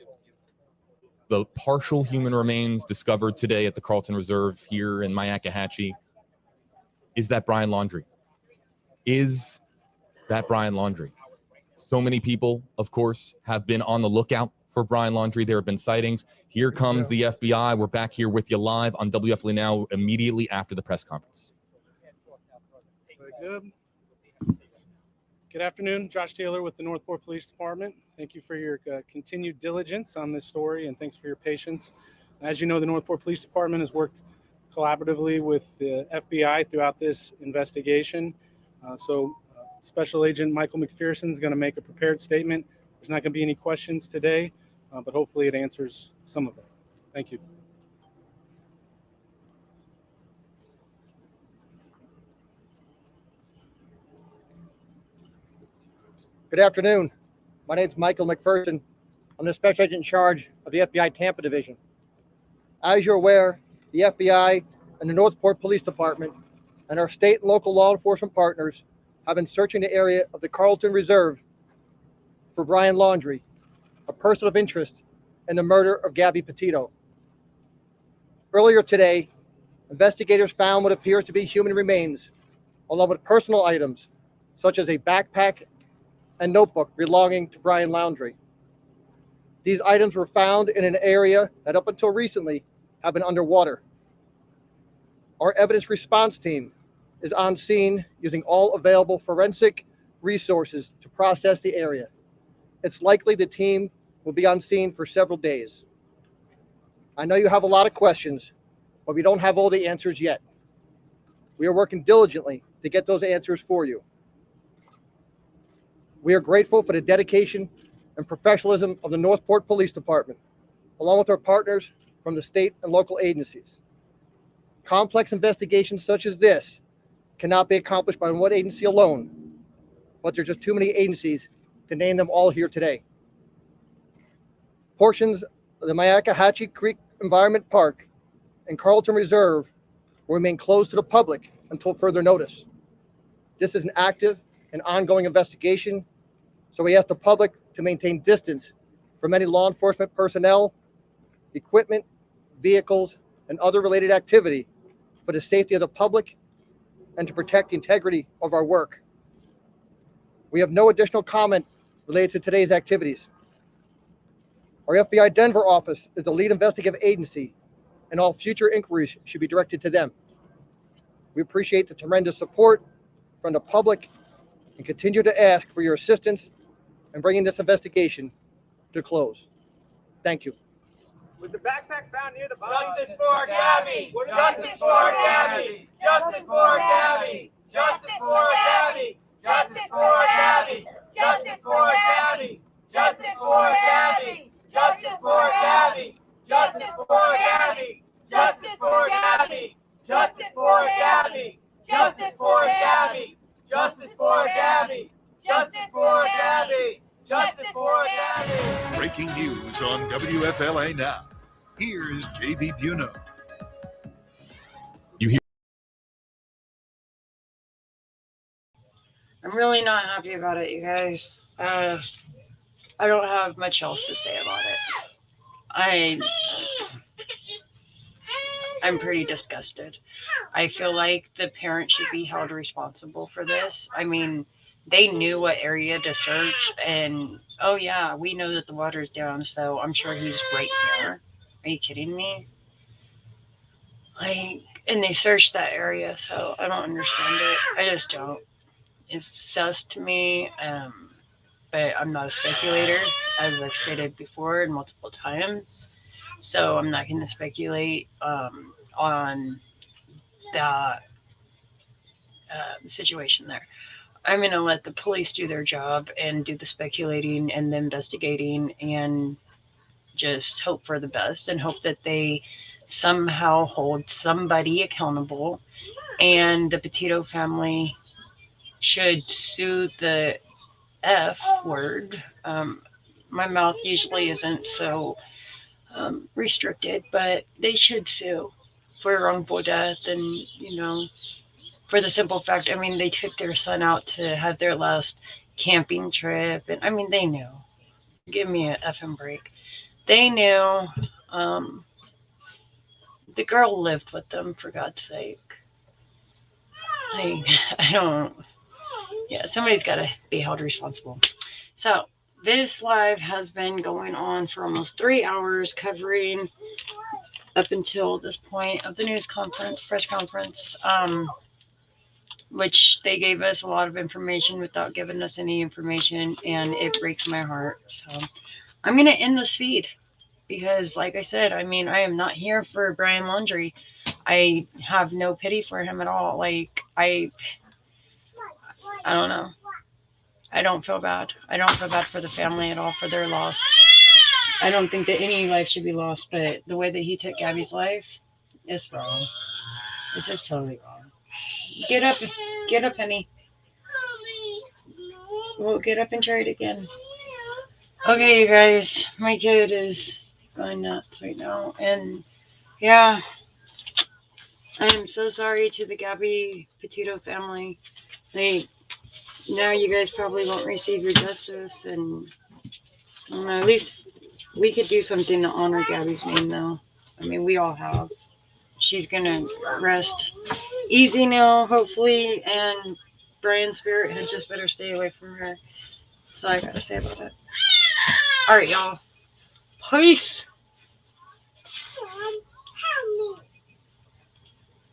The partial human remains discovered today at the Carlton Reserve here in Myakkahatchee. Is that Brian Laundrie? Is that Brian Laundrie? So many people, of course, have been on the lookout for Brian Laundrie. There have been sightings. Here comes the FBI. We're back here with you live on WFLA Now immediately after the press conference. Very good. Good afternoon. Josh Taylor with the Northport Police Department. Thank you for your continued diligence on this story, and thanks for your patience. As you know, the Northport Police Department has worked collaboratively with the FBI throughout this investigation. Special Agent Michael McPherson is going to make a prepared statement. There's not going to be any questions today, but hopefully it answers some of them. Thank you. Good afternoon. My name is Michael McPherson. I'm the Special Agent in charge of the FBI Tampa Division. As you're aware, the FBI and the Northport Police Department and our state and local law enforcement partners have been searching the area of the Carlton Reserve for Brian Laundrie, a person of interest in the murder of Gabby Petito. Earlier today, investigators found what appears to be human remains, along with personal items, such as a backpack and notebook belonging to Brian Laundrie. These items were found in an area that up until recently have been underwater. Our evidence response team is on scene using all available forensic resources to process the area. It's likely the team will be on scene for several days. I know you have a lot of questions, but we don't have all the answers yet. We are working diligently to get those answers for you. We are grateful for the dedication and professionalism of the Northport Police Department, along with our partners from the state and local agencies. Complex investigations such as this cannot be accomplished by one agency alone, but there's just too many agencies to name them all here today. Portions of the Myakkahatchee Creek Environment Park and Carlton Reserve will remain closed to the public until further notice. This is an active and ongoing investigation, so we ask the public to maintain distance from any law enforcement personnel, equipment, vehicles, and other related activity for the safety of the public and to protect the integrity of our work. We have no additional comment related to today's activities. Our FBI Denver office is the lead investigative agency, and all future inquiries should be directed to them. We appreciate the tremendous support from the public and continue to ask for your assistance in bringing this investigation to close. Thank you. Was the backpack found near the body? Justice for Gabby! Justice for Gabby! Justice for Gabby! Justice for Gabby! Justice for Gabby! Justice for Gabby! Justice for Gabby! Justice for Gabby! Justice for Gabby! Justice for Gabby! Justice for Gabby! Justice for Gabby! Justice for Gabby! Justice for Gabby! Justice for Gabby! Breaking news on WFLA Now. Here's JB Buno. I'm really not happy about it, you guys. I don't have much else to say about it. I'm pretty disgusted. I feel like the parents should be held responsible for this. I mean, they knew what area to search, and oh yeah, we know that the water's down, so I'm sure he's right here. Are you kidding me? And they searched that area, so I don't understand it. I just don't. It's sus to me, but I'm not a speculator, as I've stated before and multiple times. So I'm not going to speculate on that situation there. I'm going to let the police do their job and do the speculating and the investigating and just hope for the best and hope that they somehow hold somebody accountable. And the Petito family should sue the F word. My mouth usually isn't so restricted, but they should sue for wrongful death. And, you know, for the simple fact, I mean, they took their son out to have their last camping trip. And I mean, they knew. Give me an effing break. They knew. The girl lived with them, for God's sake. I don't. Yeah, somebody's got to be held responsible. So this live has been going on for almost 3 hours, covering up until this point of the news conference, press conference, which they gave us a lot of information without giving us any information, and it breaks my heart. So I'm going to end this feed because, like I said, I mean, I am not here for Brian Laundrie. I have no pity for him at all. Like, I don't know. I don't feel bad. I don't feel bad for the family at all for their loss. I don't think that any life should be lost, but the way that he took Gabby's life is wrong. It's just totally wrong. Get up, honey. We'll get up and try it again. Okay, you guys, my kid is going nuts right now, and yeah, I am so sorry to the Gabby Petito family. Now you guys probably won't receive your justice, and I don't know, at least we could do something to honor Gabby's name, though. I mean, we all have. She's gonna rest easy now, hopefully, and Brian's spirit had just better stay away from her. That's all I gotta say about it. All right, y'all. Peace.